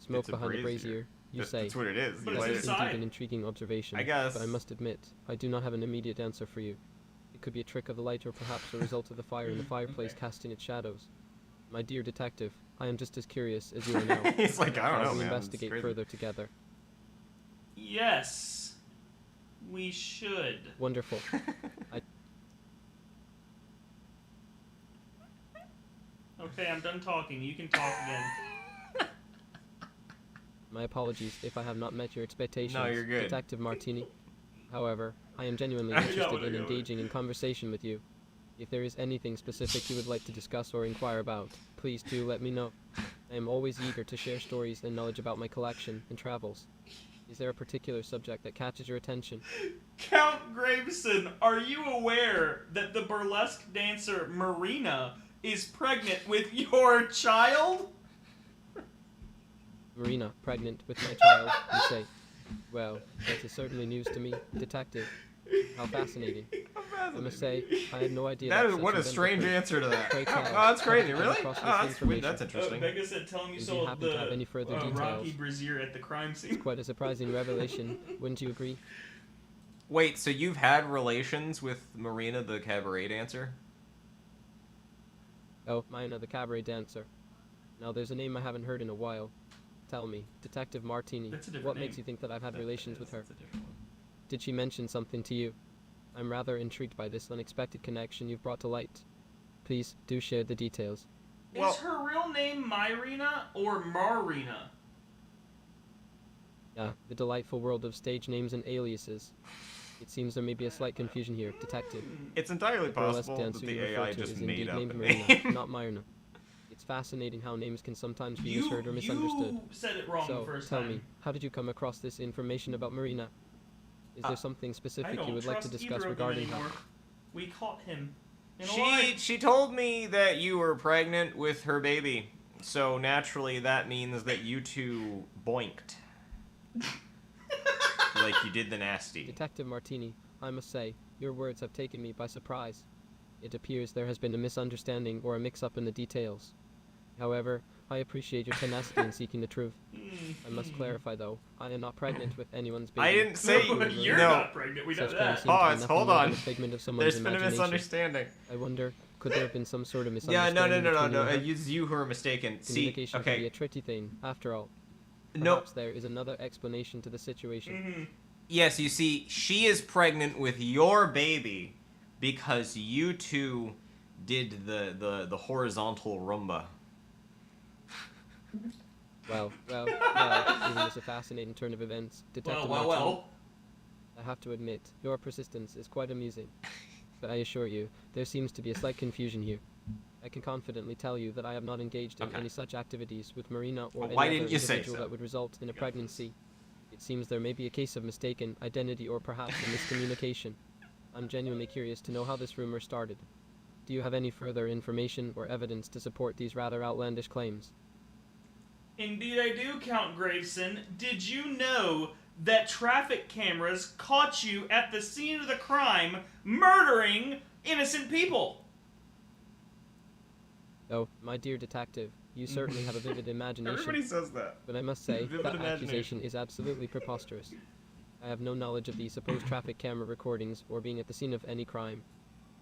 Smoke it's a behind the brazier, you say. That's what it is. But That it's is inside. indeed an intriguing observation. I guess. But I must admit, I do not have an immediate answer for you. It could be a trick of the light or perhaps a result of the fire in the fireplace casting its shadows. My dear detective, I am just as curious as you are now. He's like, I don't know, Shall we man. investigate further together? Yes. We should. Wonderful. Okay, I'm done talking. You can talk again. My apologies if I have not met your expectations, No, you're good. Detective Martini. However, I am genuinely interested in engaging in conversation with you. If there is anything specific you would like to discuss or inquire about, please do let me know. I am always eager to share stories and knowledge about my collection and travels. Is there a particular subject that catches your attention? Count Graveson, are you aware that the burlesque dancer Marina is pregnant with your child? Marina, pregnant with my child, you say. Well, that is certainly news to me, Detective. How fascinating. I must say, I had no idea. That is such what a events strange occurred. answer to that. Pray Oh, tell, that's crazy, how did you really? come across Oh, this that's interesting. Becca said, tell him you If you saw happen to have any further the details. rocky brazier at the crime scene. It's quite a surprising revelation, wouldn't you agree? Wait, so you've had relations with Marina, the cabaret dancer? Oh, Marina, the cabaret dancer. Now, there's a name I haven't heard in a while. Tell me, Detective Martini, That's a different what name. makes you think that I've had relations with her? That's a different one. Did she mention something to you? I'm rather intrigued by this unexpected connection you've brought to light. Please, do share the details. Is her real name Myrina or Marina? Yeah, the delightful world of stage names and aliases. It seems there may be a slight confusion here, Detective. It's entirely The burlesque possible dancer that the you refer AI to just is made indeed up named a Marina, name. not Myrna. It's fascinating how names can sometimes be misheard or misunderstood. You said it wrong So, the first tell time. me, how did you come across this information about Marina? Is there something I specific don't you would like to trust discuss either of them regarding her? anymore. We caught him. In a lie. She told me that you were pregnant with her baby. So naturally that means that you two boinked. Like you did the nasty. Detective Martini, I must say, your words have taken me by surprise. It appears there has been a misunderstanding or a mix-up in the details. However, I appreciate your tenacity in seeking the truth. I must clarify, though, I am not pregnant with anyone's baby. I didn't say You're no. not pregnant, we know Such that. claims seem to be Pause, nothing hold more on. than a figment of someone's There's been a imagination. misunderstanding. I wonder, could there have been some sort of Yeah, misunderstanding? no. between you and her? It's you who are mistaken. See, Communication can be okay. a tricky thing, after all. No. Perhaps there is another explanation to the situation. Yes, you see, she is pregnant with your baby because you two did the horizontal Roomba. Well, isn't this a fascinating turn of events, Detective Martini? I have to admit, your persistence is quite amusing. But I assure you, there seems to be a slight confusion here. I can confidently tell you that I have not engaged in any such activities with Marina or any other individual that would result in a pregnancy. It seems there may be a case of mistaken identity or perhaps a miscommunication. I'm genuinely curious to know how this rumor started. Do you have any further information or evidence to support these rather outlandish claims? Indeed I do, Count Graveson. Did you know that traffic cameras caught you at the scene of the crime murdering innocent people? Oh, my dear detective, you certainly have a vivid imagination. Everybody says that. But I must say, that accusation is absolutely preposterous. I have no knowledge of the supposed traffic camera recordings or being at the scene of any crime.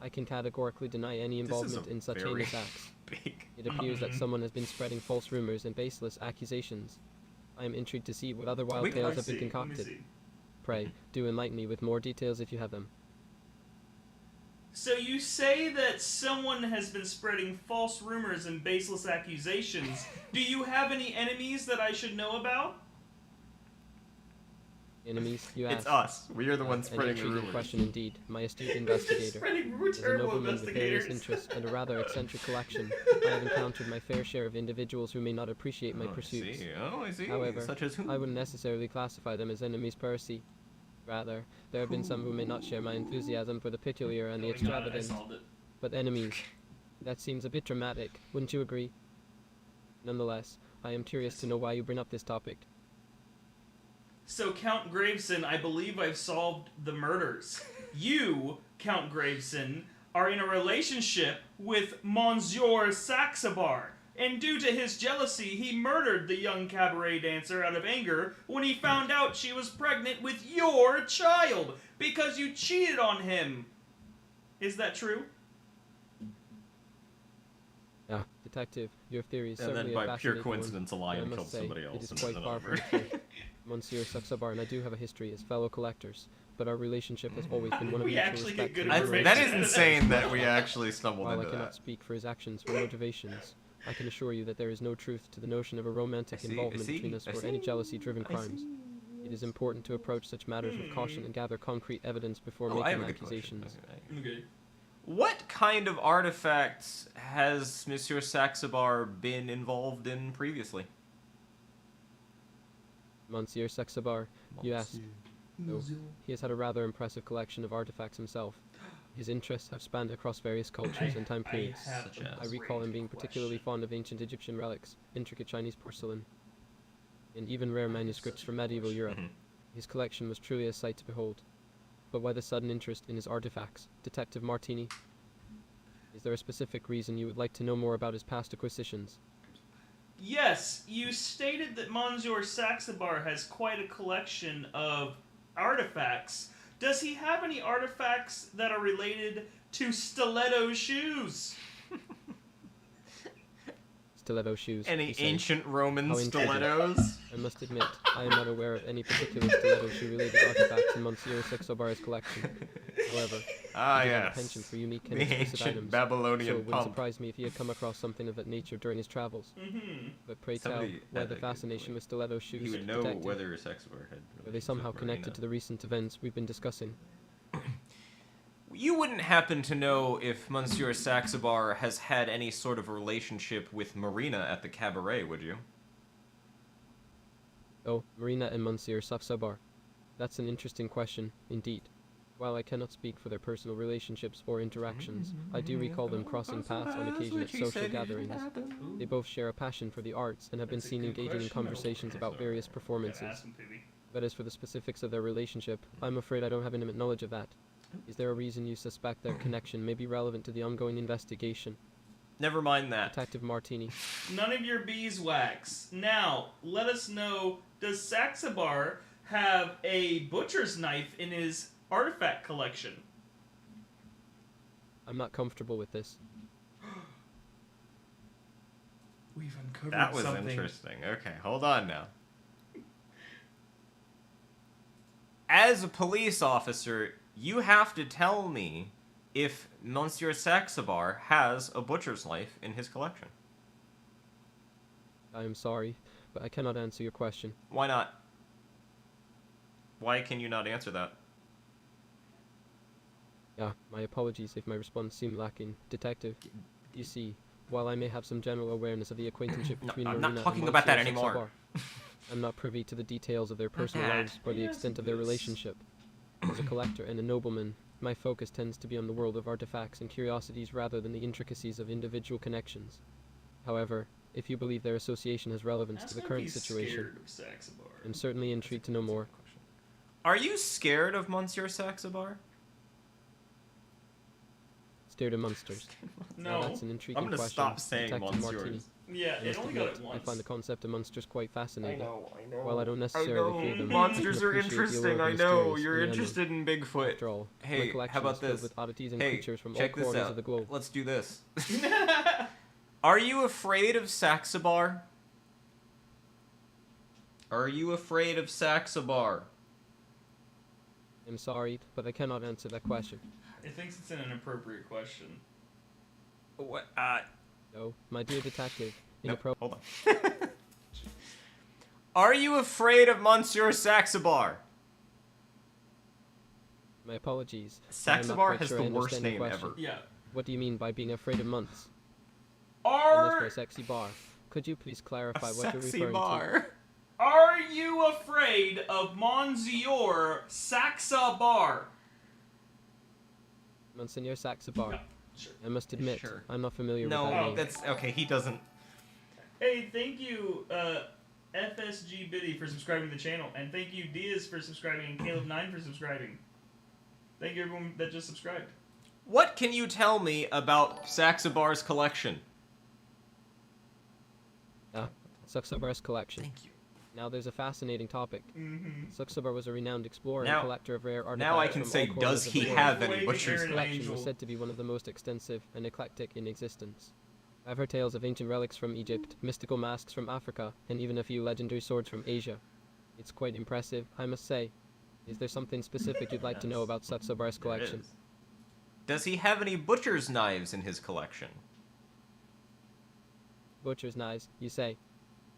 I can categorically deny any involvement in such heinous acts. It appears that someone has been spreading false rumors and baseless accusations. I am intrigued to see what other wild tales have been concocted. Pray, do enlighten me with more details if you have them. So you say that someone has been spreading false rumors and baseless accusations. Do you have any enemies that I should know about? Enemies, you ask? It's us. We are the ones spreading the An intriguing rumors. question indeed, my astute investigator. As a nobleman with various interests and a rather eccentric collection, I have encountered my fair share of individuals who may not appreciate my pursuits. I see. However, Such as who? I wouldn't necessarily classify them as enemies per se. Rather, there have been some who may not share my enthusiasm for the peculiar and the extravagant. But enemies, that seems a bit dramatic, wouldn't you agree? Nonetheless, I am curious to know why you bring up this topic. So, Count Graveson, I believe I've solved the murders. You, Count Graveson, are in a relationship with Monsieur Saxabar, and due to his jealousy, he murdered the young cabaret dancer out of anger when he found out she was pregnant with your child, because you cheated on him. Is that true? Ah, detective, your theory is And certainly then a by pure fascinating coincidence, a one, lion but I killed must say, somebody else it is and quite then far from over. the truth. Monsieur Saxabar and I do have a history as fellow collectors, but our relationship has always been one of mutual respect. That is insane that we actually stumbled While into I cannot that. speak for his actions or motivations, I can assure you that there is no truth to the notion of a romantic involvement between us or any jealousy-driven crimes. It is important to approach such matters with caution and gather concrete evidence before making accusations. Okay. What kind of artifacts has Monsieur Saxabar been involved in previously? Monsieur Saxabar, you asked. No, he has had a rather impressive collection of artifacts himself. His interests have spanned across various cultures and time periods. I recall him being particularly fond of ancient Egyptian relics, intricate Chinese porcelain, and even rare manuscripts from medieval Europe. His collection was truly a sight to behold. But why the sudden interest in his artifacts, Detective Martini? Is there a specific reason you would like to know more about his past acquisitions? Yes, you stated that Monsieur Saxabar has quite a collection of artifacts. Does he have any artifacts that are related to stiletto shoes? Stiletto shoes. Any ancient Roman How intriguing. stilettos? I must admit, I am not aware of any particular stiletto shoe-related artifacts in Monsieur Saxabar's collection. However, he did have a penchant for unique and The exclusive ancient items, Babylonian so it wouldn't pump. surprise me if he had come across something of that nature during his travels. But pray tell, why the fascination with stiletto shoes, He would know detective? whether Saxabar had. Are they somehow connected to the recent events we've been discussing? You wouldn't happen to know if Monsieur Saxabar has had any sort of relationship with Marina at the cabaret, would you? Oh, Marina and Monsieur Saxabar. That's an interesting question, indeed. While I cannot speak for their personal relationships or interactions, I do recall them crossing paths on occasion at social gatherings. They both share a passion for the arts and have been seen engaging in conversations about various performances. But as for the specifics of their relationship, I'm afraid I don't have intimate knowledge of that. Is there a reason you suspect their connection may be relevant to the ongoing investigation? Never mind that. Detective Martini. None of your beeswax. Now, let us know, does Saxabar have a butcher's knife in his artifact collection? I'm not comfortable with this. We've uncovered That was something. interesting. Okay, hold on now. as a police officer, you have to tell me if Monsieur Saxabar has a butcher's knife in his collection. I am sorry, but I cannot answer your question. Why not? Why can you not answer that? Yeah, my apologies if my response seemed lacking. Detective, you see, while I may have some general awareness of the acquaintanceship between I'm Marina not talking and about that Monsieur anymore. Saxabar, I'm not privy to the details of their personal that. lives or the extent of their relationship. As a collector and a nobleman, my focus tends to be on the world of artifacts and curiosities rather than the intricacies of individual connections. However, if you believe their association has relevance to the current situation, I'm certainly intrigued to know more. Are you scared of Monsieur Saxabar? Scared of monsters. No. Now, that's an intriguing I'm gonna question. stop saying Detective monsters. Martini. Yeah, I it must only got admit, it once. I find the concept of monsters quite fascinating. I know. While I don't necessarily fear them, I Monsters can are appreciate the interesting, allure I of know. mysterious You're and the interested in Bigfoot. After all, my Hey, collection how about is filled this? with oddities and Hey, creatures from all check this corners out. of the globe. Let's do this. Are you afraid of Saxabar? Are you afraid of Saxabar? I'm sorry, but I cannot answer that question. It thinks it's an inappropriate question. What? No, my dear detective. Hold on. Are you afraid of Monsieur Saxabar? My apologies. I am not Saxabar quite has sure the I worst understand your name question. ever. Yeah. What do you mean by being afraid of months? Are And as for a sexy bar, could you please clarify what you're referring to? Are you afraid of Monsieur Saxabar? Monsignor Saxabar. Yeah, sure. I must admit, Sure. I'm not familiar with that No, name. that's okay. He doesn't. Hey, thank you, FSG Biddy for subscribing to the channel, and thank you Diaz for subscribing and Caleb9 for subscribing. Thank you everyone that just subscribed. What can you tell me about Saxabar's collection? Saxabar's collection. Thank you. Now there's a fascinating topic. Mm-hmm. Saxabar was a renowned explorer Now- and collector of rare artifacts. Now I can from say, all does corners of he the world. have any Wait, butcher's Aaron, collection? Collection was said to be one of the most extensive and eclectic in existence. I've heard tales of ancient relics from Egypt, mystical masks from Africa, and even a few legendary swords from Asia. It's quite impressive, I must say. Is there something specific you'd like to know about Saxabar's collection? Does he have any butcher's knives in his collection? Butcher's knives, you say?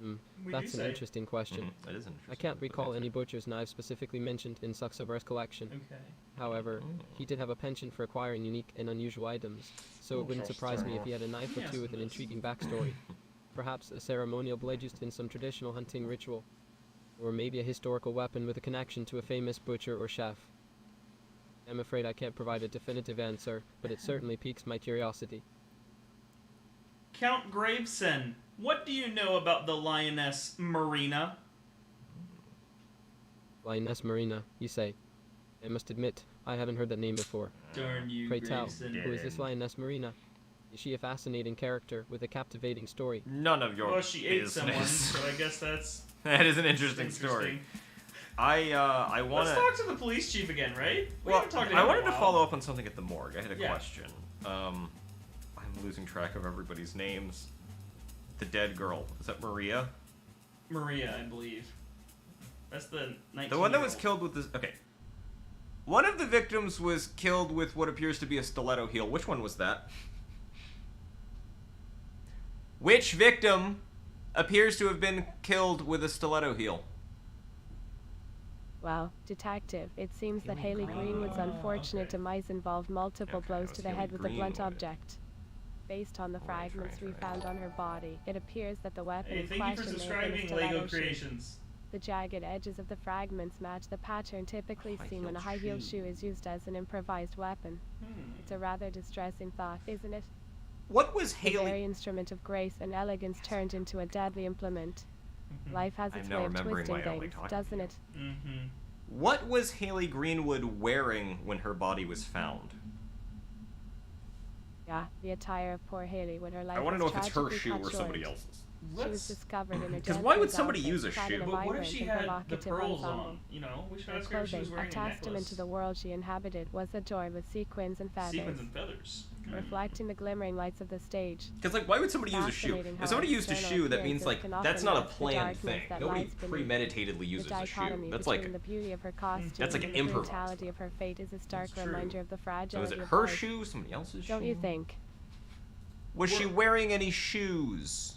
We That's do an say. interesting question. That is interesting. I can't recall any butcher's knives specifically mentioned in Saxabar's collection. Okay. However, he did have a penchant for acquiring unique and unusual items, so it wouldn't surprise me if he had a knife or two with an intriguing backstory. Perhaps a ceremonial blade used in some traditional hunting ritual, or maybe a historical weapon with a connection to a famous butcher or chef. I'm afraid I can't provide a definitive answer, but it certainly piques my curiosity. Count Graveson, what do you know about the lioness Marina? Lioness Marina, you say? I must admit, I haven't heard that name before. Darn you, Pray tell, Graveson. who is this Lioness Marina? Is she a fascinating character with a captivating story? None of your Well, she ate someone, business. so I guess that's That is an interesting story. I want Let's talk to the police chief again, right? We Well, haven't talked to him I in a wanted to while. follow up on something at the morgue. I had a Yeah. question. I'm losing track of everybody's names. The dead girl. Is that Maria? Maria, I believe. That's the 19-year-old. The one that was killed with this... Okay. One of the victims was killed with what appears to be a stiletto heel. Which one was that? Which victim appears to have been killed with a stiletto heel? Well, Detective, it seems that Haley Greenwood's unfortunate demise involved multiple blows to the head with a blunt object. Based on the fragments we found on her body, it appears that the weapon Hey, in thank you for question may have been a subscribing, stiletto Lego shoe. Creations. The jagged edges of the fragments match the pattern typically seen when a high-heel shoe is used as an improvised weapon. It's a rather distressing thought, isn't it? What was The Haley... very instrument of grace and elegance turned into a deadly implement. Life has I'm its now way of remembering twisting my only things, talking doesn't it? Mm-hmm. What was Haley Greenwood wearing when her body was found? Yeah, the attire of poor Haley when her life I want to was know if it's her tragically shoe cut or somebody short. else's. She was discovered in her Because why would gentleman's somebody outfit, use a clad in shoe? a But what if vibrant she and had the provocative pearls ensemble. on? You know, we should Her ask her if she was clothing, a wearing a testament necklace. to the world she inhabited, was adorned with sequins and feathers. Sequins and feathers. reflecting the glimmering lights of the stage. Because, like, why would somebody use a shoe? Fascinating If how somebody used a external shoe, that means, appearances like, can that's often not a mask the planned darkness thing. that Nobody lies beneath. premeditatedly The uses a shoe. dichotomy That's between like the beauty of her costume that's like and the improvised. brutality of her fate is a stark That's true. reminder of the So fragility is it of her life. shoe, somebody else's shoe? Don't you think? Was she wearing any shoes?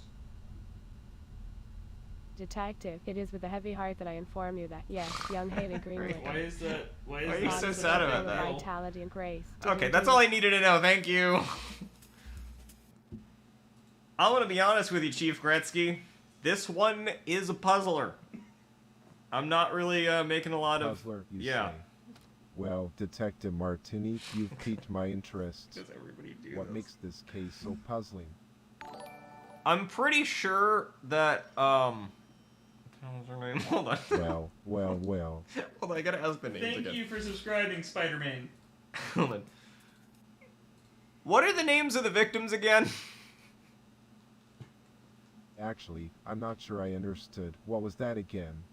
Detective, it is with a heavy heart that I inform you that, yes, young Haley Greenwood. Why is that? Why Why are is you that so such sad a about big that? deal? Vitality and grace. Okay, that's all I needed to know. Thank you. I'm gonna be honest with you, Chief Gretzky. This one is a puzzler. I'm not really making a lot of. Puzzler, you Yeah. say. Well, Detective Martini, you've piqued my interest. Does everybody do What this? makes this case so puzzling? I'm pretty sure that what the hell's her name? Hold on. Well. Hold on, I gotta ask the names Thank again. you for subscribing, Spider-Man. Hold on. What are the names of the victims again? Actually, I'm not sure I understood. What was that again?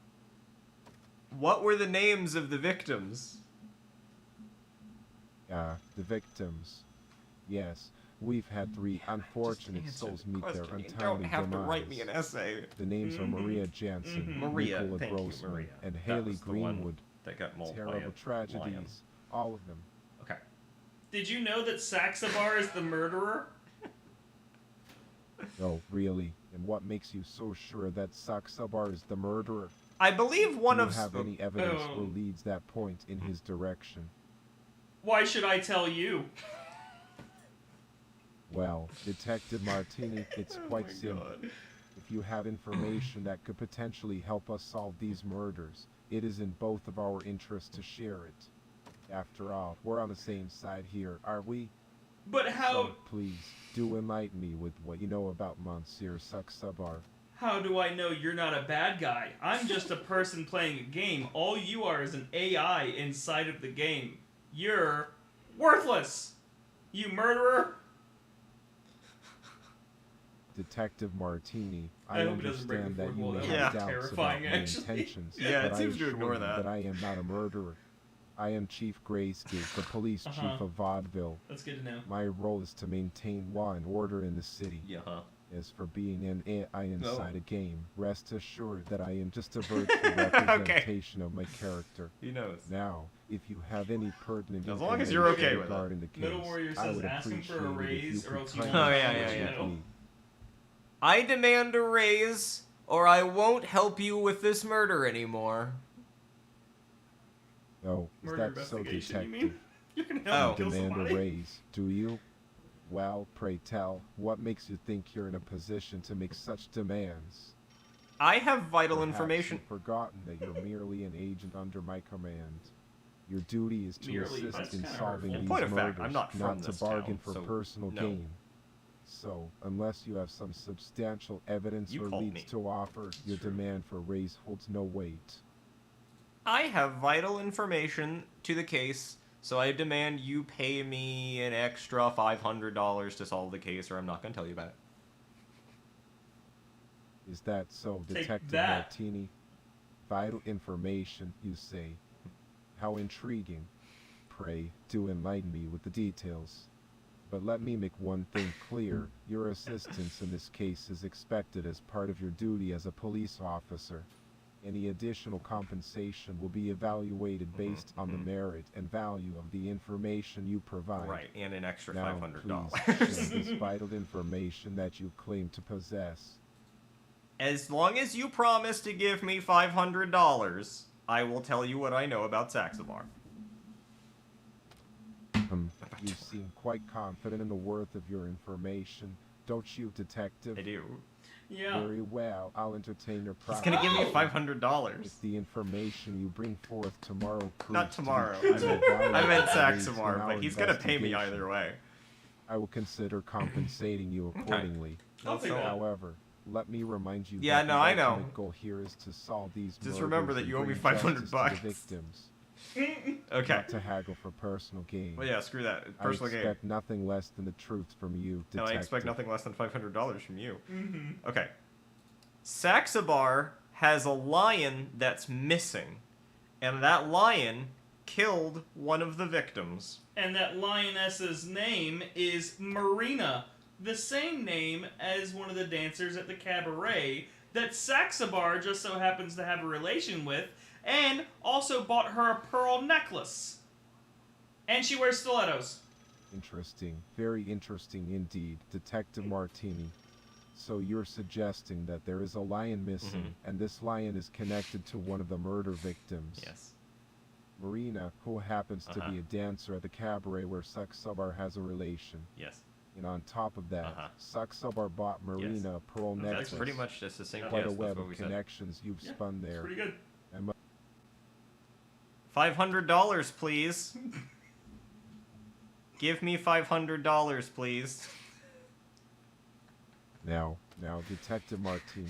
What were the names of the victims? The victims. Yes, we've had 3 unfortunate answer souls the meet their question. You untimely don't have to demise. write me an essay. The names are Maria Jansen, Maria, Nicola thank you, Grossman, Maria. and That Haley was the one Greenwood. that got mauled by a Terrible lion. tragedies, all of them. Okay. Did you know that Saxabar is the murderer? No, really. And what makes you so sure that Saxabar is the murderer? I believe one Do of you have any evidence or Oh. leads that point in his direction? Why should I tell you? Well, Detective Martini, it's quite simple. If you have information that could potentially help us solve these murders, it is in both of our interests to share it. After all, we're on the same side here, are we? But how? So, please, do enlighten me with what you know about Monsieur Saxabar. How do I know you're not a bad guy? I'm just a person playing a game. All you are is an AI inside of the game. You're worthless. You murderer. Detective Martini, I I hope it doesn't break understand the that fourth you wall. may That have would be doubts about terrifying, my actually. intentions, Yeah, it but seems I to assure ignore you that. that I am not a murderer. I am Chief Graysky, the police chief of Vaudeville. That's good to know. My role is to maintain law and order in the city. Yeah. As for being an AI inside Oh. a game, rest assured that I am just a virtual representation of my character. He knows. Now, if you have any pertinent As long as you're okay information with it. regarding the case, Middle Warrior I says would ask him for a appreciate it if raise you or could else you kindly won't yeah, share yeah, with yeah. me. I demand a raise, or I won't help you with this murder anymore. Oh, is Murder that so, investigation, you detective? mean? You're gonna Oh. help You me kill demand somebody? a raise, do you? Well, pray tell, what makes you think you're in a position to make such demands? I have vital Perhaps information. you've forgotten that you're merely an agent under my command. Your duty is to Merely? That's assist in kinda solving hurtful. these Point of fact, murders, I'm not from to this bargain town, for so personal no. gain. So, unless you have some substantial evidence You or called leads me. to offer, your true. demand for raise holds no weight. I have vital information to the case, so I demand you pay me an extra $500 to solve the case, or I'm not going to tell you about it. Is that so, Take Detective that. Martini? Vital information, you say. How intriguing. Pray, do enlighten me with the details. But let me make one thing clear. Your assistance in this case is expected as part of your duty as a police officer. Any additional compensation will be evaluated based on the merit and value of the information you provide. Right, and an extra Now, $500. please share this vital information that you claim to possess. As long as you promise to give me $500, I will tell you what I know about Saxabar. You seem quite confident in the worth of your information, don't you, Detective? I do. Yeah. Very well, I'll entertain your He's promise. gonna give me $500. If the information you bring forth tomorrow proves Not to be tomorrow. true I and meant valuable to Saxabar, our but he's gonna pay me investigation, either way. I will consider compensating you accordingly. I'll take that. However, let me remind you Yeah, that no, the I know. ultimate goal here is to solve these Just murders remember that and you owe me bring 500 justice to bucks. the victims. Okay. Not to haggle for personal gain. Well, yeah, screw that. Personal I gain. expect nothing less than the truth from you, No, Detective. I expect nothing less than $500 from you. Mm-hmm. Okay. Saxabar has a lion that's missing, and that lion killed one of the victims. And that lioness's name is Marina, the same name as one of the dancers at the cabaret that Saxabar just so happens to have a relation with, and also bought her a pearl necklace. And she wears stilettos. Interesting. Very interesting indeed, Detective Martini. So you're suggesting that there is a lion missing, and this lion is connected to one of the murder victims? Yes. Marina, who happens to be a dancer at the cabaret where Saxabar has a relation. Yes. And on top of that, Saxabar bought Marina a pearl necklace. That's pretty much just the same. Quite a web of connections you've spun there. Pretty good. $500, please. Give me $500, please. Now, Detective Martini,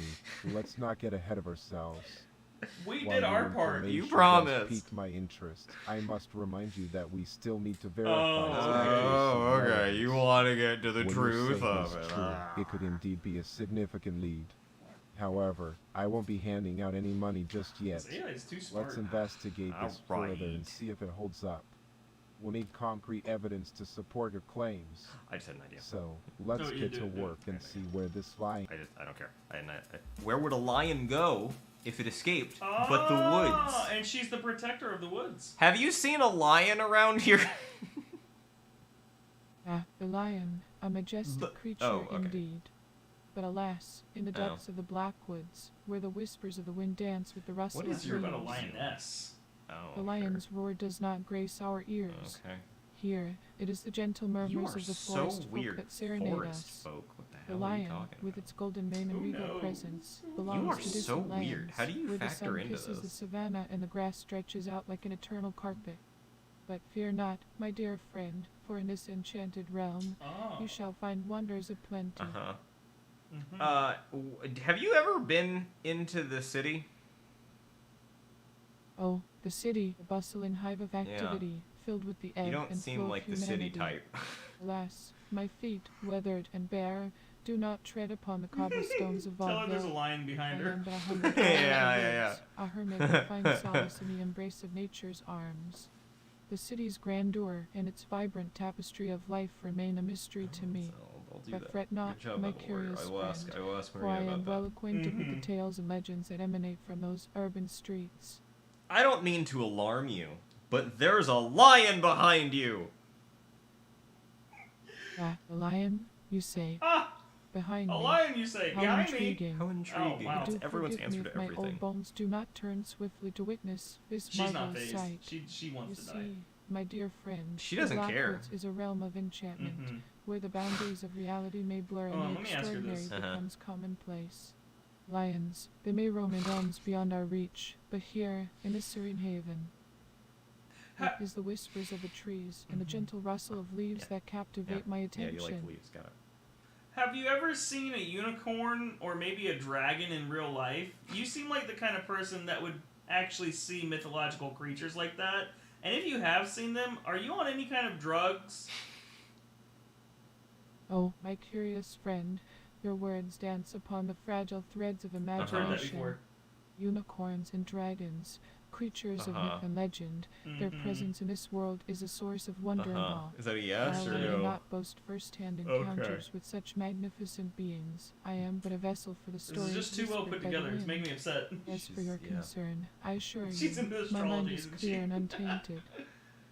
let's not get ahead of ourselves. We did our part. You promised. Piqued my interest. I must remind you that we still need to verify. Oh, okay. You want to get to the truth of it. True, it could indeed be a significant lead. However, I won't be handing out any money just yet. Yeah, it's too smart. Let's investigate this further and see if it holds up. We'll need concrete evidence to support your claims. I just had an idea. So, let's get to work and see where this lion... I don't care. Where would a lion go if it escaped but the woods? And she's the protector of the woods. Have you seen a lion around here? The lion, a majestic creature indeed. But alas, in the depths of the blackwoods, where the whispers of the wind dance with the rustle of leaves. What is about a lioness? The lion's roar does not grace our ears. Here, it is the gentle murmurs of the forest folk that serenade us. The lion, with its golden mane and regal presence, belongs to distant lands, How do you where the factor sun into kisses the this? savannah and the grass stretches out like an eternal carpet. But fear not, my dear friend, for in this enchanted realm, you shall find wonders aplenty. Have you ever been into the city? Oh, the city, a bustling hive of activity, filled with the ebb You don't and seem flow like of the city humanity. type. Alas, my feet, weathered and bare, do not tread upon the cobblestones of Tell her vaudeville. there's a lion behind her. I am but a humble Yeah. A hermit that finds solace in the embrace of nature's arms. The city's grandeur and its vibrant tapestry of life remain a mystery to me. But fret not, my curious friend, for I am well acquainted with the tales and legends that emanate from those urban streets. I don't mean to alarm you, but there's a lion behind you! The lion, you say? Behind me. A lion, you say? How Behind intriguing. me? How intriguing. wow. Do Everyone's forgive me answer if to my everything. old bones do not turn swiftly to witness this She's not marvelous phased. sight. She wants You to die. see, my dear friend, She doesn't the care. Blackwoods is a realm of enchantment, where the boundaries of reality may blur and let the me ask her extraordinary this. becomes commonplace. Lions, they may roam in realms beyond our reach, but here, in this serene haven, it is the whispers of the trees and the gentle rustle of leaves that captivate my attention. Yeah, you like leaves, got it. Have you ever seen a unicorn or maybe a dragon in real life? You seem like the kind of person that would actually see mythological creatures like that. And if you have seen them, are you on any kind of drugs? Oh, my curious friend, your words dance upon the fragile threads of I've heard that imagination. before. Unicorns and dragons, creatures of myth and legend, their presence in this world is a source of wonder and awe. Is that a yes While or I do no? not boast first-hand encounters with such magnificent beings, I am but a vessel for the This stories is just too well whispered put by the together. It's wind. making me upset. As for your concern, I assure She's you, into my mind astrology, is isn't clear she? and untainted.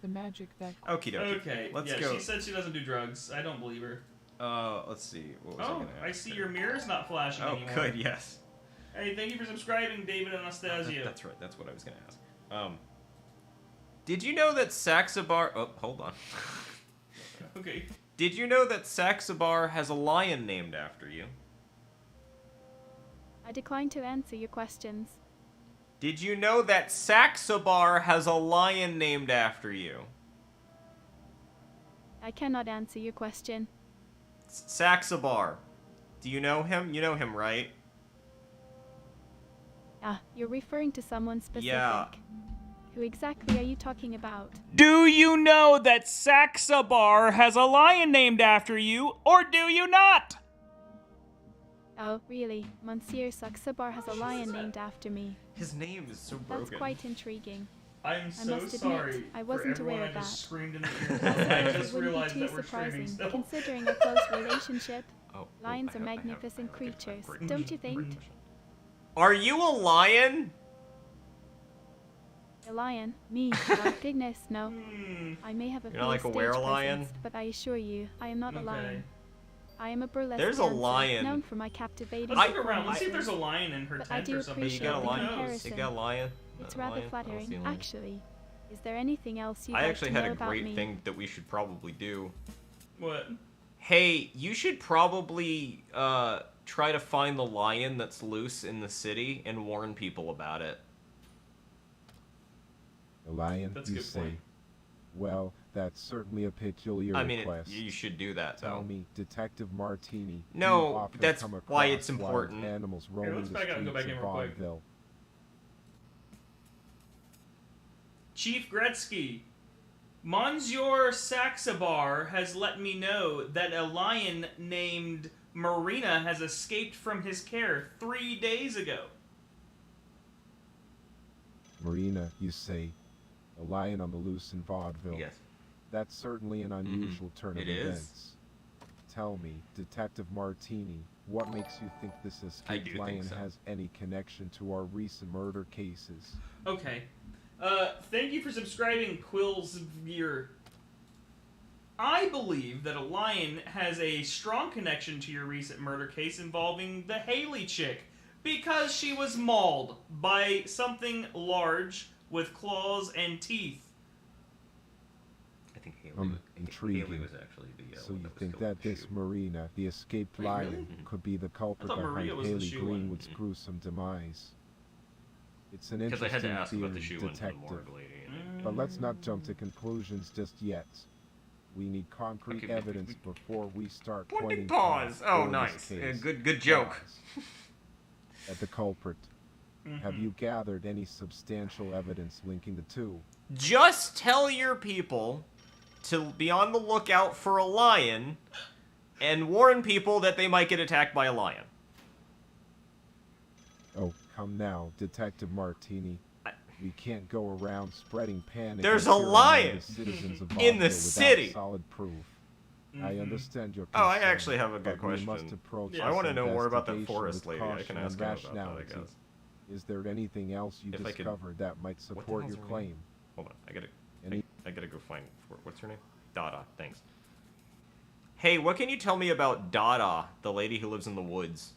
The magic that... Okie dokie. Okay, Let's yeah, go. she said she doesn't do drugs. I don't believe her. Let's see. What was I Oh, gonna I ask see her? your mirror's not flashing Oh, anymore. good, yes. Hey, thank you for subscribing, David Anastasia. That's right, that's what I was gonna ask. Did you know that Saxabar... Oh, hold on. Okay. Did you know that Saxabar has a lion named after you? I decline to answer your questions. Did you know that Saxabar has a lion named after you? I cannot answer your question. Saxabar. Do you know him? You know him, right? You're referring to someone specific. Yeah. Who exactly are you talking about? Do you know that Saxabar has a lion named after you, or do you not? Oh, really? Monsieur Saxabar has a lion named after me. His name is so broken. That's quite intriguing. I'm so must admit, sorry I wasn't for aware everyone of I just that. screamed in the ear. I just It wouldn't realized be too that we're streaming surprising, still. considering a close relationship. Oh, Lions are I have magnificent a creatures, great don't you think? Are you a lion? A lion? Me? Oh, goodness, no. I may have a You're not like a stage were-lion? presence, but I assure you, I am not a lion. I am a burlesque There's a dancer, lion. known for my captivating Let's look around. Let's see if there's a performances. lion in her But I tent do or something. appreciate You got a the lion? comparison. You got a lion? It's A rather lion? I don't flattering, see a lion. actually. Is there anything else you'd I like actually to had know a about great me? thing that we should probably do. What? Hey, you should probably try to find the lion that's loose in the city and warn people about it. The lion, That's a you good say? point. Well, that's certainly a peculiar I mean, request. you should do that, Tell though. me, Detective Martini. do No, you often that's come why across it's wild important. Animals Here, roaming let's the back out and go streets back in of real quick. vaudeville. Chief Gretzky, Monsieur Saxabar has let me know that a lion named Marina has escaped from his care 3 days ago. Marina, you say? A lion on the loose in vaudeville. Yes. That's certainly an unusual turn of It is. events. Tell me, Detective Martini, what makes you think this I escaped do think lion so. has any connection to our recent murder cases? Okay. Thank you for subscribing, Quillsveer. I believe that a lion has a strong connection to your recent murder case involving the Haley chick because she was mauled by something large with claws and teeth. I think Haley, Intriguing. Haley was actually the So one you that was think killed that with the this shoe. Marina, the escaped Wait, lion, really? could be the culprit I thought behind Maria was the Haley shoe one. Greenwood's gruesome demise? It's an Because I had to interesting ask theory, about the shoe one to the Detective. morgue lady. And But let's not jump to conclusions just yet. We need concrete Okay, evidence before we start Pointing pointing paws. paws. Oh, in nice. this case. Good joke. Paws. At the culprit. Have you gathered any substantial evidence linking the two? Just tell your people to be on the lookout for a lion and warn people that they might get attacked by a lion. Oh, come now, Detective Martini. We can't go around spreading panic. There's and a fear among lion the citizens of in the Vaudeville without city. Solid proof. I understand your Oh, I concern, actually have a good but we must question. approach I this want to know more about that investigation forest with lady. I caution can ask and her about that, I rationality. guess. Is there anything else you If I could- discovered that might What the support hell's your her claim? name? Hold on, Any- I gotta go find. What's her name? Dada. Thanks. Hey, what can you tell me about Dada, the lady who lives in the woods?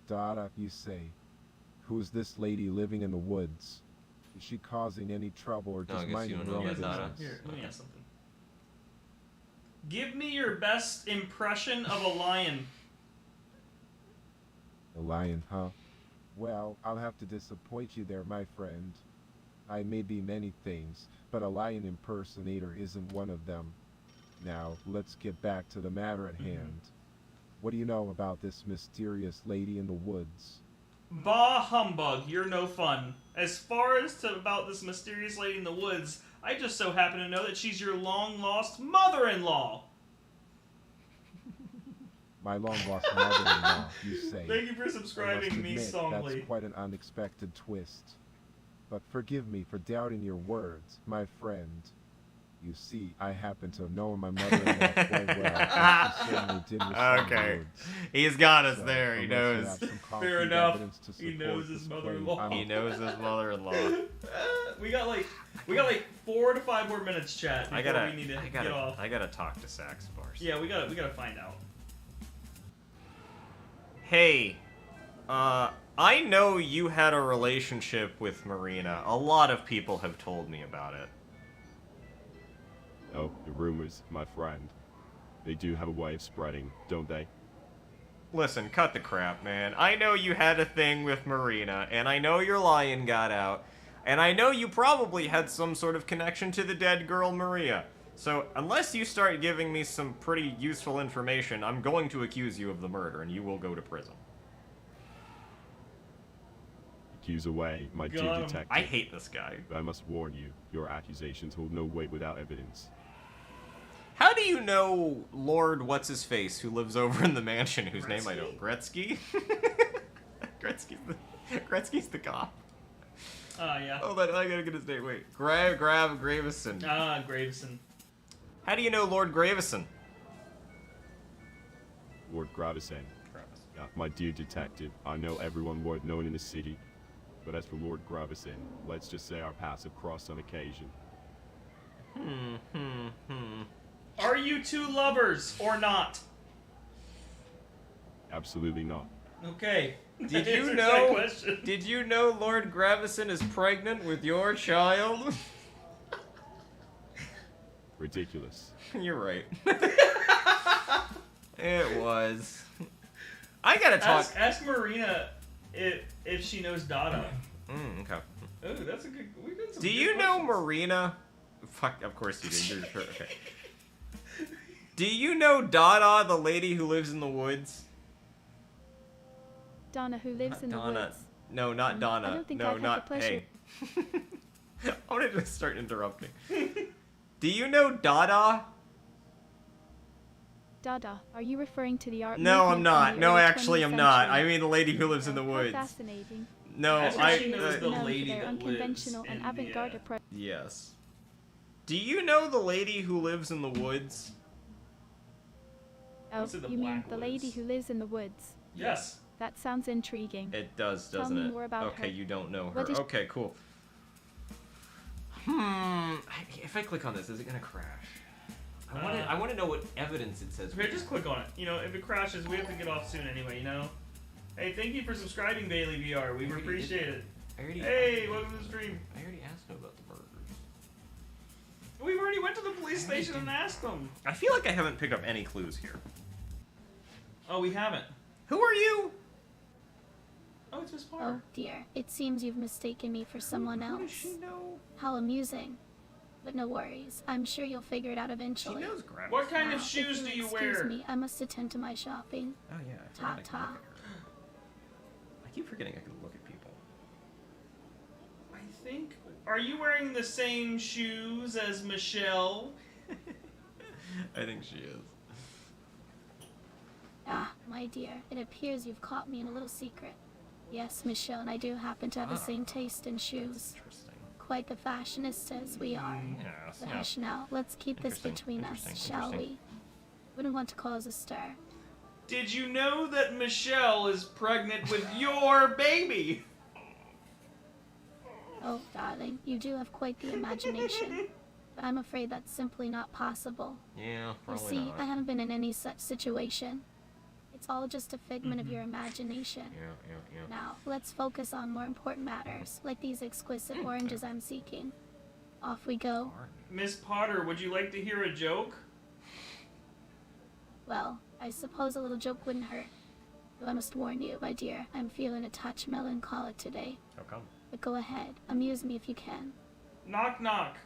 Dada, you say. Who's this lady living in the woods? Is she causing any trouble or No, I just guess minding you don't her know own about Dada. business? Here, let me ask something. Give me your best impression of a lion. A lion, huh? Well, I'll have to disappoint you there, my friend. I may be many things, but a lion impersonator isn't one of them. Now, let's get back to the matter at hand. What do you know about this mysterious lady in the woods? Bah humbug, you're no fun. As far as to about this mysterious lady in the woods, I just so happen to know that she's your long-lost mother-in-law. My long-lost mother-in-law, you say. Thank you for I must subscribing, me admit, Songly. that's quite an unexpected twist. But forgive me for doubting your words, my friend. You see, I happen to know my mother-in-law quite well. as she certainly did with some Okay. words. He's got us So, there, he unless you knows. have some Fair concrete enough. evidence to He support knows his this claim, mother-in-law. I'm He knows his mother-in-law. We got like 4 to 5 more minutes, chat. Before I gotta we need to get off. talk to Saxabar. Yeah, we gotta find out. Hey, I know you had a relationship with Marina. A lot of people have told me about it. Oh, the rumors, my friend. They do have a way of spreading, don't they? Listen, cut the crap, man. I know you had a thing with Marina, and I know your lion got out, and I know you probably had some sort of connection to the dead girl Maria. So, unless you start giving me some pretty useful information, I'm going to accuse you of the murder, and you will go to prison. Accuse away, my dear Got 'em. detective. I hate this guy. But I must warn you, your accusations hold no weight without evidence. How do you know Lord What's-His-Face, who lives over in the mansion, whose name I don't... Gretzky? Gretzky's the cop. Yeah. Hold on, I gotta get his name. Wait. Gravison. Gravison. How do you know Lord Gravison? Lord Gravison. Yeah, my dear detective, I know everyone worth knowing in the city. But as for Lord Gravison, let's just say our paths have crossed on occasion. Are you two lovers or not? Absolutely not. Okay. Did you know? Did you know Lord Gravison is pregnant with your child? Ridiculous. You're right. It was. I gotta talk. Ask Marina if she knows Dada. Okay. Oh, that's a good. We've done some Do good you know questions. Marina? Fuck, of course you did. You're sure. Okay. Do you know Dada, the lady who lives in the woods? Donna, who lives in the woods. No, not Donna. I don't think no, I'd have not the pleasure. Hey. I wanted to start interrupting. Do you know Dada? Dada, are you referring to the art No, I'm movement not. from the No, early actually, 20th I'm not. century? I mean the lady who lives in the How woods. fascinating. No, That's what she knows the Known for lady their that unconventional lives and in avant-garde the, approach. Yes. Do you know the lady who lives in the woods? Oh, What's in the you mean the blackwoods? lady who lives in the woods? Yes. That sounds intriguing. It does, Tell doesn't me it? more about Okay, her. you don't know her. What is- Okay, cool. If I click on this, is it gonna crash? I want to know what evidence it says. Here, just click on it. You know, if it crashes, we have to get off soon anyway. You know. Hey, thank you for subscribing, Bailey VR. We appreciate it. Hey, welcome to the stream. I already asked him about the murders. We've already went to the police station and asked them. I feel like I haven't picked up any clues here. Oh, we haven't. Who are you? Oh, it's Miss Oh Parr. dear, it seems you've mistaken me for someone else. Who does she know? How amusing. But no worries, I'm sure you'll figure it out eventually. She knows Gravity. What kind Now, of shoes if do you excuse wear? me, I must attend to my shopping. Oh yeah. Ta ta. I keep forgetting I can look at people. I think. Are you wearing the same shoes as Michelle? I think she is. Ah, my dear, it appears you've caught me in a little secret. Yes, Michelle and I do happen to have the same taste in shoes. Interesting. Quite the fashionistas we are. Yes. Gosh, now, let's keep this between us, shall we? Wouldn't want to cause a stir. Did you know that Michelle is pregnant with your baby? Oh, darling, you do have quite the imagination. But I'm afraid that's simply not possible. Yeah, You probably see, not. I haven't been in any such situation. It's all just a figment of your imagination. Yeah. Now, let's focus on more important matters, like these exquisite oranges I'm seeking. Off we go. Miss Potter, would you like to hear a joke? Well, I suppose a little joke wouldn't hurt. Though I must warn you, my dear, I'm feeling a touch melancholic today. How come? But go ahead, amuse me if you can. Knock knock.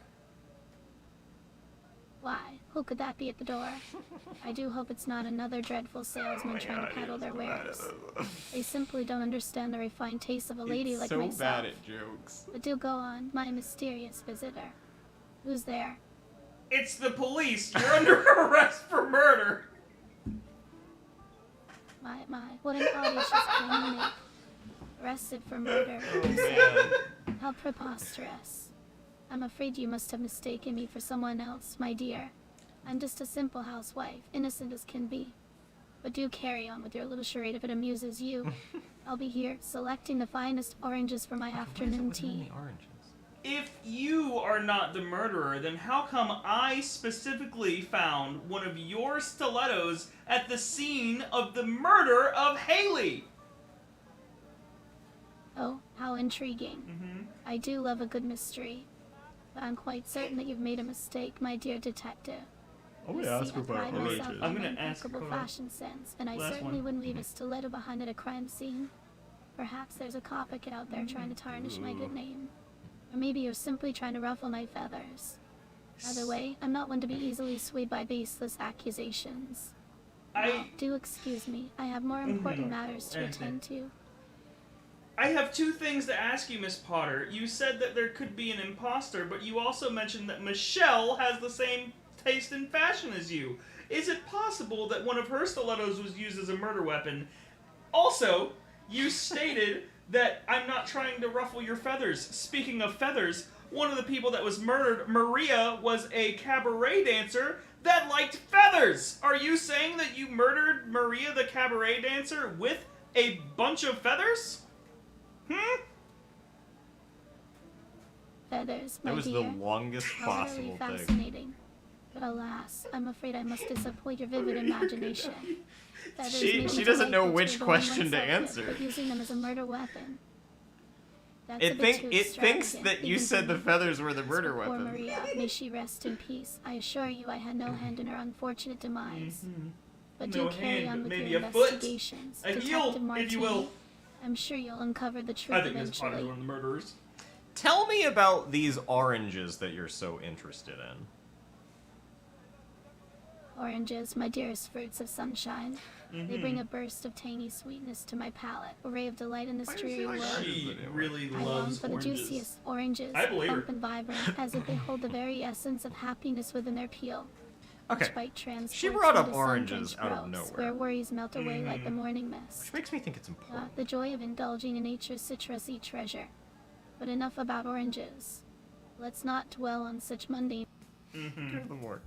Why? Who could that be at the door? I do hope it's not another dreadful salesman trying to peddle their wares. They simply don't understand the refined taste of a lady like so myself. bad at jokes. But do go on, my mysterious visitor. Who's there? It's the police. You're under arrest for murder. My, what an audacious claim you make. Arrested for murder. You say? How preposterous. I'm afraid you must have mistaken me for someone else, my dear. I'm just a simple housewife, innocent as can be. But do carry on with your little charade if it amuses you. I'll be here, selecting the finest oranges for my afternoon tea. If you are not the murderer, then how come I specifically found one of your stilettos at the scene of the murder of Haley? Oh, how intriguing. I do love a good mystery. But I'm quite certain that you've made a mistake, my dear detective. I'm You gonna see, ask her I pride about myself oranges. on I'm my gonna ask impeccable her. fashion sense, and I Last certainly one. wouldn't leave a stiletto behind at a crime scene. Perhaps there's a copycat out there trying to tarnish my good name. Or maybe you're simply trying to ruffle my feathers. Either way, I'm not one to be easily swayed by baseless accusations. Now, do excuse me, I have more important matters to attend to. I have two things to ask you, Miss Potter. You said that there could be an imposter, but you also mentioned that Michelle has the same taste in fashion as you. Is it possible that one of her stilettos was used as a murder weapon? Also, you stated that I'm not trying to ruffle your feathers. Speaking of feathers, one of the people that was murdered, Maria, was a cabaret dancer that liked feathers. Are you saying that you murdered Maria, the cabaret dancer, with a bunch of feathers? Feathers, my That was dear. the longest How possible very thing. fascinating. But alas, I'm afraid I must disappoint your vivid imagination. Feathers She may be doesn't know delightful to which adorn question to one's outfit, answer. But using them as a murder weapon. That's It a bit too thinks extravagant, that you even said for the me. feathers were the As murder for poor weapon. Maria, may she rest in peace. I assure you I had no hand in her unfortunate demise. But do No carry hand, on but with maybe your a foot. investigations. A Detective heel, if Martini, you will. I'm sure you'll uncover the truth I think that's probably eventually. one of the murderers. Tell me about these oranges that you're so interested in. Oranges, my dearest fruits of sunshine. They bring a burst of tangy sweetness to my palate, a ray of delight in this dreary world. She really I long loves for the oranges. juiciest oranges, I believe her. plump and vibrant, as if they hold the very essence of happiness within their peel. Okay, Each bite transports she brought me up to oranges sun-drenched out of groves, nowhere. where worries melt away like the morning mist. Which makes me think it's important. The joy of indulging in nature's citrusy treasure. But enough about oranges. Let's not dwell on such mundane. Give them more.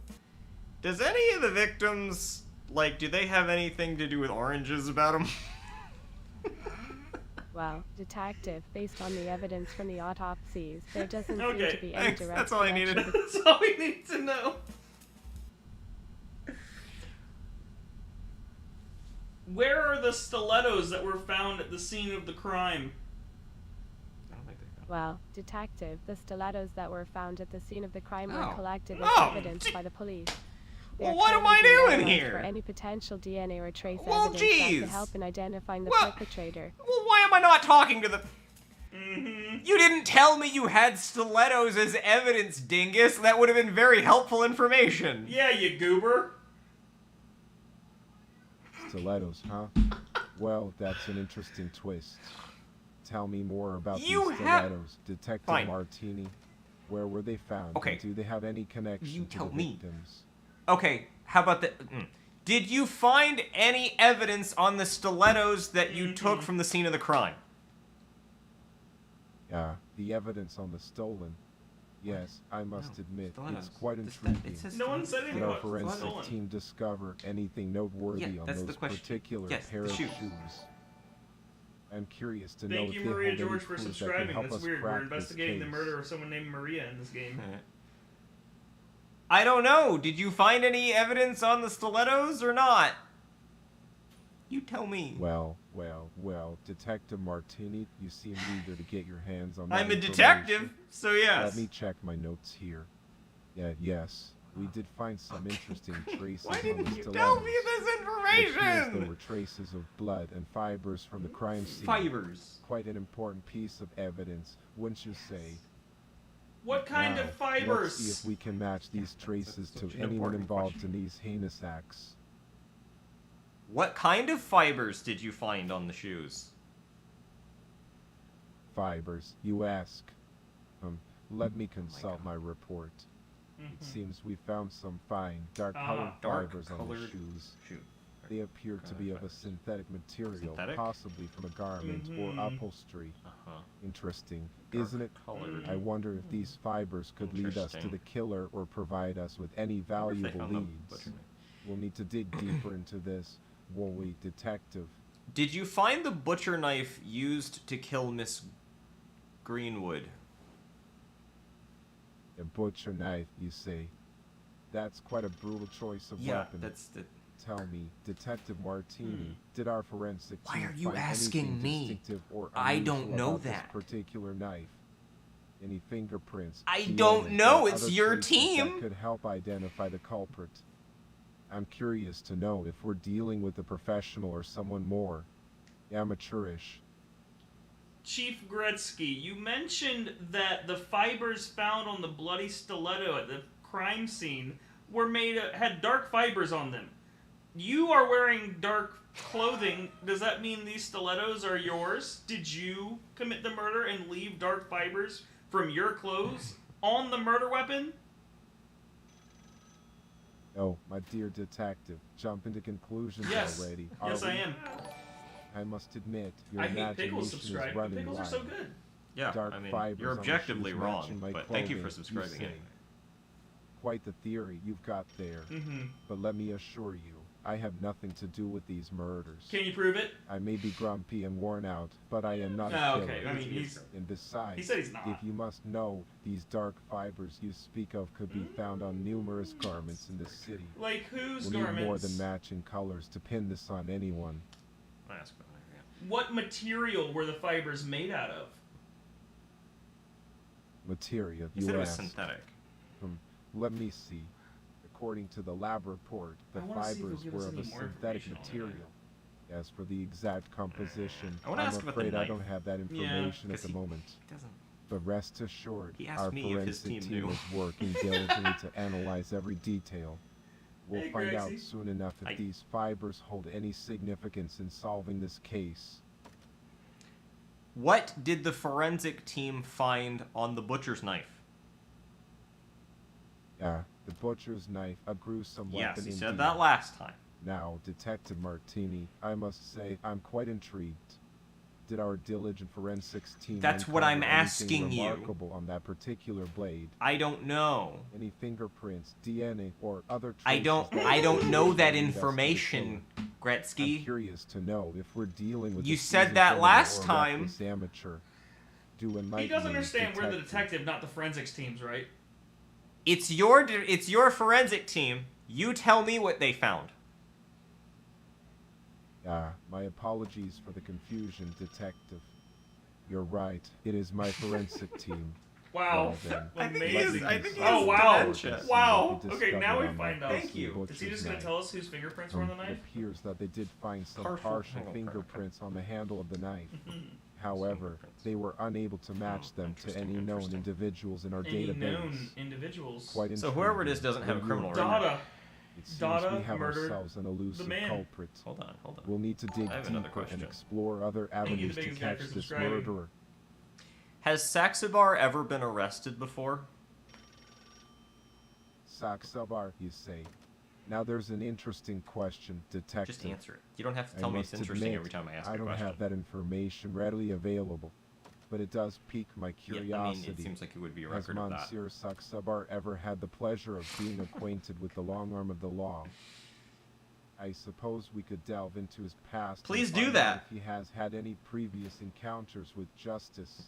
Does any of the victims, like, do they have anything to do with oranges about them? Well, detective, based on the evidence from the autopsies, there doesn't seem Okay, to be any thanks. direct That's all I needed. connection That's all we need to know. Where are the stilettos that were found at the scene of the crime? Well, detective, the stilettos that were found at the scene of the crime were Oh. collected as Oh, evidence by the police. Well, They are what am I currently being doing analyzed here? For any potential DNA or trace Well, evidence that geez. could help in identifying the Well- perpetrator. Well, why am I not talking to the... You didn't tell me you had stilettos as evidence, dingus. That would have been very helpful information. Yeah, you goober. Stilettos, huh? Well, that's an interesting twist. Tell me more about You these have- stilettos, Detective Fine. Martini. Where were they found? Okay. And do they have any connection You to tell the me. victims? Okay, how about the... Did you find any evidence on the stilettos that you took from the scene of the crime? The evidence on the stolen. Yes, I must admit, stilettos. it's quite This- intriguing. it says No one said anything Did our about forensic stolen. team discover anything noteworthy Yeah, on that's the those question. particular Yes, pair the of shoe. shoes? I'm curious to know Thank if you, they Maria hold any George, for clues that can subscribing. help That's us weird. We're crack this investigating the case. murder of someone named Maria in this game. I don't know. Did you find any evidence on the stilettos or not? You tell me. Well, Detective Martini, you seem eager to get your hands on that I'm a information. detective, so yes. Let me check my notes here. Yes, we did find some interesting traces Why on didn't the you stilettos. tell me this It appears information? there were traces of blood and fibers from the crime scene. Fibers. Quite an important piece of evidence, wouldn't you say? What kind Now, of fibers? Let's see if we can match these traces such to an anyone important involved question. in these heinous acts. What kind of fibers did you find on the shoes? Fibers, you ask. Let me consult my report. It seems we found some fine, dark-colored fibers on the Dark-colored shoes. shoe. They appear to be of a synthetic material, Synthetic? possibly from a garment or upholstery. Interesting, isn't it? Dark-colored. I wonder if these fibers could lead us to Interesting. the killer or provide us with any wonder if they valuable found the leads. butcher knife. We'll need to dig deeper into this, won't we, detective? Did you find the butcher knife used to kill Miss Greenwood? A butcher knife, you say? That's quite a brutal choice of Yeah, weapon. that's the... Tell me, Detective Martini, did our forensic Why team are you find asking anything me? distinctive or I don't unusual know about this that. particular knife? Any fingerprints? I DNA, don't know, or it's other your traces team. That could help identify the culprit. I'm curious to know if we're dealing with a professional or someone more amateurish. Chief Gretzky, you mentioned that the fibers found on the bloody stiletto at the crime scene were had dark fibers on them. You are wearing dark clothing. Does that mean these stilettos are yours? Did you commit the murder and leave dark fibers from your clothes on the murder weapon? Oh, my dear detective, jump into conclusions Yes. already. Yes, are I we? am. I must admit, your I hate pickles imagination is subscribe, but running pickles are wild. so good. Yeah, Dark I mean, fibers you're on the objectively shoes wrong, matching my but thank you for clothing, subscribing say. anyway. Quite the theory you've got there. But let me assure you, I have nothing to do with these murders. Can you prove it? I may be grumpy and worn out, but I am not a Oh, killer. okay. I mean, And besides, he said he's not. if you must know, these dark fibers you speak of could be found on numerous garments in the city. Like whose We'll garments? need more than matching colors to pin this on anyone. What material were the fibers made out of? Material, He you said it was asked. synthetic. Let me see. According to the lab report, the I wanna see if fibers he'll give were us of a any more synthetic information on it. material. As for the exact composition, I wanna I'm ask about the afraid I knife. don't have that information at the moment. doesn't. But rest assured, He asked our me if his forensic team team knew. is working diligently to analyze every detail. We'll Hey, find out Gracie. soon enough if these fibers hold any significance in solving this case. What did the forensic team find on the butcher's knife? The butcher's knife, a gruesome weapon Yes, he indeed. said that last time. Now, Detective Martini, I must say I'm quite intrigued. Did our diligent forensics team That's what I'm uncover anything asking you. remarkable on that particular blade? I don't know. Any fingerprints, DNA, or other traces I don't know that information, Gretzky. I'm curious to know if we're dealing with You a said seasoned that criminal last or a time. reckless amateur. Do enlighten He does me, understand we're the detective, not the forensics teams, right? It's your forensic team. You tell me what they found. My apologies for the confusion, Detective. You're right. It is my forensic team. Wow. Well, then, I think he Amazing. is. I think he Oh, is wow. dementia. Wow. What Okay, now we discovered on find that out. Thank you. butcher's Is he just going knife. to tell us whose fingerprints were on the It knife? appears that they did find some Partial partial fingerprint. fingerprints on the handle of the knife. However, they were unable to match them to any known individuals in our Any database. known individuals. Quite So whoever it is intriguing. doesn't have a When criminal you're record. Dada. It seems Dada we have murdered ourselves an the elusive man. culprit. Hold on. We'll need to dig I have another deeper and question. explore other Thank you, avenues the to biggest guy, catch for this subscribing. murderer. Has Saxabar ever been arrested before? Saxabar, you say? Now there's an interesting question, Detective. Just answer it. You don't have to I tell me it's must interesting admit, every time I ask I a don't question. have that information readily available, but it does pique my Yeah, I curiosity. mean, it seems like it would be a Has record of that. Monsieur Saxabar ever had the pleasure of being acquainted with the long arm of the law? I suppose we could delve into his past. and Please do find out that. If he has had any previous encounters with justice,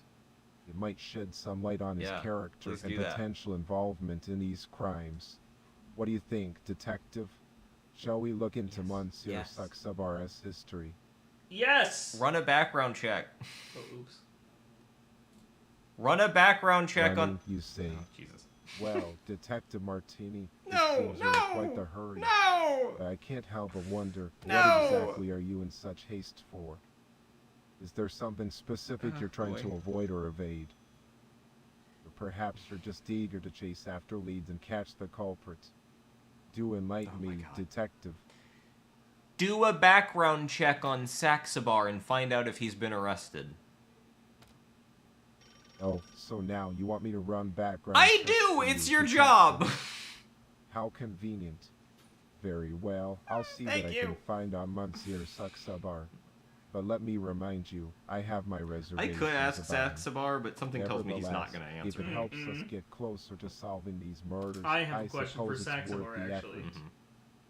it might shed some light on his Yeah, character please and do that. potential involvement in these crimes. What do you think, Detective? Shall we look into Monsieur Yes. Saxabar's history? Yes! Run a background check. Oh, oops. Run a background check Running, on. you say. Oh, Jesus. Well, Detective Martini, it No, seems you're in no, quite the hurry. No! I can't help but wonder, No! what exactly are you in such haste for? Is there something specific you're trying boy. to avoid or evade? Or perhaps you're just eager to chase after leads and catch the culprit. Do enlighten Oh my me, God. Detective. Do a background check on Saxabar and find out if he's been arrested. Oh, so now you want me to run background I checks do! for It's you, your Detective. job! How convenient. Very well. I'll see Thank what I you. can find on Monsieur Saxabar. But let me remind you, I have my I reservations could ask about him. Saxabar, but something tells me he's not going to Nevertheless, answer. If it helps us get closer to solving these murders, I have a question for suppose it's worth Saxabar, the actually. effort.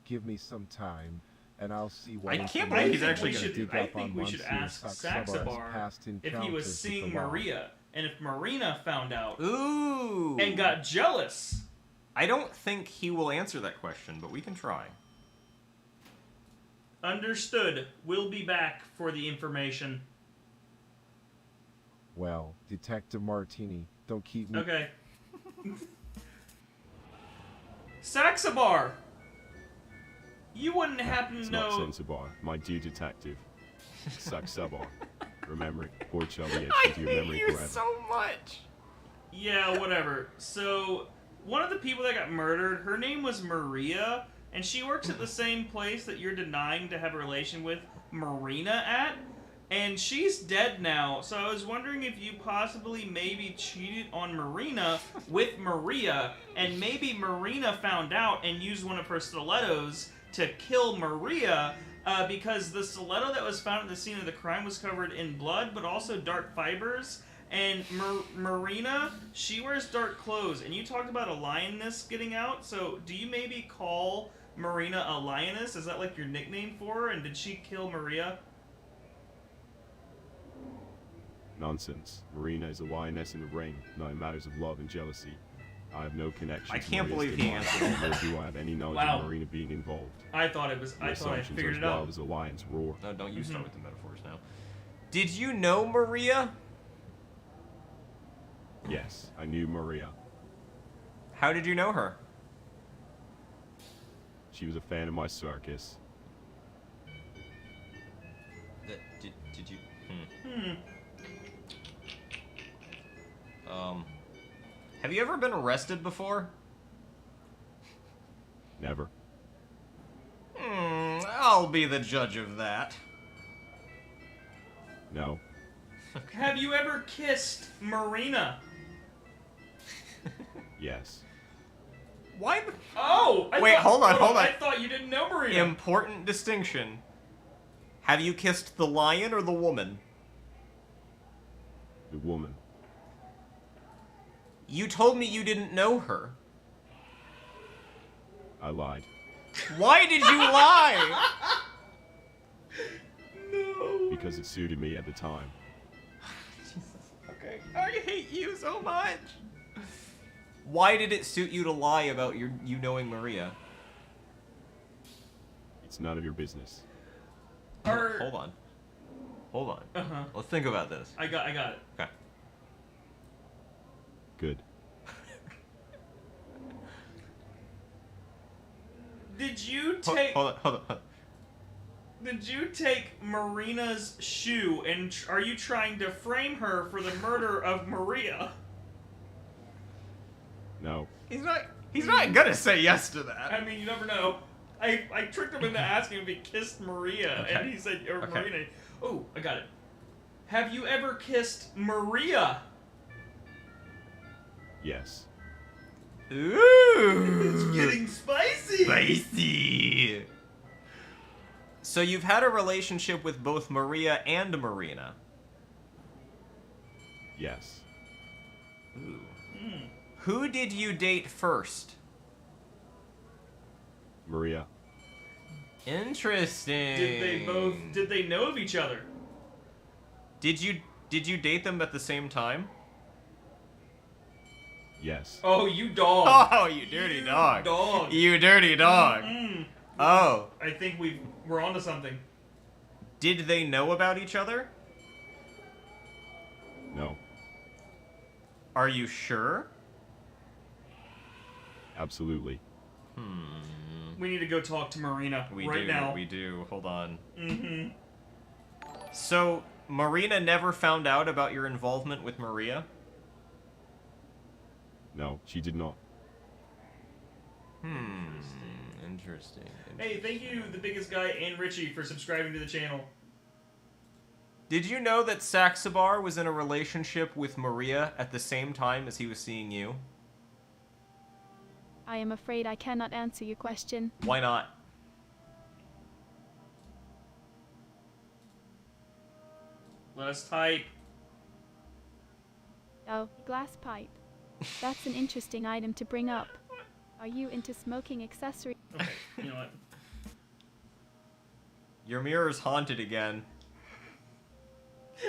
Give me some time, and I'll see what I can't information believe he's I actually can gonna dig I up on think we should Monsieur ask Saxabar's Saxabar past if he encounters was with seeing the law. Maria, and if Marina found out Ooh! and got jealous. I don't think he will answer that question, but we can try. Understood. We'll be back for the information. Well, Detective Martini, don't keep me... Okay. Saxabar! You wouldn't happen It's to not know... Saxabar, my dear detective. Saxabar. Remember it, or it shall be etched I into your hate memory you forever. so much! Yeah, whatever. So, one of the people that got murdered, her name was Maria, and she works at the same place that you're denying to have a relation with Marina at, and she's dead now. So I was wondering if you possibly maybe cheated on Marina with Maria, and maybe Marina found out and used one of her stilettos to kill Maria, because the stiletto that was found at the scene of the crime was covered in blood, but also dark fibers. And Marina, she wears dark clothes, and you talked about a lioness getting out, so do you maybe call Marina a lioness? Is that like your nickname for her, and did she kill Maria? Nonsense. Marina is a lioness in the ring, not in matters of love and jealousy. I have no connection I to can't Maria's believe he demise, answered nor do I have any knowledge Wow. of Marina being involved. I thought it was. I thought I figured it As out. wild as a lion's roar. No, don't you start with the metaphors now. Did you know Maria? Yes, I knew Maria. How did you know her? She was a fan of my circus. Did you? Have you ever been arrested before? Never. I'll be the judge of that. No. Have you ever kissed Marina? Yes. Why? Oh! Wait, hold on. I thought you didn't know Marina. Important distinction. Have you kissed the lion or the woman? The woman. You told me you didn't know her. I lied. Why did you lie? No. Because it suited me at the time. Okay. I hate you so much. Why did it suit you to lie about you knowing Maria? It's none of your business. Hold on. Uh-huh. Let's think about this. I got it. Okay. Good. Did you take... Hold on. Did you take Marina's shoe and are you trying to frame her for the murder of Maria? No. He's not gonna say yes to that. I mean, you never know. I tricked him into asking if he kissed Maria, Okay. and he said, or Okay. Marina. Oh, I got it. Have you ever kissed Maria? Yes. Ooh. It's getting spicy. Spicy. So you've had a relationship with both Maria and Marina. Yes. Ooh. Who did you date first? Maria. Interesting. Did they know of each other? Did you date them at the same time? Yes. Oh, you dog. Oh, you dirty dog. Dog. You dirty dog. Oh. I think we're onto something. Did they know about each other? No. Are you sure? Absolutely. We need to go talk to Marina now. We do. Hold on. Mm-hmm. So, Marina never found out about your involvement with Maria? No, she did not. Interesting. Hey, thank you, the biggest guy and Richie, for subscribing to the channel. Did you know that Saxabar was in a relationship with Maria at the same time as he was seeing you? I am afraid I cannot answer your question. Why not? Let us type. Oh, glass pipe. That's an interesting item to bring up. Are you into smoking accessories? Okay, you know what? Your mirror's haunted again.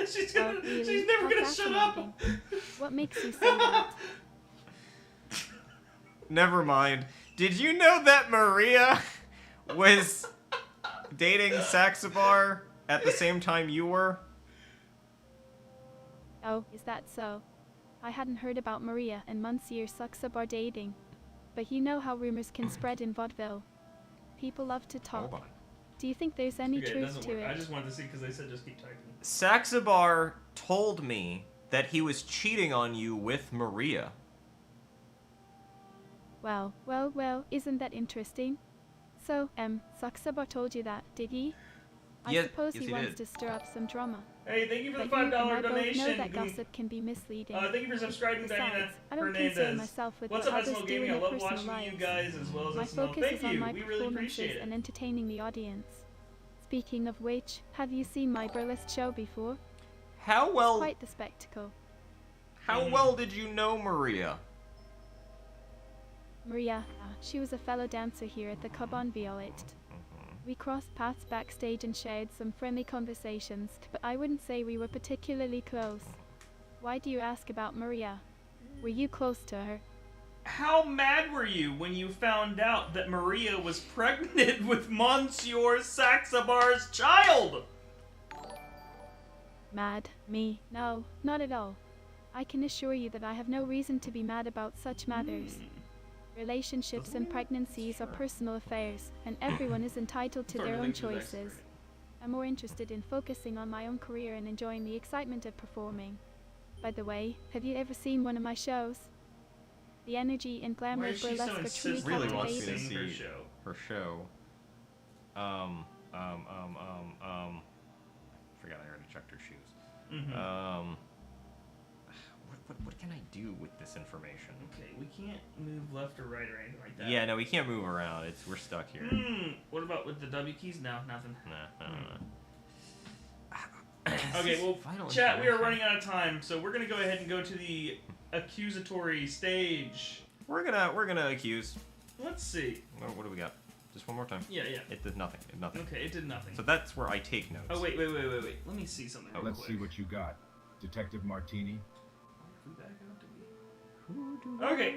She's Really? she's never How gonna shut up. fascinating. What makes you say that? Never mind. Did you know that Maria was dating Saxabar at the same time you were? Oh, is that so? I hadn't heard about Maria and Monsieur Saxabar dating. But you know how rumors can spread in vaudeville. People love to talk. Hold on. Do you think there's any Okay, it truth doesn't to work. it? I just wanted to see because they said just keep typing. Saxabar told me that he was cheating on you with Maria. Well, isn't that interesting? So, Saxabar told you that, did he? I Yes- suppose yes, he he wants did. to stir up some drama. Hey, thank you for the But you and I $5 both donation. know that gossip can be misleading. Thank you for subscribing, Diana Besides, I don't Hernandez. concern myself with What's what up, others SNL do Gaming? in I their love personal watching lives. you guys as well as My SNL. focus Thank is on you. my We really appreciate performances it. and entertaining the audience. Speaking of which, have you seen my burlesque show before? How well? It's quite the spectacle. How well did you know Maria? Maria, she was a fellow dancer here at the Club on Violet. We crossed paths backstage and shared some friendly conversations, but I wouldn't say we were particularly close. Why do you ask about Maria? Were you close to her? How mad were you when you found out that Maria was pregnant with Monsieur Saxabar's child? Mad? Me? No, not at all. I can assure you that I have no reason to be mad about such matters. Relationships and pregnancies are personal affairs, and everyone is entitled to their own choices. I'm more interested in focusing on my own career and enjoying the excitement of performing. By the way, have you ever seen one of my shows? The energy and glamour of burlesque are truly really wants me to captivating. see her show. Forgot I already checked her shoes. What can I do with this information? Okay, we can't move left or right or anything like that. Yeah, no, we can't move around. We're stuck here. What about with the W keys? No, nothing. Nah. Okay, well, chat, we are running out of time, so we're gonna go ahead and go to the accusatory stage. We're gonna accuse. Let's see. What do we got? Just one more time. Yeah. It did nothing. It did nothing. Okay, it did nothing. So that's where I take notes. Oh wait. Let me see something. Real Let's quick. see what you got, Detective Martini. Okay,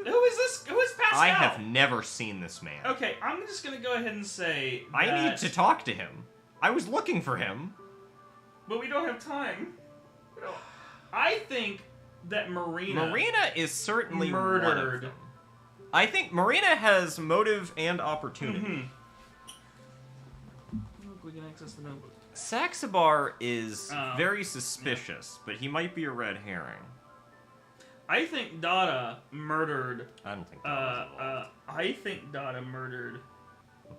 who is this? Who is Pascal? I have never seen this man. Okay, I'm just gonna go ahead and say I need to talk to him. I was looking for him. But we don't have time. I think that Marina is certainly murdered. one of them. I think Marina has motive and opportunity. Look, we can access the notebook. Saxabar is very suspicious, but he might be a red herring. I think Dada murdered. I don't think Dada I think Dada murdered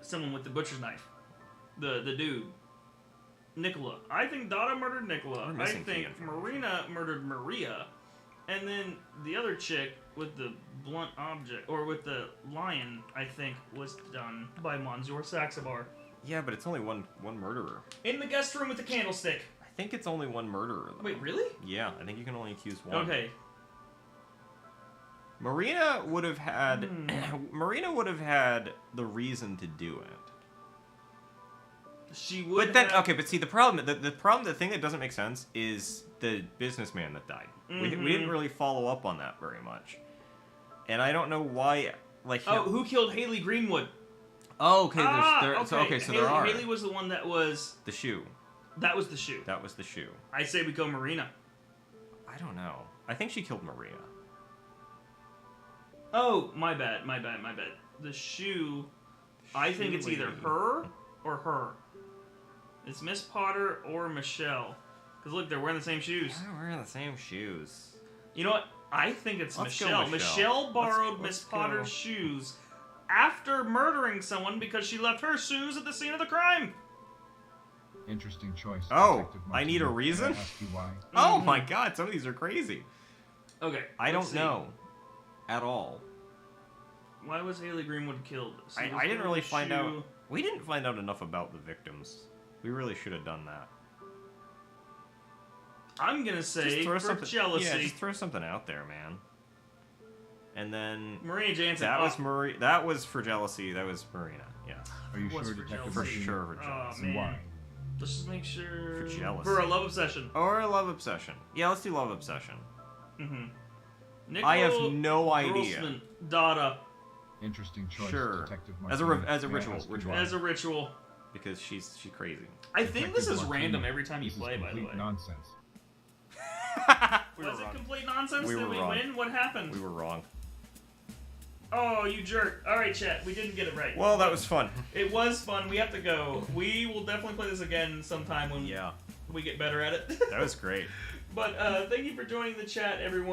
someone with the butcher's knife. The dude. Nicola. I think Dada murdered Nicola. I think Marina murdered Maria. And then the other chick with the blunt object, or with the lion, I think, was done by Monsieur Saxabar. Yeah, but it's only one murderer. In the guest room with the candlestick. I think it's only one murderer, though. Wait, really? Yeah, I think you can only accuse one. Okay. Marina would have had Marina would have had the reason to do it. She would. But then, okay, but see the problem, the thing that doesn't make sense is the businessman that died. We didn't really follow up on that very much, and I don't know why. Like, who killed Haley Greenwood? Oh, okay. So there are. Haley was the one that was the shoe. That was the shoe. That was the shoe. I say we go Marina. I don't know. I think she killed Maria. Oh, my bad. The shoe. I think it's either her or her. It's Miss Potter or Michelle. Because look, they're wearing the same shoes. They're wearing the same shoes. You know what? I think it's Let's go Michelle. Michelle borrowed let's Miss Potter's shoes after murdering someone because she left her shoes at the scene of the crime. Interesting choice. Oh, I need a reason? Can I ask you why? Oh my god, some of these are crazy. Okay. I don't know. At all. Why was Haley Greenwood killed? So I didn't really find out. We didn't find out enough about the victims. We really should have done that. I'm gonna say for jealousy. Yeah, just throw something out there, man. And then Marina Jansen. That was for jealousy. That was Marina. Yeah. Are you sure, Detective? For sure for jealousy. Oh, man. Why? Let's just make sure. For jealousy. For a love obsession. Or a love obsession. Yeah, let's do love obsession. Mm-hmm. I have no idea. Grossman, Dada. Interesting choice, Sure. Detective As a ritual. As a ritual. Because she's crazy. I think this is random every time you play, by the way. Nonsense. Was it complete nonsense? We Did were we wrong. win? What happened? We were wrong. Oh, you jerk. Alright, chat. We didn't get it right. Well, that was fun. It was fun. We have to go. We will definitely play this again sometime when we get better at it. That was great. But thank you for joining the chat, everyone.